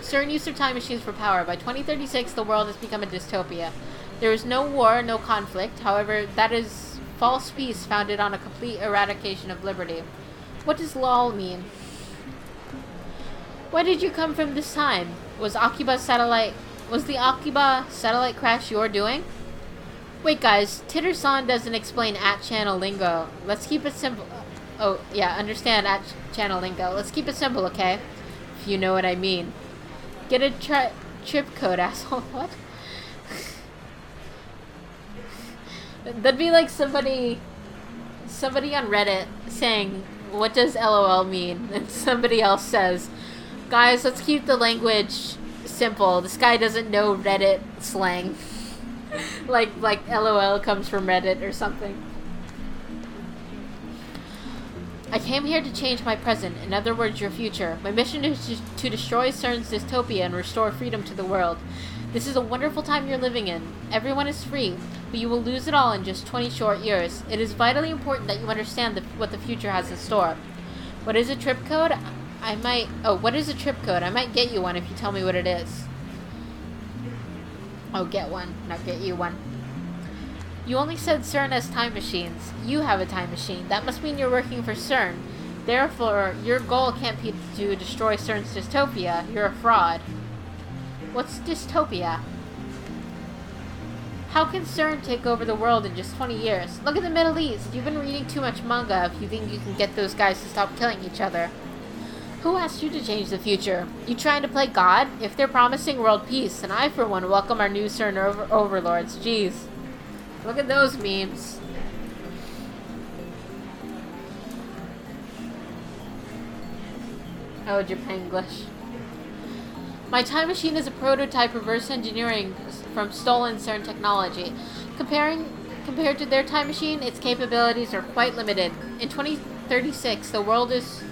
CERN used their time machines for power. By 2036, the world has become a dystopia. There is no war, no conflict. However, that is false peace founded on a complete eradication of liberty. What does LOL mean? Where did you come from this time? Was the Akiba satellite crash your doing? Wait guys, Titter-san doesn't explain @channel lingo. Let's keep it simple. Oh, yeah, understand @channel lingo. Let's keep it simple, okay? If you know what I mean. Get a trip code, asshole. What? That'd be like somebody on Reddit saying, what does LOL mean? And somebody else says, guys, let's keep the language simple. This guy doesn't know Reddit slang. like LOL comes from Reddit or something. I came here to change my present, in other words, your future. My mission is to destroy CERN's dystopia and restore freedom to the world. This is a wonderful time you're living in. Everyone is free, but you will lose it all in just 20 short years. It is vitally important that you understand what the future has in store. What is a trip code? What is a trip code? I might get you one if you tell me what it is. Oh, get one, not get you one. You only said CERN has time machines. You have a time machine. That must mean you're working for CERN. Therefore, your goal can't be to destroy CERN's dystopia. You're a fraud. What's dystopia? How can CERN take over the world in just 20 years? Look at the Middle East. You've been reading too much manga if you think you can get those guys to stop killing each other. Who asked you to change the future? You trying to play God? If they're promising world peace, and I for one welcome our new CERN overlords. Jeez. Look at those memes. Oh, Japanglish. My time machine is a prototype reverse engineering from stolen CERN technology. Compared to their time machine, its capabilities are quite limited. In 2036, the world is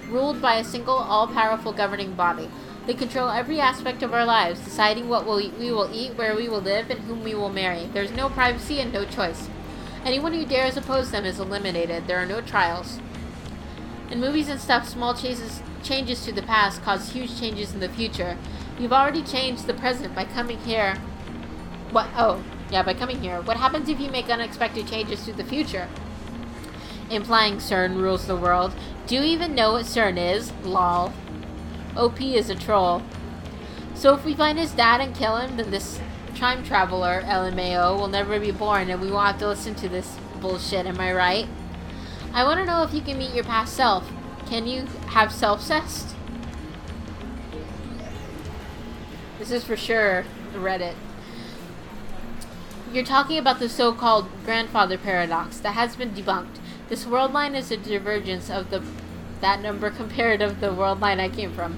ruled by a single, all-powerful governing body. They control every aspect of our lives, deciding what we will eat, where we will live, and whom we will marry. There's no privacy and no choice. Anyone who dares oppose them is eliminated. There are no trials. In movies and stuff, small changes to the past cause huge changes in the future. You've already changed the present by coming here. By coming here. What happens if you make unexpected changes to the future? Implying CERN rules the world. Do you even know what CERN is? Lol. OP is a troll. So if we find his dad and kill him, then this time traveler, LMAO, will never be born and we won't have to listen to this bullshit, am I right? I want to know if you can meet your past self. Can you have self-cest? This is for sure Reddit. You're talking about the so-called grandfather paradox that has been debunked. This world line is a divergence of that number compared of the world line I came from.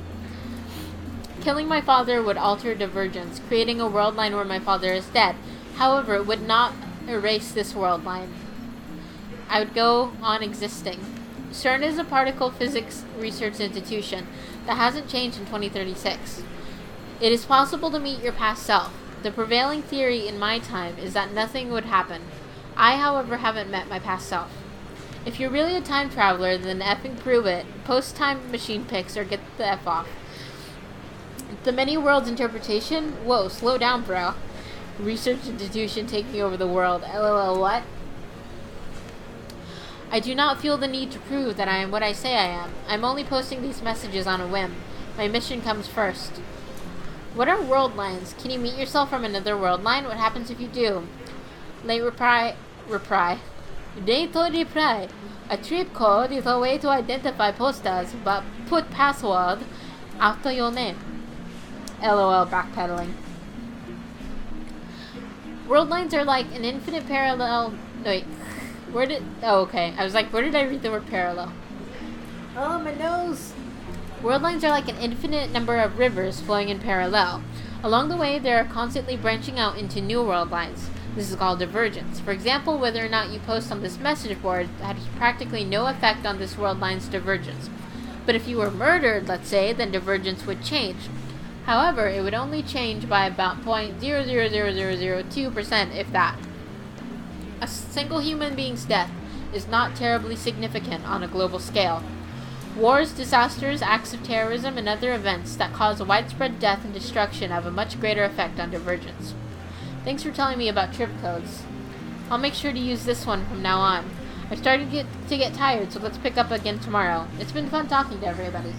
Killing my father would alter divergence, creating a world line where my father is dead. However, it would not erase this world line. I would go on existing. CERN is a particle physics research institution that hasn't changed in 2036. It is possible to meet your past self. The prevailing theory in my time is that nothing would happen. I, however, haven't met my past self. If you're really a time traveler, then effing prove it. Post time machine pics or get the F off. The many worlds interpretation? Whoa, slow down, bro. Research institution taking over the world. LOL, what? I do not feel the need to prove that I am what I say I am. I'm only posting these messages on a whim. My mission comes first. What are world lines? Can you meet yourself from another world line? What happens if you do? Late reply. Date to reply. A trip code is a way to identify posters, but put password after your name. LOL, backpedaling. World lines are like an infinite parallel. Wait, okay. I was like, where did I read the word parallel? Oh, my nose. World lines are like an infinite number of rivers flowing in parallel. Along the way, they are constantly branching out into new world lines. This is called divergence. For example, whether or not you post on this message board has practically no effect on this world line's divergence. But if you were murdered, let's say, then divergence would change. However, it would only change by about 0.00002%, if that. A single human being's death is not terribly significant on a global scale. Wars, disasters, acts of terrorism, and other events that cause widespread death and destruction have a much greater effect on divergence. Thanks for telling me about trip codes. I'll make sure to use this one from now on. I started to get tired, so let's pick up again tomorrow. It's been fun talking to everybody.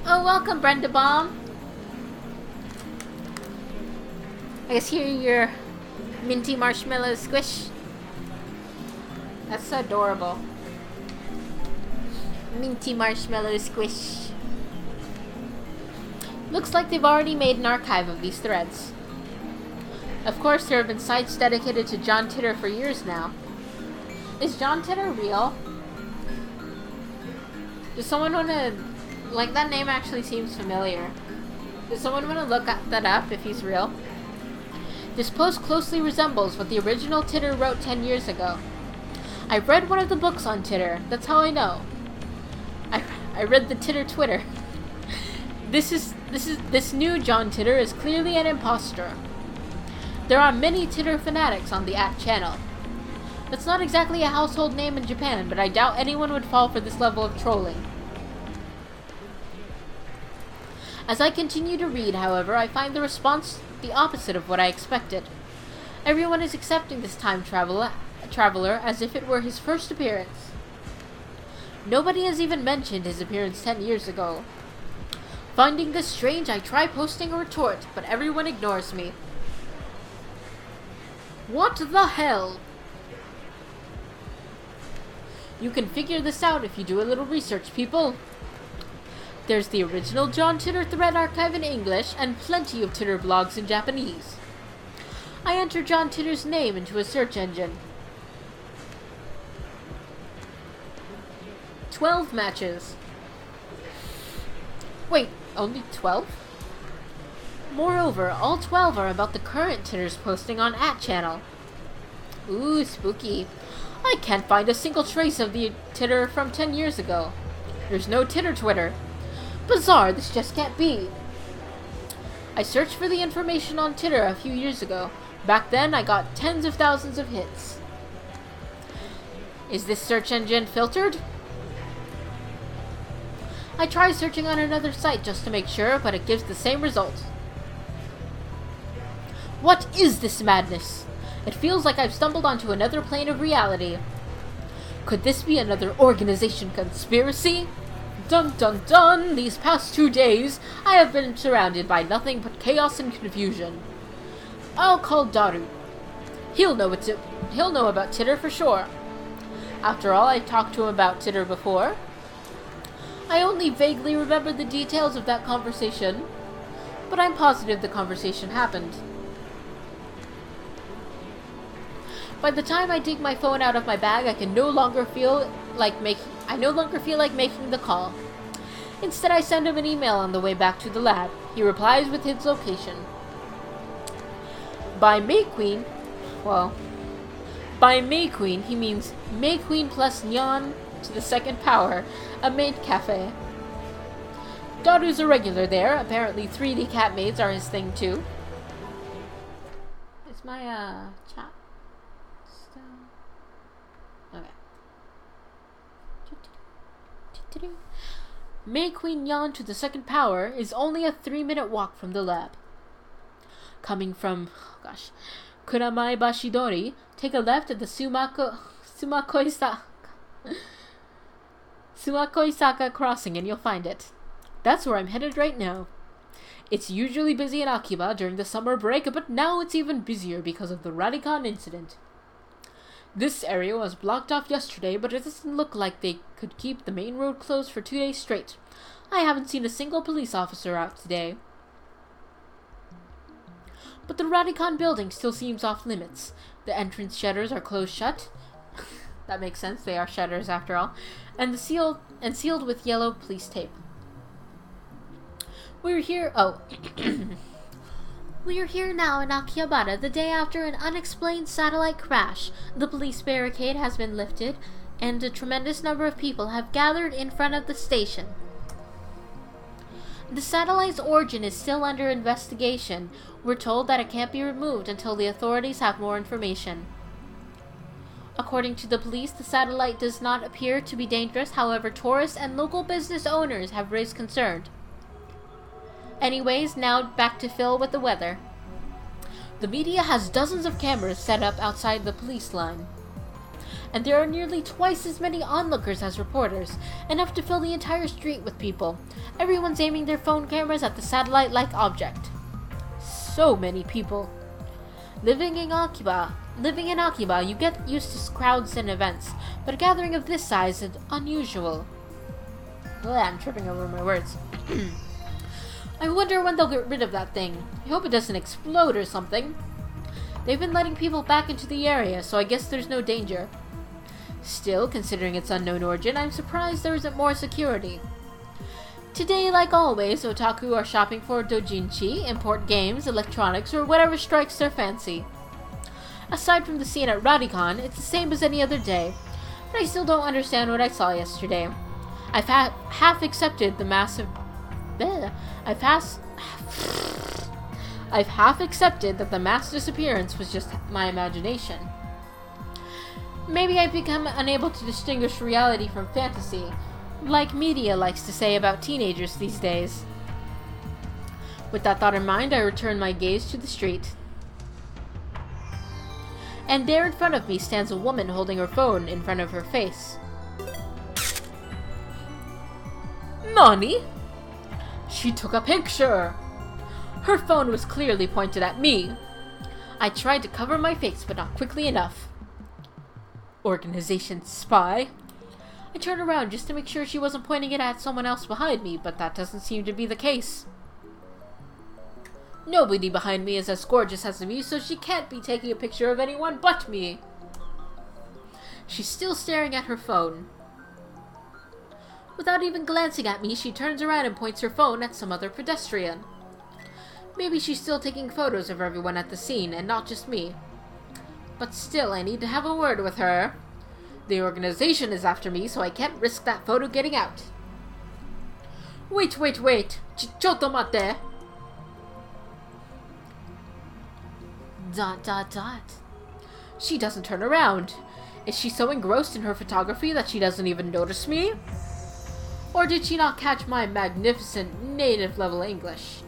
Oh, welcome, Brenda Baum. I guess here your minty marshmallow squish. That's so adorable. Minty marshmallow squish. Looks like they've already made an archive of these threads. Of course, there have been sites dedicated to John Titor for years now. Is John Titor real? Does someone want to... Like, that name actually seems familiar. Does someone want to look that up if he's real? This post closely resembles what the original Titor wrote 10 years ago. I read one of the books on Titor. That's how I know. I read the Titor Twitter. This new John Titor is clearly an imposter. There are many Titor fanatics on the channel. That's not exactly a household name in Japan, but I doubt anyone would fall for this level of trolling. As I continue to read, however, I find the response the opposite of what I expected. Everyone is accepting this time traveler as if it were his first appearance. Nobody has even mentioned his appearance 10 years ago. Finding this strange, I try posting a retort, but everyone ignores me. What the hell? You can figure this out if you do a little research, people. There's the original John Titor thread archive in English, and plenty of Titor blogs in Japanese. I enter John Titor's name into a search engine. 12 matches. Wait, only 12? Moreover, all 12 are about the current Titors posting on @channel. Ooh, spooky. I can't find a single trace of the Titor from 10 years ago. There's no Titor Twitter. Bizarre, this just can't be. I searched for the information on Titor a few years ago. Back then, I got tens of thousands of hits. Is this search engine filtered? I try searching on another site just to make sure, but it gives the same result. What is this madness? It feels like I've stumbled onto another plane of reality. Could this be another organization conspiracy? Dun dun dun! These past 2 days, I have been surrounded by nothing but chaos and confusion. I'll call Daru. He'll know about Titor for sure. After all, I talked to him about Titor before. I only vaguely remember the details of that conversation, but I'm positive the conversation happened. By the time I dig my phone out of my bag, I no longer feel like making the call. Instead, I send him an email on the way back to the lab. He replies with his location. By May Queen, he means May Queen plus Nyan to the second power, a maid cafe. Daru's a regular there. Apparently 3D cat maids are his thing too. Is my chat still? Okay. May Queen Yan to the second power is only a 3-minute walk from the lab. Coming from, Kuramai Bashidori, take a left at the Sumakoisaka crossing and you'll find it. That's where I'm headed right now. It's usually busy in Akiba during the summer break, but now it's even busier because of the Radicon incident. This area was blocked off yesterday, but it doesn't look like they could keep the main road closed for 2 days straight. I haven't seen a single police officer out today. But the Radicon building still seems off limits. The entrance shutters are closed shut. That makes sense, they are shutters after all. And sealed with yellow police tape. We're here now in Akihabara the day after an unexplained satellite crash. The police barricade has been lifted, and a tremendous number of people have gathered in front of the station. The satellite's origin is still under investigation. We're told that it can't be removed until the authorities have more information. According to the police, the satellite does not appear to be dangerous. However, tourists and local business owners have raised concern. Anyways, now back to Phil with the weather. The media has dozens of cameras set up outside the police line. And there are nearly twice as many onlookers as reporters, enough to fill the entire street with people. Everyone's aiming their phone cameras at the satellite-like object. So many people. Living in Akiba, you get used to crowds and events, but a gathering of this size is unusual. Ugh, I'm tripping over my words. I wonder when they'll get rid of that thing. I hope it doesn't explode or something. They've been letting people back into the area, so I guess there's no danger. Still, considering its unknown origin, I'm surprised there isn't more security. Today, like always, otaku are shopping for doujinshi, import games, electronics, or whatever strikes their fancy. Aside from the scene at Radicon, it's the same as any other day, but I still don't understand what I saw yesterday. I've half accepted the massive... I've half accepted that the mass disappearance was just my imagination. Maybe I've become unable to distinguish reality from fantasy, like media likes to say about teenagers these days. With that thought in mind, I return my gaze to the street. And there in front of me stands a woman holding her phone in front of her face. Nani? She took a picture! Her phone was clearly pointed at me. I tried to cover my face, but not quickly enough. Organization spy? I turned around just to make sure she wasn't pointing it at someone else behind me, but that doesn't seem to be the case. Nobody behind me is as gorgeous as me, so she can't be taking a picture of anyone but me. She's still staring at her phone. Without even glancing at me, she turns around and points her phone at some other pedestrian. Maybe she's still taking photos of everyone at the scene, and not just me. But still, I need to have a word with her. The organization is after me, so I can't risk that photo getting out. Wait. Chotto mate. ... She doesn't turn around. Is she so engrossed in her photography that she doesn't even notice me? Or did she not catch my magnificent native level English?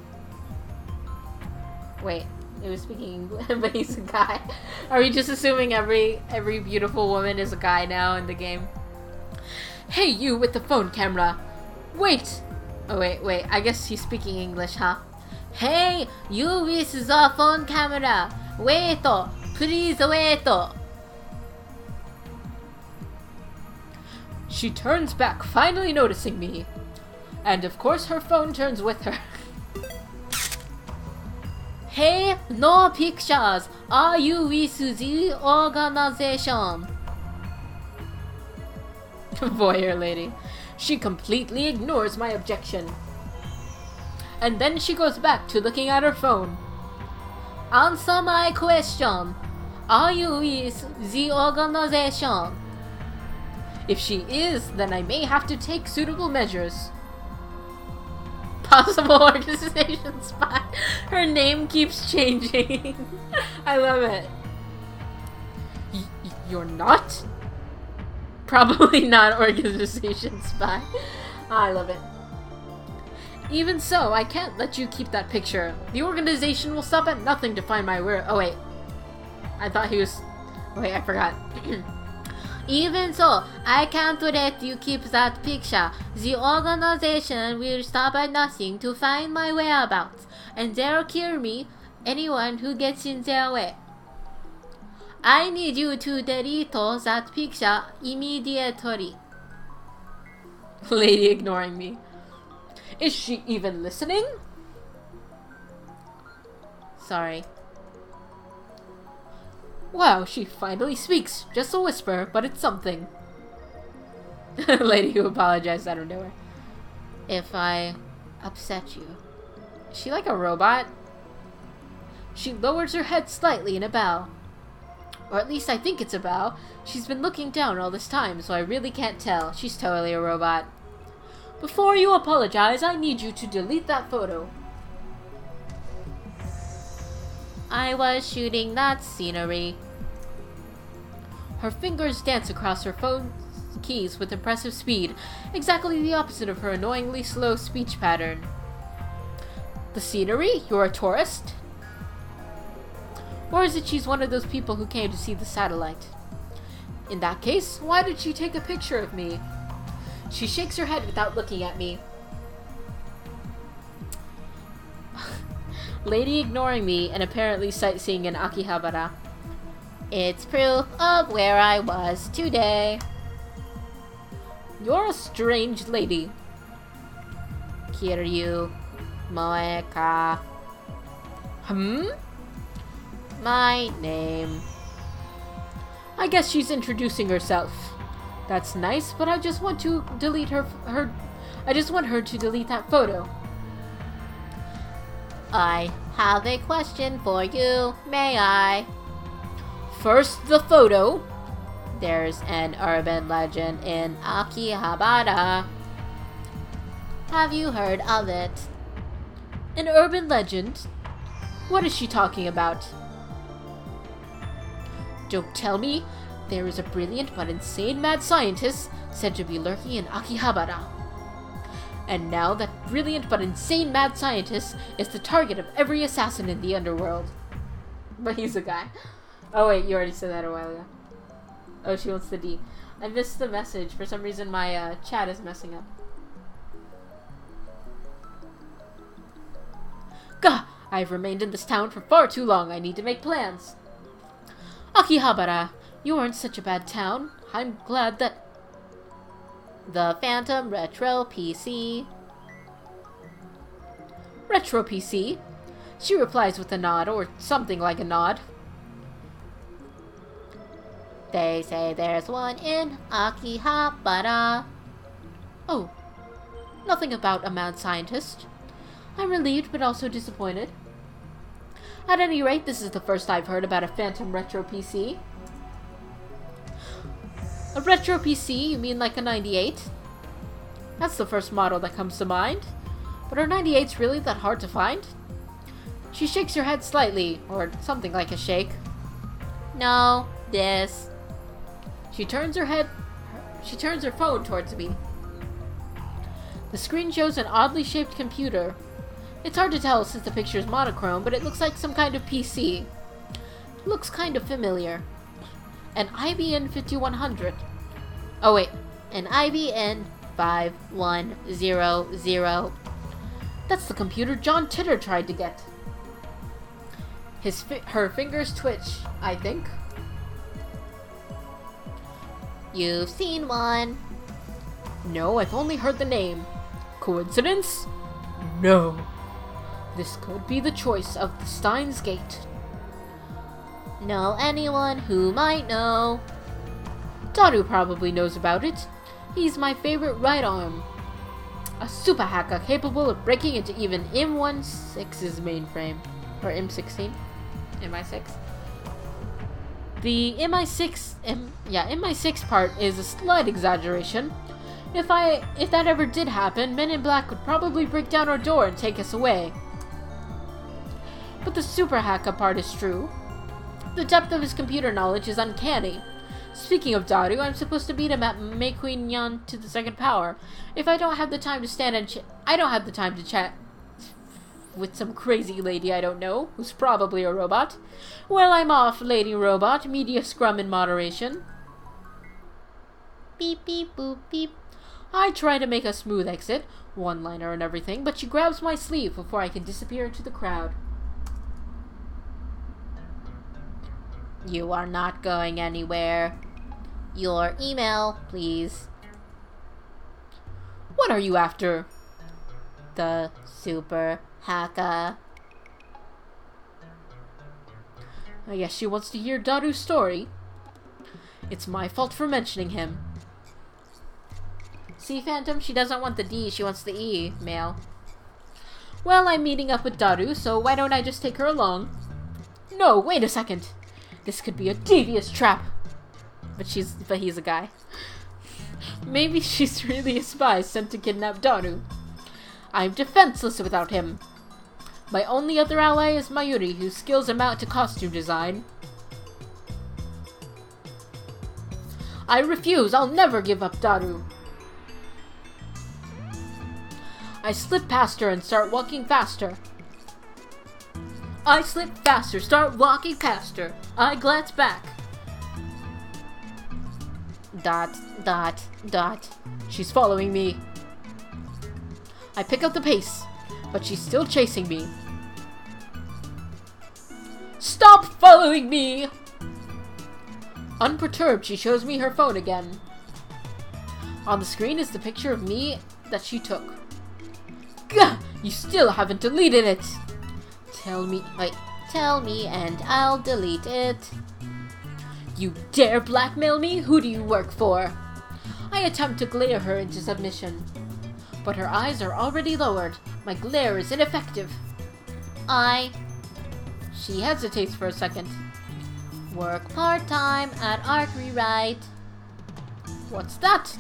Wait, it was speaking English, but he's a guy. Are we just assuming every beautiful woman is a guy now in the game? Hey, you with the phone camera. Wait. Oh, wait. I guess he's speaking English, huh? Hey, you with the phone camera. Wait. Please wait. She turns back, finally noticing me. And of course her phone turns with her. Hey, no pictures. Are you with the organization? Voyeur lady. She completely ignores my objection. And then she goes back to looking at her phone. Answer my question. Are you with the organization? If she is, then I may have to take suitable measures. Possible organization spy. Her name keeps changing. I love it. You're not? Probably not organization spy. I love it. Even so, I can't let you keep that picture. The organization will stop at nothing to find my where. Oh wait. I thought he was... Wait, I forgot. Even so, I can't let you keep that picture. The organization will stop at nothing to find my whereabouts, and they'll kill me, anyone who gets in their way. I need you to delete that picture immediately. Lady ignoring me. Is she even listening? Sorry. Wow, she finally speaks. Just a whisper, but it's something. Lady who apologized out of nowhere. If I upset you. Is she like a robot? She lowers her head slightly in a bow. Or at least I think it's a bow. She's been looking down all this time, so I really can't tell. She's totally a robot. Before you apologize, I need you to delete that photo. I was shooting that scenery. Her fingers dance across her phone keys with impressive speed, exactly the opposite of her annoyingly slow speech pattern. The scenery? You're a tourist? Or is it she's one of those people who came to see the satellite? In that case, why did she take a picture of me? She shakes her head without looking at me. Lady ignoring me and apparently sightseeing in Akihabara. It's proof of where I was today. You're a strange lady. Kiryu Moeka. My name. I guess she's introducing herself. That's nice, but I just want to delete I just want her to delete that photo. I have a question for you, may I? First, the photo. There's an urban legend in Akihabara. Have you heard of it? An urban legend? What is she talking about? Don't tell me there is a brilliant but insane mad scientist said to be lurking in Akihabara. And now that brilliant but insane mad scientist is the target of every assassin in the underworld. But he's a guy. Oh wait, you already said that a while ago. Oh, she wants the D. I missed the message. For some reason my chat is messing up. Gah! I've remained in this town for far too long. I need to make plans. Akihabara, you aren't such a bad town. I'm glad that... The Phantom Retro PC. Retro PC? She replies with a nod, or something like a nod. They say there's one in Akihabara. Oh, nothing about a mad scientist. I'm relieved, but also disappointed. At any rate, this is the first I've heard about a Phantom Retro PC. A Retro PC? You mean like a 98? That's the first model that comes to mind. But are 98s really that hard to find? She shakes her head slightly, or something like a shake. No, this. She turns her phone towards me. The screen shows an oddly shaped computer. It's hard to tell since the picture is monochrome, but it looks like some kind of PC. It looks kind of familiar. An IBM 5100. Oh wait, an IBM 5100. That's the computer John Titter tried to get. Her fingers twitch, I think. You've seen one. No, I've only heard the name. Coincidence? No. This could be the choice of the Steins Gate. Know anyone who might know? Daru probably knows about it. He's my favorite right arm. A super hacker capable of breaking into even M16's mainframe. Or M16? MI6? The MI6 part is a slight exaggeration. If that ever did happen, Men in Black would probably break down our door and take us away. But the super hacker part is true. The depth of his computer knowledge is uncanny. Speaking of Daru, I'm supposed to beat him at Meikuin-yan to the second power. If I don't have the time to stand and I don't have the time to chat with some crazy lady I don't know, who's probably a robot. Well, I'm off, Lady Robot. Media scrum in moderation. Beep, beep, boop, beep. I try to make a smooth exit, one-liner and everything, but she grabs my sleeve before I can disappear into the crowd. You are not going anywhere. Your email, please. What are you after? The super hacker. I guess she wants to hear Daru's story. It's my fault for mentioning him. See, Phantom? She doesn't want the D, she wants the E, male. Well, I'm meeting up with Daru, so why don't I just take her along? No, wait a second. This could be a devious trap. But he's a guy. Maybe she's really a spy sent to kidnap Daru. I'm defenseless without him. My only other ally is Mayuri, whose skills amount to costume design. I refuse. I'll never give up Daru. I slip past her and start walking faster. I slip faster, start walking past her. I glance back. Dot, dot, dot. She's following me. I pick up the pace, but she's still chasing me. Stop following me! Unperturbed, she shows me her phone again. On the screen is the picture of me that she took. Gah! You still haven't deleted it! Tell me and I'll delete it. You dare blackmail me? Who do you work for? I attempt to glare her into submission, but her eyes are already lowered. My glare is ineffective. She hesitates for a second. Work part-time at Art Rewrite. What's that?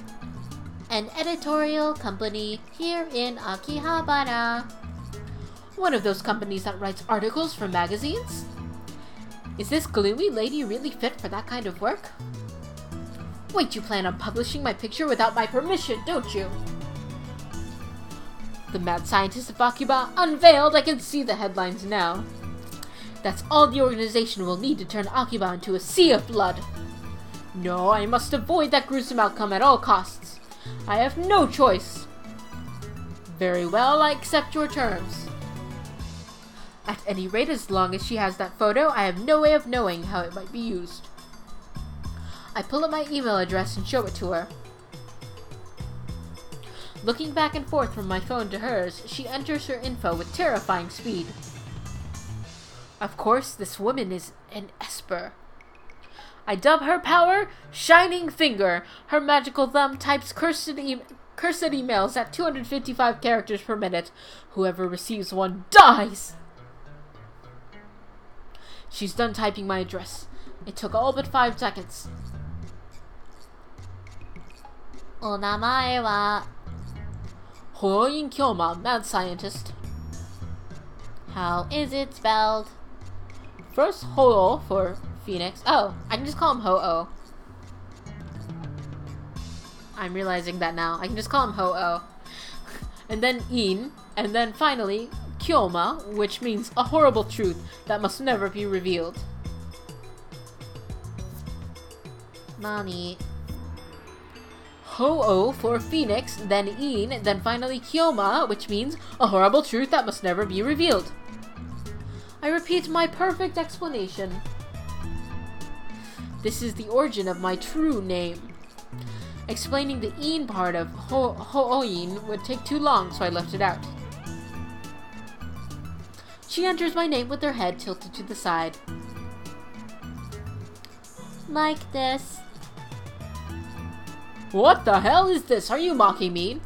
An editorial company here in Akihabara. One of those companies that writes articles for magazines? Is this gloomy lady really fit for that kind of work? Wait, you plan on publishing my picture without my permission, don't you? The mad scientist of Akiba unveiled. I can see the headlines now. That's all the organization will need to turn Akiba into a sea of blood. No, I must avoid that gruesome outcome at all costs. I have no choice. Very well, I accept your terms. At any rate, as long as she has that photo, I have no way of knowing how it might be used. I pull up my email address and show it to her. Looking back and forth from my phone to hers, she enters her info with terrifying speed. Of course, this woman is an Esper. I dub her power Shining Finger. Her magical thumb types cursed emails at 255 characters per minute. Whoever receives one dies. She's done typing my address. It took all but 5 seconds. Onamae wa Horoin Kyoma, mad scientist. How is it spelled? First Ho-Oh for Phoenix. Oh, I can just call him Ho-Oh. I'm realizing that now. I can just call him Ho-Oh. And then In, and then finally Kyoma, which means a horrible truth that must never be revealed. Nani? Ho-Oh for Phoenix, then In, then finally Kyoma, which means a horrible truth that must never be revealed. I repeat my perfect explanation. This is the origin of my true name. Explaining the In part of Ho-Oh-In would take too long, so I left it out. She enters my name with her head tilted to the side. Like this. What the hell is this? Are you mocking me?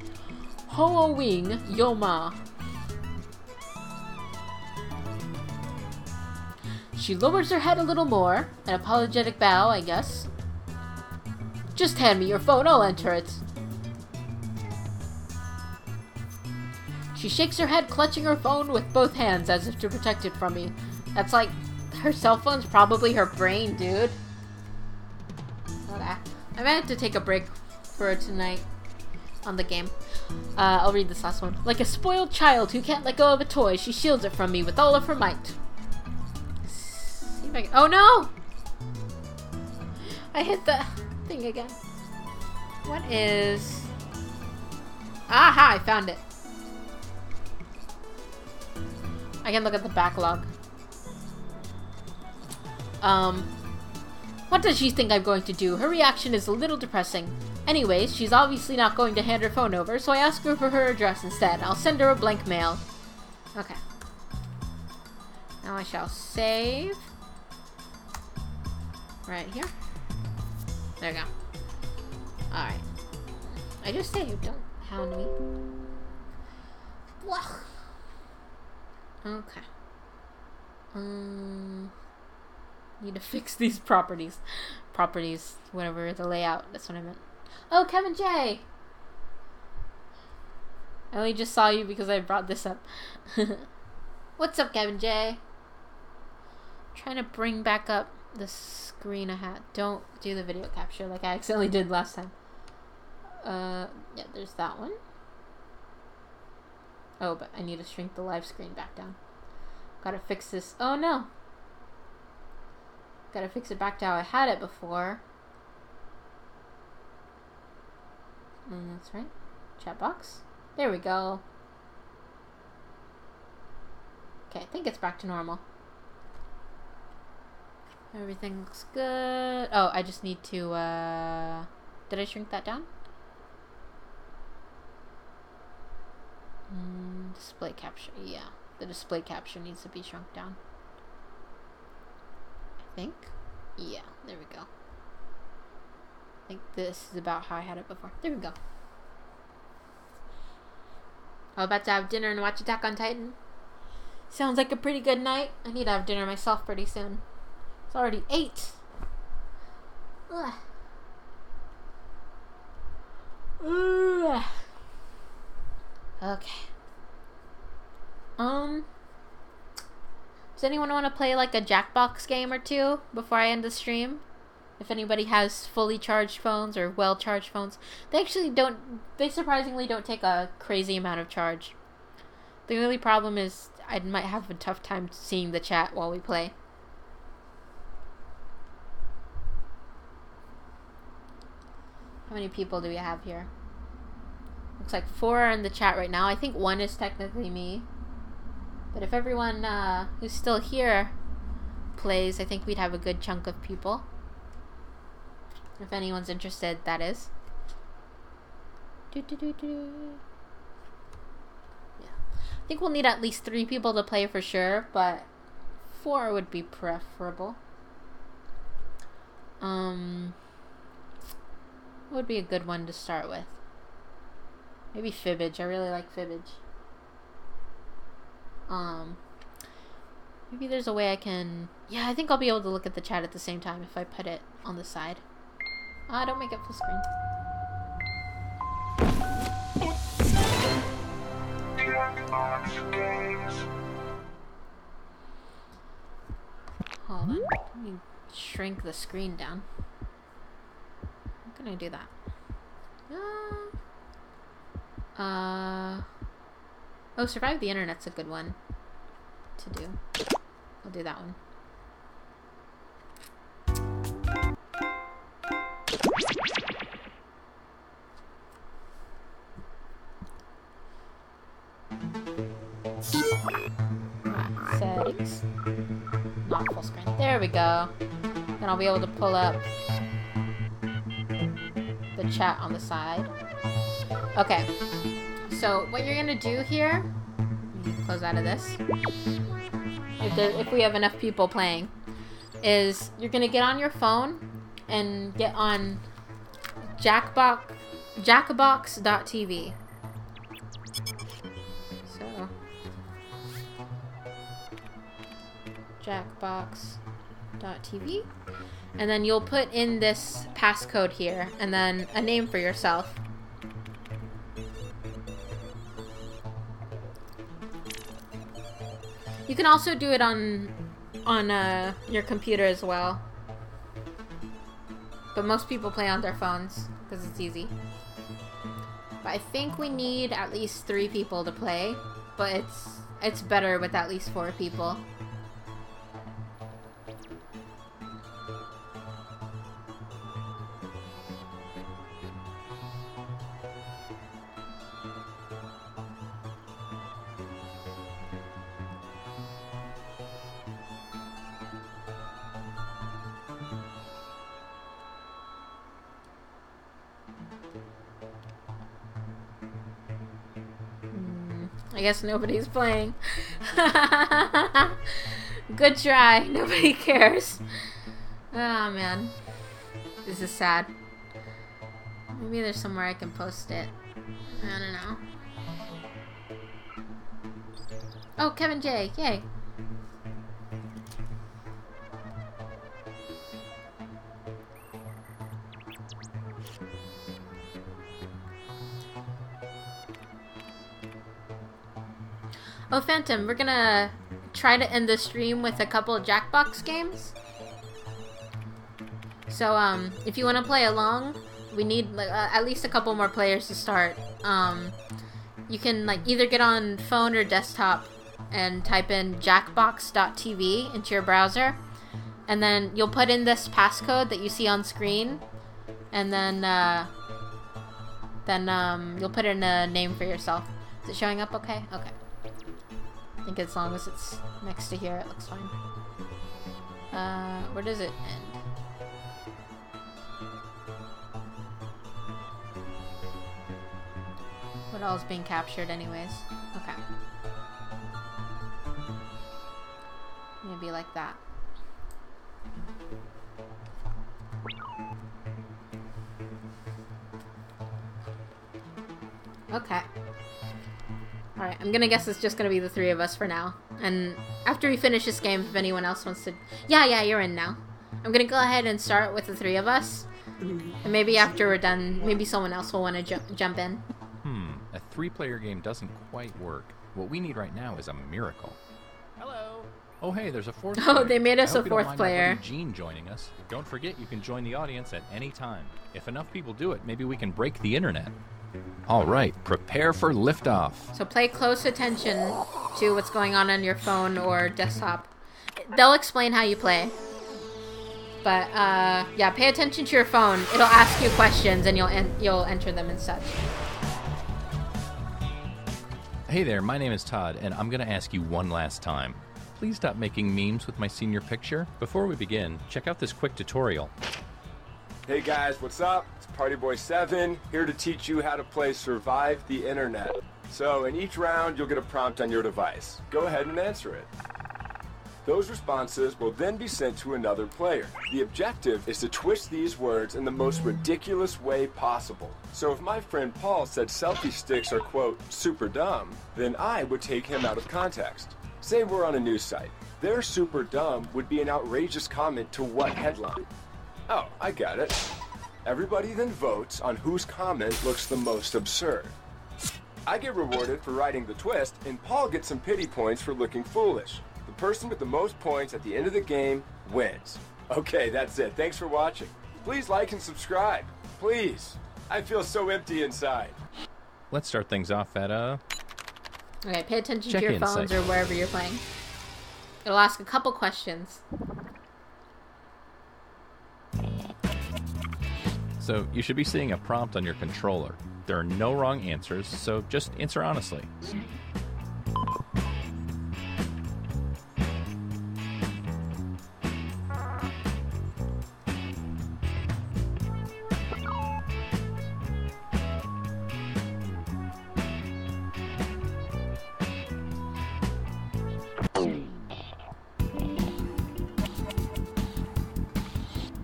Ho-Oh-Wing Yoma. She lowers her head a little more. An apologetic bow, I guess. Just hand me your phone, I'll enter it. She shakes her head, clutching her phone with both hands as if to protect it from me. That's like, her cell phone's probably her brain, dude. Okay. I might have to take a break for tonight on the game. I'll read this last one. Like a spoiled child who can't let go of a toy, she shields it from me with all of her might. See if I can— oh no! I hit the thing again. What is... aha, I found it. I can look at the backlog. What does she think I'm going to do? Her reaction is a little depressing. Anyways, she's obviously not going to hand her phone over, so I ask her for her address instead. I'll send her a blank mail. Okay. Now I shall save. Right here. There we go. Alright. I just saved. Don't hound me. Whoa. Okay. Need to fix these properties. Properties, whatever, the layout. That's what I meant. Oh, Kevin J! I only just saw you because I brought this up. What's up, Kevin J? Trying to bring back up the screen I had. Don't do the video capture like I accidentally did last time. Yeah, there's that one. Oh, but I need to shrink the live screen back down. Gotta fix this. Oh no! Gotta fix it back to how I had it before. That's right. Chat box. There we go. Okay, I think it's back to normal. Everything looks good. Oh, I just need to, did I shrink that down? Display capture. Yeah, the display capture needs to be shrunk down. I think. Yeah, there we go. I think this is about how I had it before. There we go. I'm about to have dinner and watch Attack on Titan. Sounds like a pretty good night. I need to have dinner myself pretty soon. It's already 8. Ugh. Ugh. Okay. Does anyone want to play like a Jackbox game or two before I end the stream? If anybody has fully charged phones or well charged phones. They actually don't, they surprisingly don't take a crazy amount of charge. The only problem is I might have a tough time seeing the chat while we play. How many people do we have here? Looks like 4 are in the chat right now. I think 1 is technically me. But if everyone who's still here plays, I think we'd have a good chunk of people. If anyone's interested, that is. Yeah. I think we'll need at least 3 people to play for sure, but 4 would be preferable. What would be a good one to start with? Maybe Fibbage. I really like Fibbage. Maybe there's a way I can... Yeah, I think I'll be able to look at the chat at the same time if I put it on the side. Don't make it full screen. Hold on. Let me shrink the screen down. How can I do that? Oh, Survive the Internet's a good one to do. I'll do that one. Right, settings. Not full screen. There we go. Then I'll be able to pull up the chat on the side. Okay. So what you're gonna do here, close out of this, if we have enough people playing, is you're gonna get on your phone and get on jackbox.tv. So jackbox.tv, and then you'll put in this passcode here and then a name for yourself. You can also do it on your computer as well. But most people play on their phones because it's easy. But I think we need at least 3 people to play, but it's better with at least 4 people. I guess nobody's playing. Good try. Nobody cares. Oh man. This is sad. Maybe there's somewhere I can post it. I don't know. Oh, Kevin J. Yay. Oh, Phantom, we're gonna try to end the stream with a couple of Jackbox games. So, if you want to play along, we need like at least a couple more players to start. You can like either get on phone or desktop and type in jackbox.tv into your browser, and then you'll put in this passcode that you see on screen, and then you'll put in a name for yourself. Is it showing up okay? Okay. I think as long as it's next to here, it looks fine. Where does it end? What all is being captured anyways? Okay. Maybe like that. Okay. Alright, I'm gonna guess it's just gonna be the three of us for now. And after we finish this game, if anyone else wants to... Yeah, you're in now. I'm gonna go ahead and start with the three of us. And maybe after we're done, maybe someone else will want to jump in. A 3-player game doesn't quite work. What we need right now is a miracle. Hello. Oh, hey, there's a fourth Oh, player. they made us I hope a you don't fourth mind my buddy player. Gene joining us. Don't forget, you can join the audience at any time. If enough people do it, maybe we can break the internet. All right, prepare for liftoff. So pay close attention to what's going on your phone or desktop. They'll explain how you play. But, yeah, pay attention to your phone. It'll ask you questions and you'll enter them and such. Hey there, my name is Todd, and I'm going to ask you one last time. Please stop making memes with my senior picture. Before we begin, check out this quick tutorial. Hey guys, what's up? It's Partyboy7 here to teach you how to play Survive the Internet. So in each round, you'll get a prompt on your device. Go ahead and answer it. Those responses will then be sent to another player. The objective is to twist these words in the most ridiculous way possible. So if my friend Paul said selfie sticks are, quote, super dumb, then I would take him out of context. Say we're on a news site. Their super dumb would be an outrageous comment to what headline? Oh, I got it. Everybody then votes on whose comment looks the most absurd. I get rewarded for writing the twist, and Paul gets some pity points for looking foolish. The person with the most points at the end of the game wins. Okay, that's it. Thanks for watching. Please like and subscribe. Please. I feel so empty inside. Let's start things off at, Okay, pay attention to Check your in phones site. or wherever you're playing. It'll ask a couple questions. So you should be seeing a prompt on your controller. There are no wrong answers, so just answer honestly.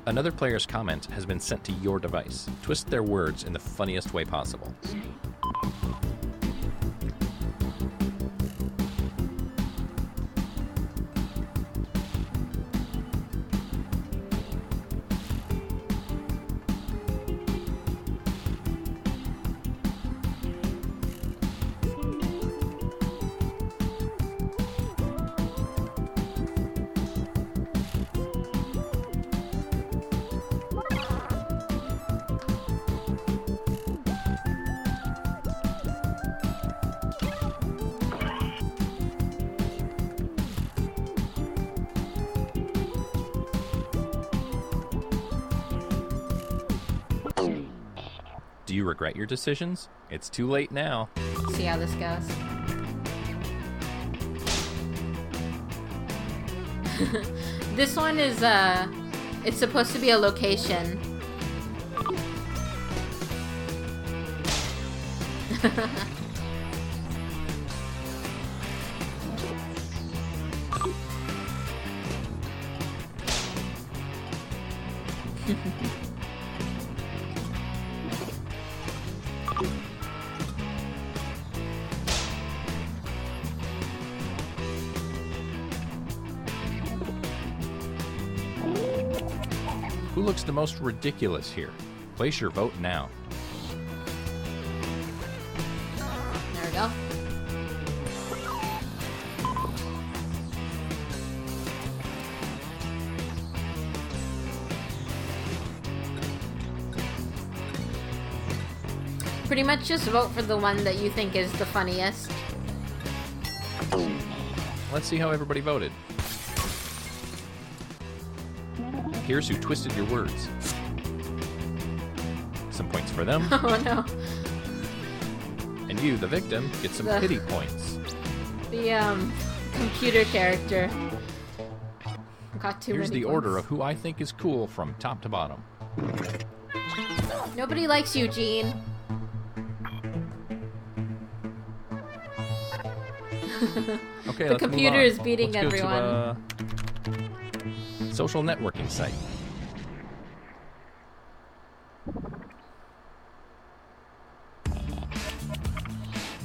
Another player's comment has been sent to your device. Twist their words in the funniest way possible. Do you regret your decisions? It's too late now. See how this goes. This one is, it's supposed to be a location. Who looks the most ridiculous here? Place your vote now. There we go. Pretty much just vote for the one that you think is the funniest. Let's see how everybody voted. Here's who twisted your words. Some points for them. Oh no. And you, the victim, get some pity points. The computer character got too Here's many the points. order of who I think is cool from top to bottom. Nobody likes Eugene. Okay, The let's computer move on. is beating Let's go everyone. to a social networking site.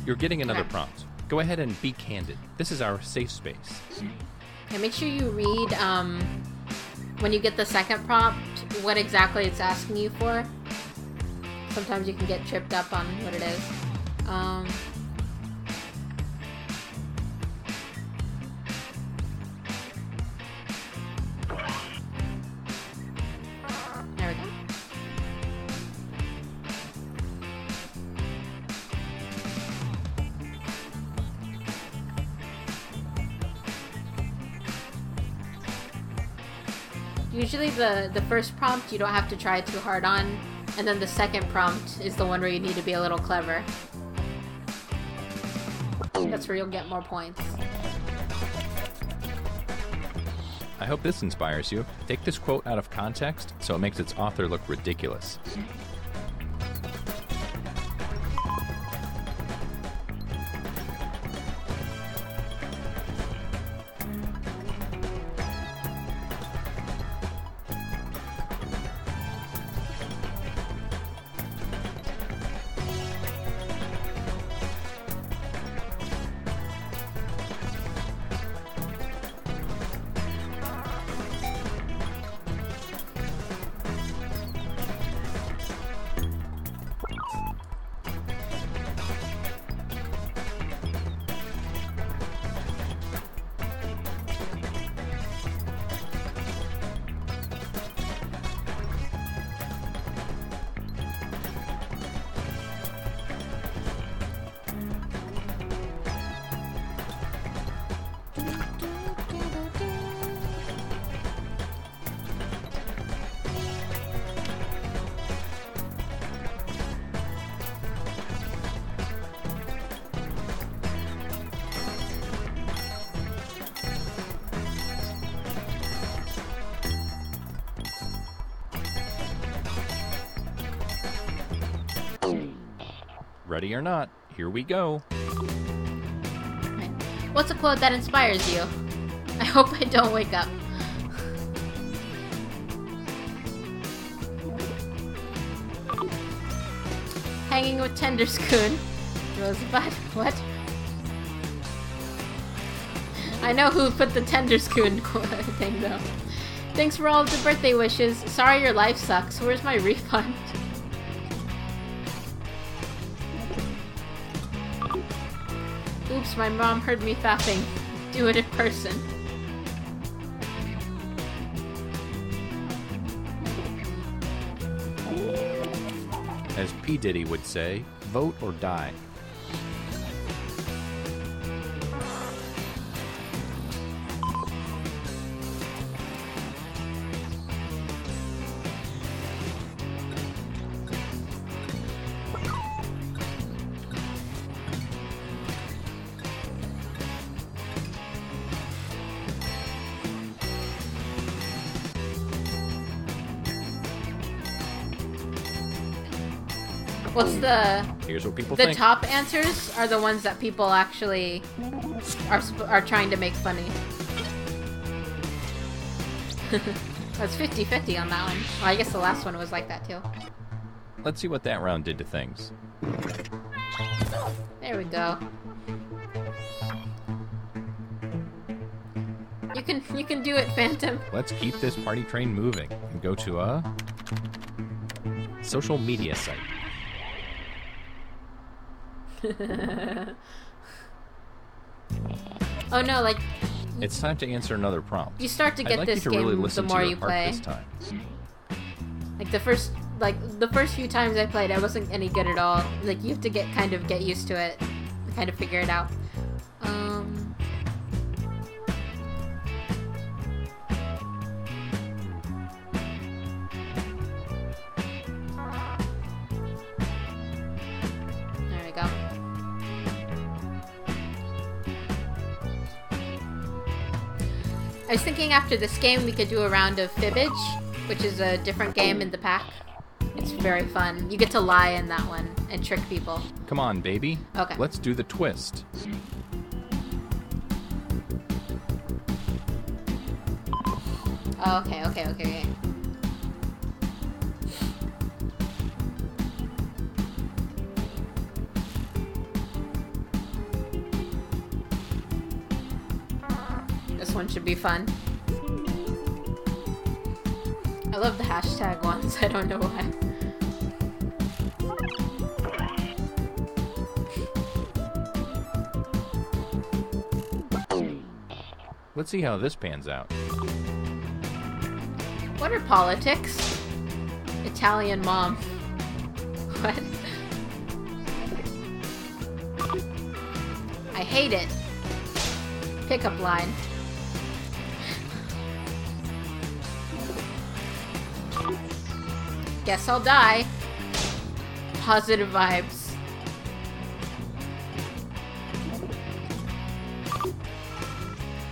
You're getting another Okay. prompt. Go ahead and be candid. This is our safe space. Okay, make sure you read when you get the second prompt what exactly it's asking you for. Sometimes you can get tripped up on what it is. There we go. Usually the first prompt you don't have to try too hard on, and then the second prompt is the one where you need to be a little clever. That's where you'll get more points. I hope this inspires you. Take this quote out of context so it makes its author look ridiculous. Ready or not, here we go. What's a quote that inspires you? I hope I don't wake up. Hanging with Tender Spoon. Rosebud. What? I know who put the Tender Spoon thing though. Thanks for all of the birthday wishes. Sorry your life sucks. Where's my refund? Oops, my mom heard me fapping. Do it in person. As P. Diddy would say, vote or die. What's the Here's what people the think. top answers are the ones that people actually are trying to make funny. That's 50-50 on that one. Well, I guess the last one was like that too. Let's see what that round did to things. There we go. You can do it, Phantom. Let's keep this party train moving and go to a social media site. Oh no, like It's time to answer another prompt. you start to I'd get like this you to really game listen the more to your you heart play. this time. Like the first like, the first few times I played, I wasn't any good at all. Like, you have to get used to it, kind of figure it out. There we go. I was thinking after this game we could do a round of Fibbage, which is a different game in the pack. It's very fun. You get to lie in that one and trick people. Come on, baby. Okay. Let's do the twist. Okay. This one should be fun. I love the hashtag ones, I don't know why. Let's see how this pans out. What are politics? Italian mom. What? I hate it. Pickup line. Guess I'll die. Positive vibes.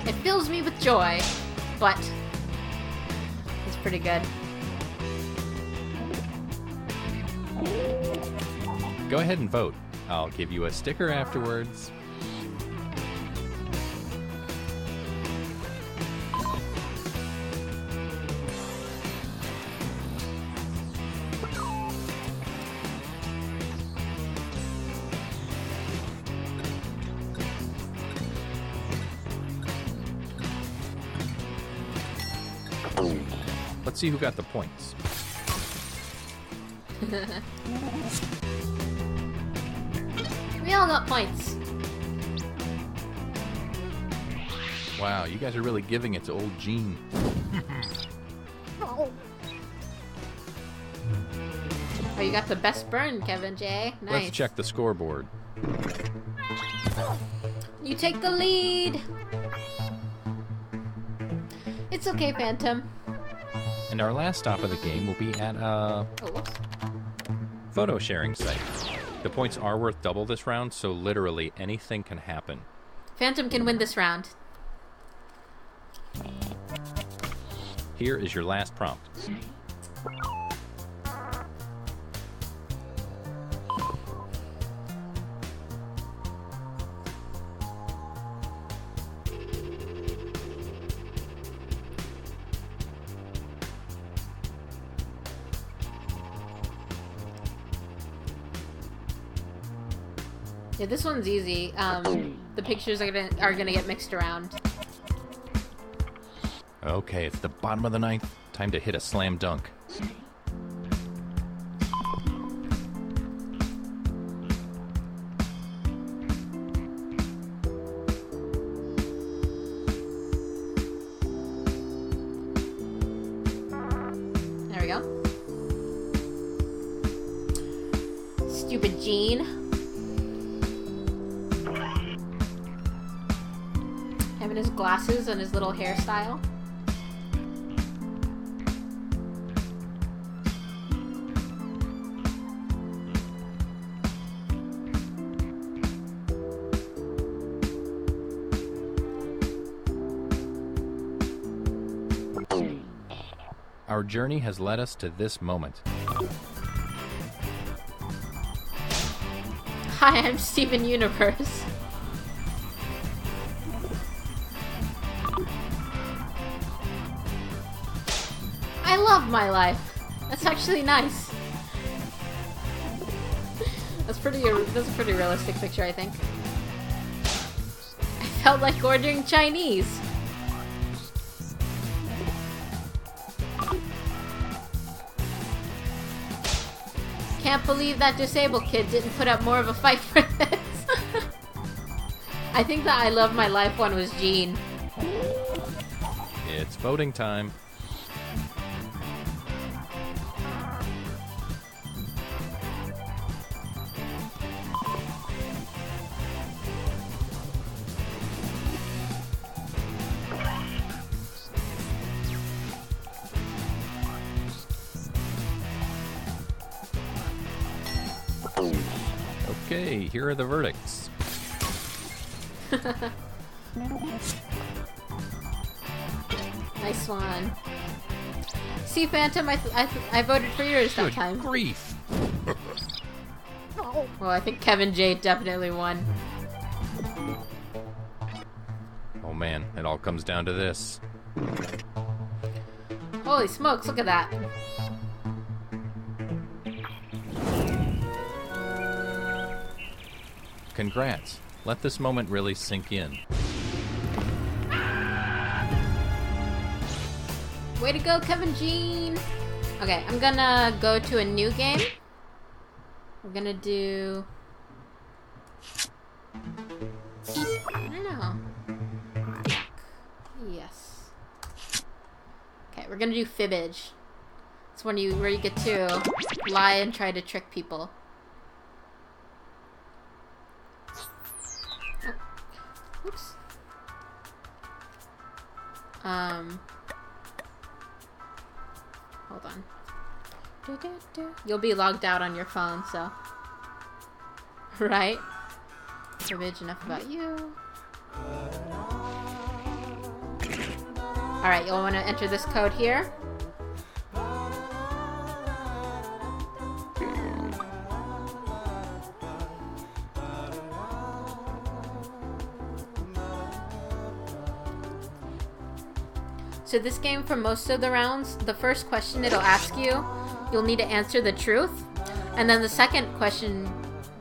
It fills me with joy, but it's pretty good. Go ahead and vote. I'll give you a sticker afterwards. Let's see who got the points. We all got points. Wow, you guys are really giving it to old Gene. Oh, you got the best burn, Kevin J. Nice. Let's check the scoreboard. You take the lead. It's okay, Phantom. And our last stop of the game will be at a Oh, whoops. photo sharing site. The points are worth double this round, so literally anything can happen. Phantom can win this round. Here is your last prompt. Yeah, this one's easy. The pictures are gonna get mixed around. Okay, it's the bottom of the ninth. Time to hit a slam dunk. There we go. Stupid Gene. Having his glasses and his little hairstyle. Our journey has led us to this moment. Hi, I'm Steven Universe. I love my life. That's actually nice. That's a pretty realistic picture, I think. I felt like ordering Chinese. Can't believe that disabled kid didn't put up more of a fight for this. I think that I love my life one was Gene. It's voting time. Okay, here are the verdicts. Nice one. See, Phantom, I voted for yours that Good time. grief. Well, I think Kevin J definitely won. Oh man, it all comes down to this. Holy smokes, look at that. Congrats. Let this moment really sink in. Way to go, Kevin Jean! Okay, I'm gonna go to a new game. We're gonna do... I don't know. Yes. Okay, we're gonna do fibbage. It's when where you get to lie and try to trick people. Oh. Oops. Hold on. You'll be logged out on your phone, so. Right? Fibbage, enough about you. Alright, you'll want to enter this code here. So this game, for most of the rounds, the first question it'll ask you, you'll need to answer the truth. And then the second question,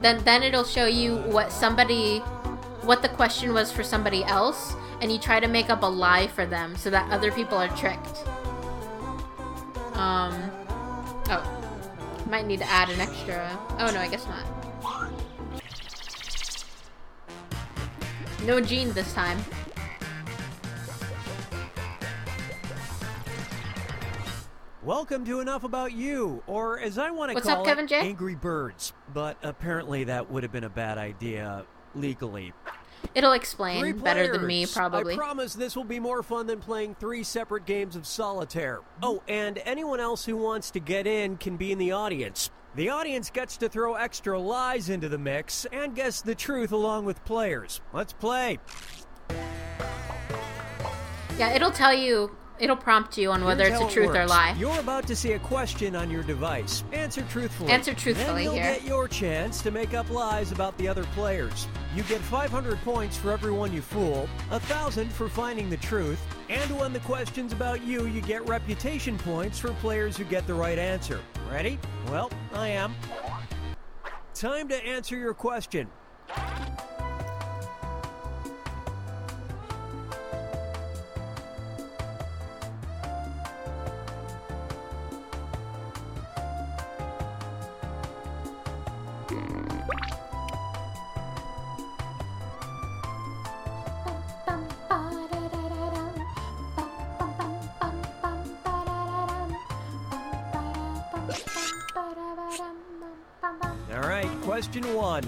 then it'll show you what the question was for somebody else, and you try to make up a lie for them so that other people are tricked. Oh. Might need to add an extra... Oh, no, I guess not. No Gene this time. Welcome to Enough About You, or as I want to What's call up, Kevin it, J? Angry Birds. But apparently that would have been a bad idea legally. It'll 3 explain better than me, players. probably. I promise this will be more fun than playing 3 separate games of solitaire. Oh, and anyone else who wants to get in can be in the audience. The audience gets to throw extra lies into the mix and guess the truth along with players. Let's play. Yeah, it'll tell you... It'll prompt you on whether Here's it's a how it truth or works. lie. You're about to see a question on your device. Answer truthfully. Answer truthfully then you'll here. get your chance to make up lies about the other players. You get 500 points for everyone you fool, 1,000 for finding the truth, and when the question's about you, you get reputation points for players who get the right answer. Ready? Well, I am. Time to answer your question. All right, question 1.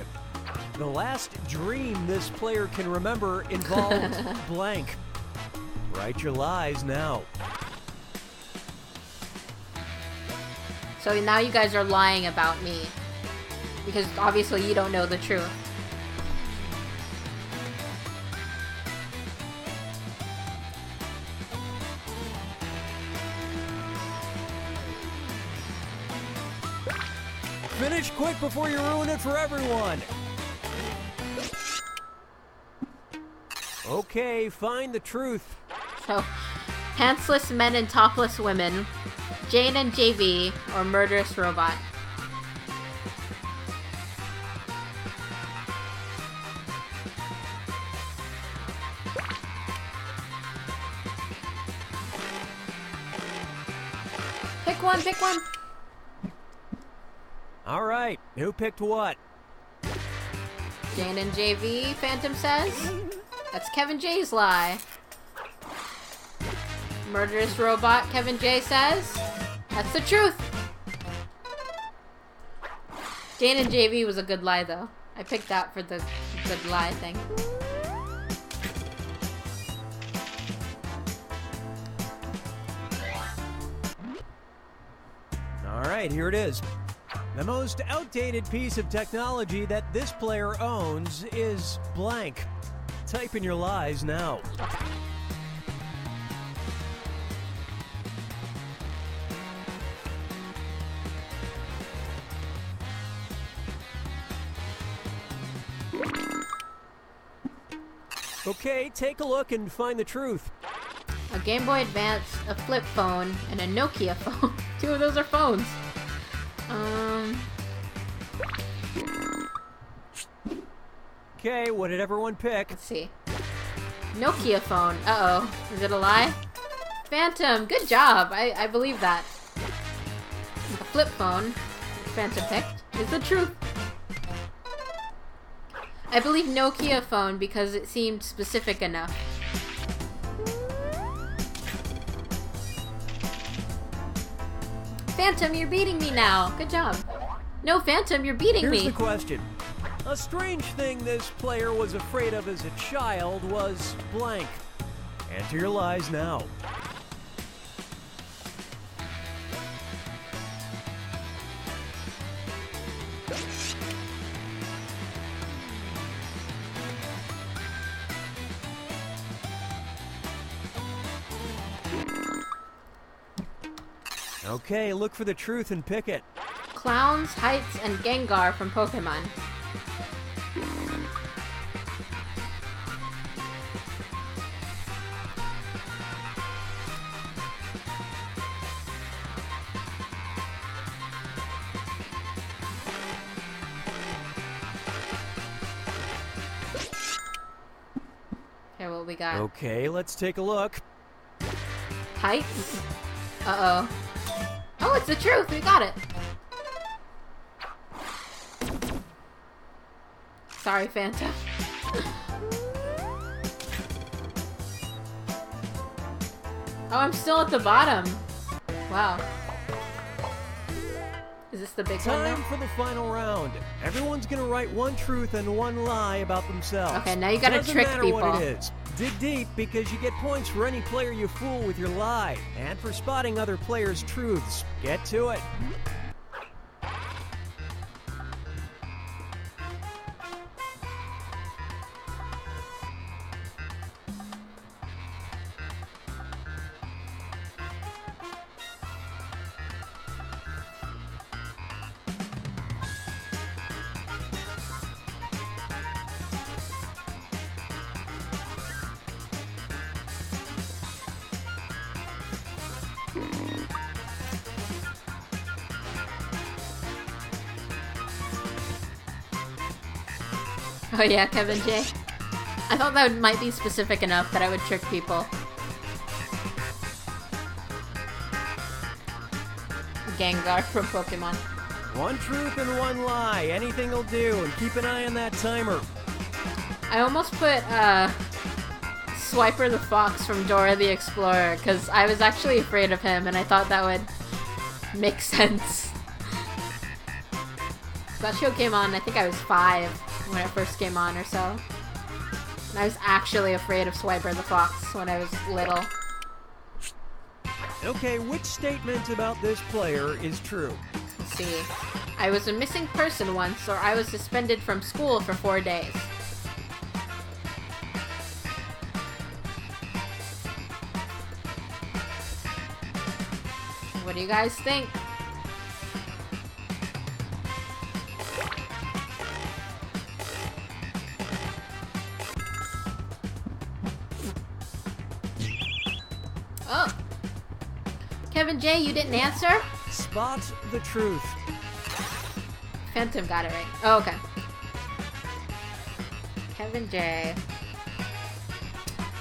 The last dream this player can remember involved blank. Write your lies now. So now you guys are lying about me. Because obviously you don't know the truth. Finish quick before you ruin it for everyone. Okay, find the truth. So, pantsless men and topless women, Jane and JV, or murderous robot. Pick one, pick one. All right, who picked what? Jane and JV, Phantom says. That's Kevin J's lie. Murderous robot, Kevin J says. That's the truth. Jane and JV was a good lie, though. I picked that for the good lie thing. All right, here it is. The most outdated piece of technology that this player owns is blank. Type in your lies now. Okay, take a look and find the truth. A Game Boy Advance, a flip phone, and a Nokia phone. 2 of those are phones. Okay, what did everyone pick? Let's see. Nokia phone. Uh-oh. Is it a lie? Phantom, good job. I believe that. A flip phone, Phantom picked, is the truth. I believe Nokia phone because it seemed specific enough. Phantom, you're beating me now. Good job. No, Phantom, you're beating Here's me. the question. A strange thing this player was afraid of as a child was blank. Enter your lies now. Okay, look for the truth and pick it. Clowns, Heights, and Gengar from Pokemon. Okay, what we got? Okay, let's take a look. Heights? Uh-oh. Oh, it's the truth! We got it! Sorry, Fanta. Oh, I'm still at the bottom. Wow. Is this the big one Time now? for the final round. Everyone's gonna write one truth and one lie about themselves. Okay, now you gotta Doesn't trick matter people. what it is. Dig deep because you get points for any player you fool with your lie, and for spotting other players' truths. Get to it. Oh yeah, Kevin J. I thought that might be specific enough that I would trick people. Gengar from Pokemon. One truth and one lie. Anything will do, and keep an eye on that timer. I almost put Swiper the Fox from Dora the Explorer because I was actually afraid of him and I thought that would make sense. That show came on, I think I was 5 when it first came on or so. And I was actually afraid of Swiper the Fox when I was little. Okay, which statement about this player is true? Let's see. I was a missing person once, or I was suspended from school for 4 days. What do you guys think? Oh. Kevin J, you didn't answer? Spot the truth. Phantom got it right. Oh, okay. Kevin J.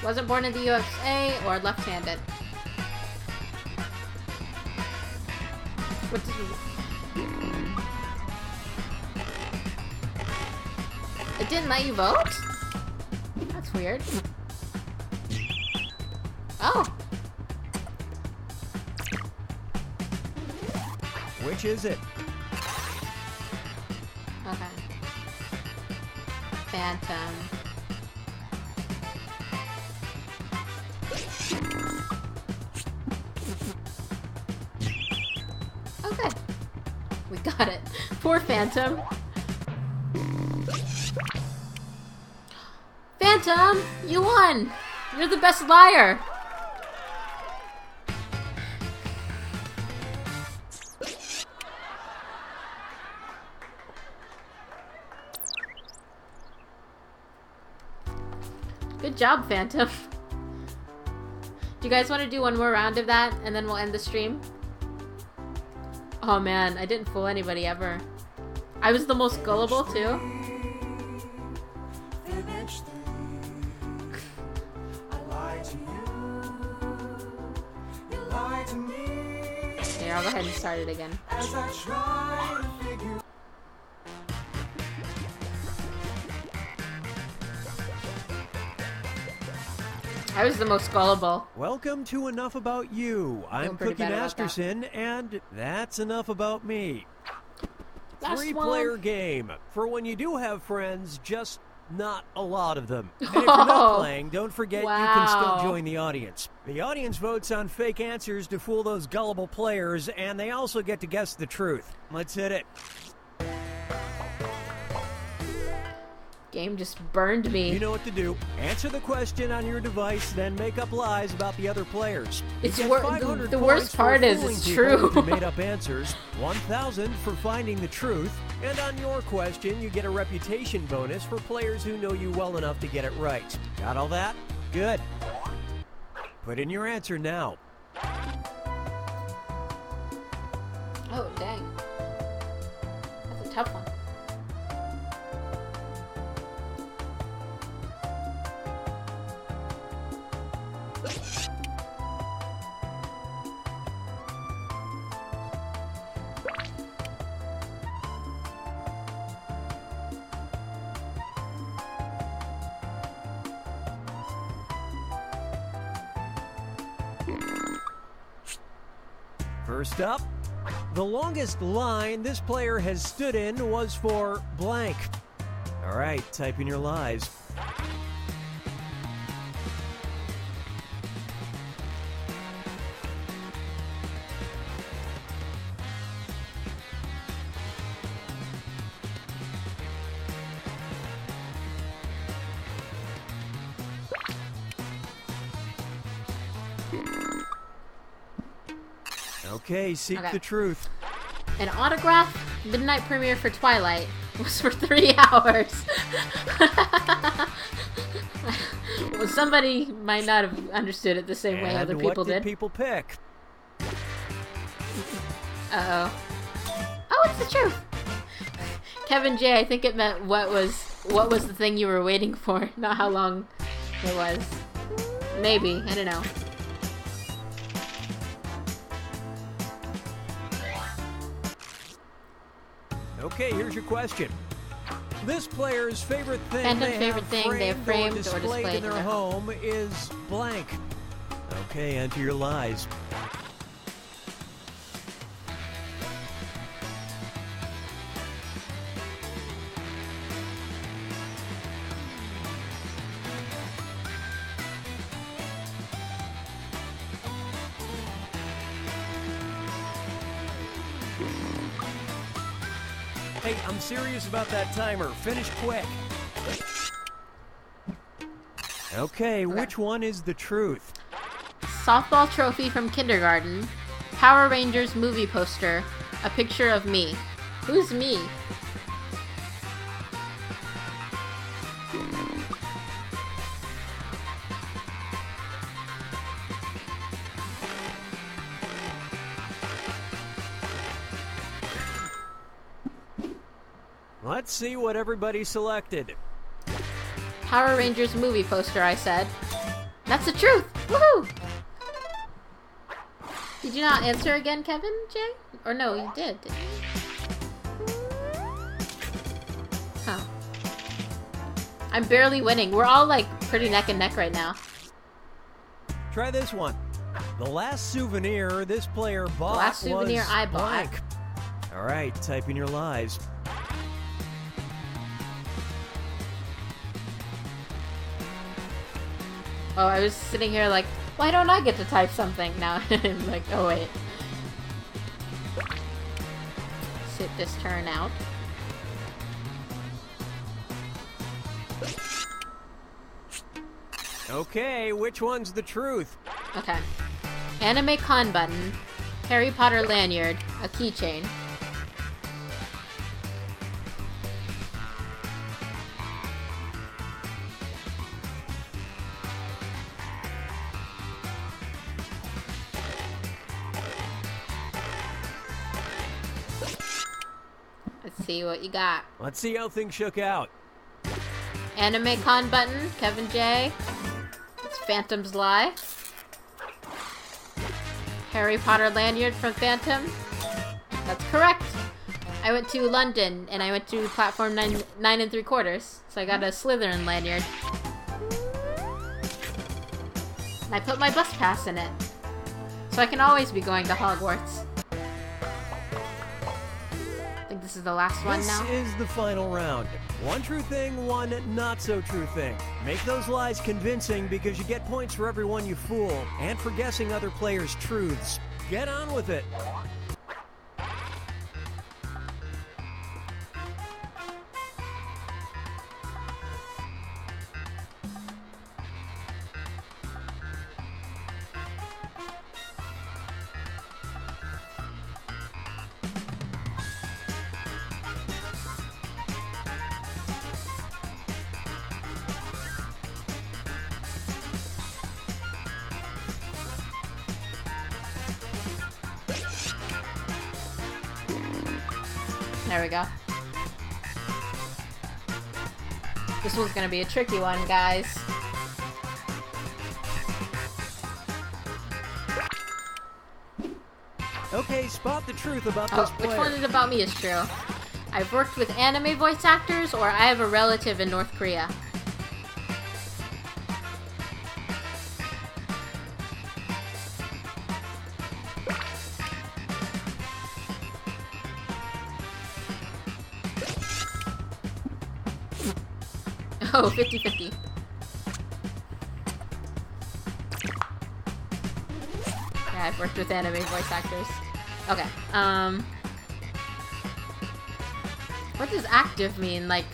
Wasn't born in the USA or left-handed. What did It didn't let you vote? That's weird. Oh. Which is it? Okay. Phantom. Okay. We got it. Poor Phantom. Phantom, you won! You're the best liar! Good job, Phantom. Do you guys want to do one more round of that, and then we'll end the stream? Oh man, I didn't fool anybody ever. I was the most gullible, too. Here, I'll go ahead and start it again. I was the most gullible. Welcome to Enough About You. I'm Cookie bad about that. Masterson, and that's enough about me. Last Three-player one. game. For when you do have friends, just not a lot of them. And if you're not playing, don't forget you can Wow. still join the audience. The audience votes on fake answers to fool those gullible players, and they also get to guess the truth. Let's hit it. Game just burned me. You know what to do. Answer the question on your device, then make up lies about the other players. It's You get wor- 500 the worst points for part is fooling it's people true. who made up answers, 1,000 for finding the truth, and on your question, you get a reputation bonus for players who know you well enough to get it right. Got all that? Good. Put in your answer now. Oh, dang. That's a tough one. First up, the longest line this player has stood in was for blank. All right, type in your lies. Okay, seek Okay. the truth. An autograph midnight premiere for Twilight was for 3 hours. Well, somebody might not have understood it the same way And other what people did did. people pick? Uh-oh. Oh, it's the truth! Kevin J, I think it meant what was the thing you were waiting for, not how long it was. Maybe, I don't know. Okay, here's your question. This player's favorite thing Phantom's they favorite have thing they have framed or displayed displayed in their home is blank. Okay, enter your lies. Hey, I'm serious about that timer. Finish quick. Okay, which one is the truth? Softball trophy from kindergarten, Power Rangers movie poster, a picture of me. Who's me? Let's see what everybody selected. Power Rangers movie poster, I said. That's the truth! Woohoo! Did you not answer again, Kevin J? Or no, you did, didn't you? Huh. I'm barely winning. We're all like pretty neck and neck right now. Try this one. The last souvenir this player bought last souvenir was I bought. blank. All right, type in your lies. Oh, I was sitting here like, why don't I get to type something? Now I'm like, oh wait. sit this turn out. Okay, which one's the truth? Okay. Anime con button, Harry Potter lanyard, a keychain. Let's see what you got. Let's see how things shook out. Anime con button, Kevin J. It's Phantom's Lie. Harry Potter lanyard from Phantom. That's correct. I went to London and I went to platform 9 3/4, so I got a Slytherin lanyard. And I put my bus pass in it, so I can always be going to Hogwarts. I think this is the last one now. This is the final round. One true thing, one not so true thing. Make those lies convincing because you get points for every one you fool and for guessing other players' truths. Get on with it. There we go. This one's gonna be a tricky one, guys. Okay, spot the truth about Oh, this which player. one is about me is true? I've worked with anime voice actors, or I have a relative in North Korea. Oh, 50-50. Yeah, I've worked with anime voice actors. Okay, what does active mean? Like,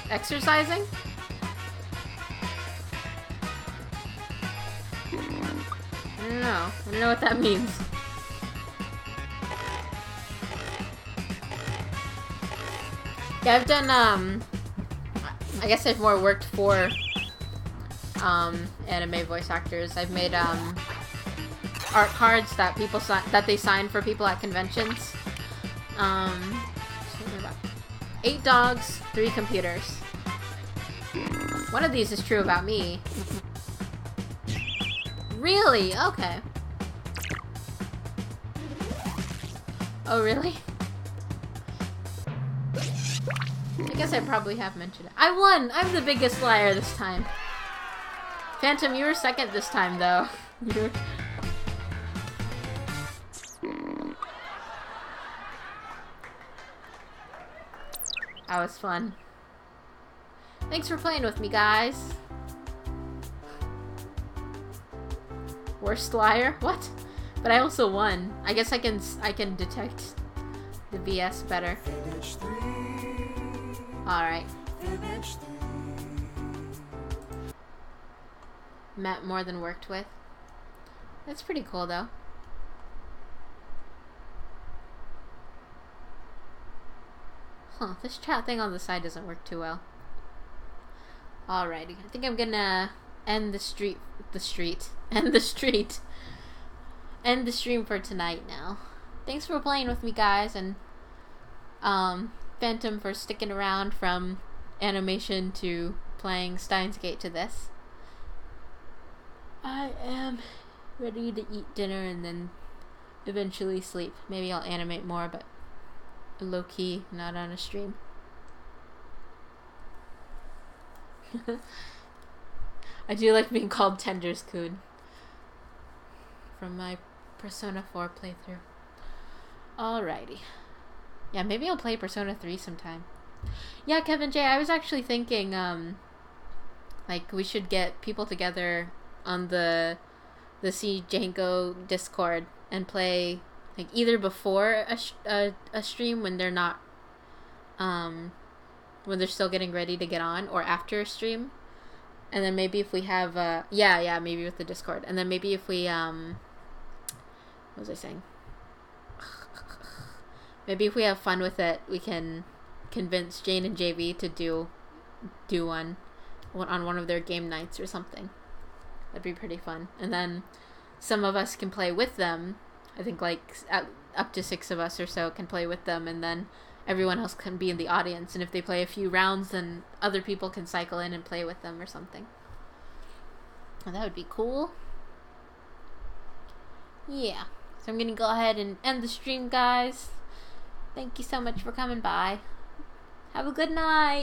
exercising? I don't know. I don't know what that means. Yeah, I've done, I guess I've more worked for anime voice actors. I've made art cards that people that they sign for people at conventions. 8 dogs, 3 computers. One of these is true about me. Really? Okay. Oh, really? I guess I probably have mentioned it. I won! I'm the biggest liar this time. Phantom, you were second this time, though. That was fun. Thanks for playing with me, guys. Worst liar? What? But I also won. I guess I can detect the BS better. Alright. Met more than worked with. That's pretty cool, though. Huh, this chat thing on the side doesn't work too well. Alrighty, I think I'm gonna end the stream for tonight now. Thanks for playing with me, guys, and Phantom for sticking around from animation to playing Steins Gate to this. I am ready to eat dinner and then eventually sleep. Maybe I'll animate more, but low-key, not on a stream. I do like being called Tender's Coon from my Persona 4 playthrough. Alrighty. Yeah, maybe I'll play Persona 3 sometime. Yeah, Kevin J, I was actually thinking, like, we should get people together on the C Django Discord and play like either before a stream when they're not when they're still getting ready to get on, or after a stream. And then maybe if we have maybe with the Discord. And then maybe if we what was I saying? Maybe if we have fun with it, we can convince Jane and JV to do one on one of their game nights or something. That'd be pretty fun. And then some of us can play with them. I think like up to 6 of us or so can play with them, and then everyone else can be in the audience. And if they play a few rounds, then other people can cycle in and play with them or something. And that would be cool. Yeah. So I'm going to go ahead and end the stream, guys. Thank you so much for coming by. Have a good night.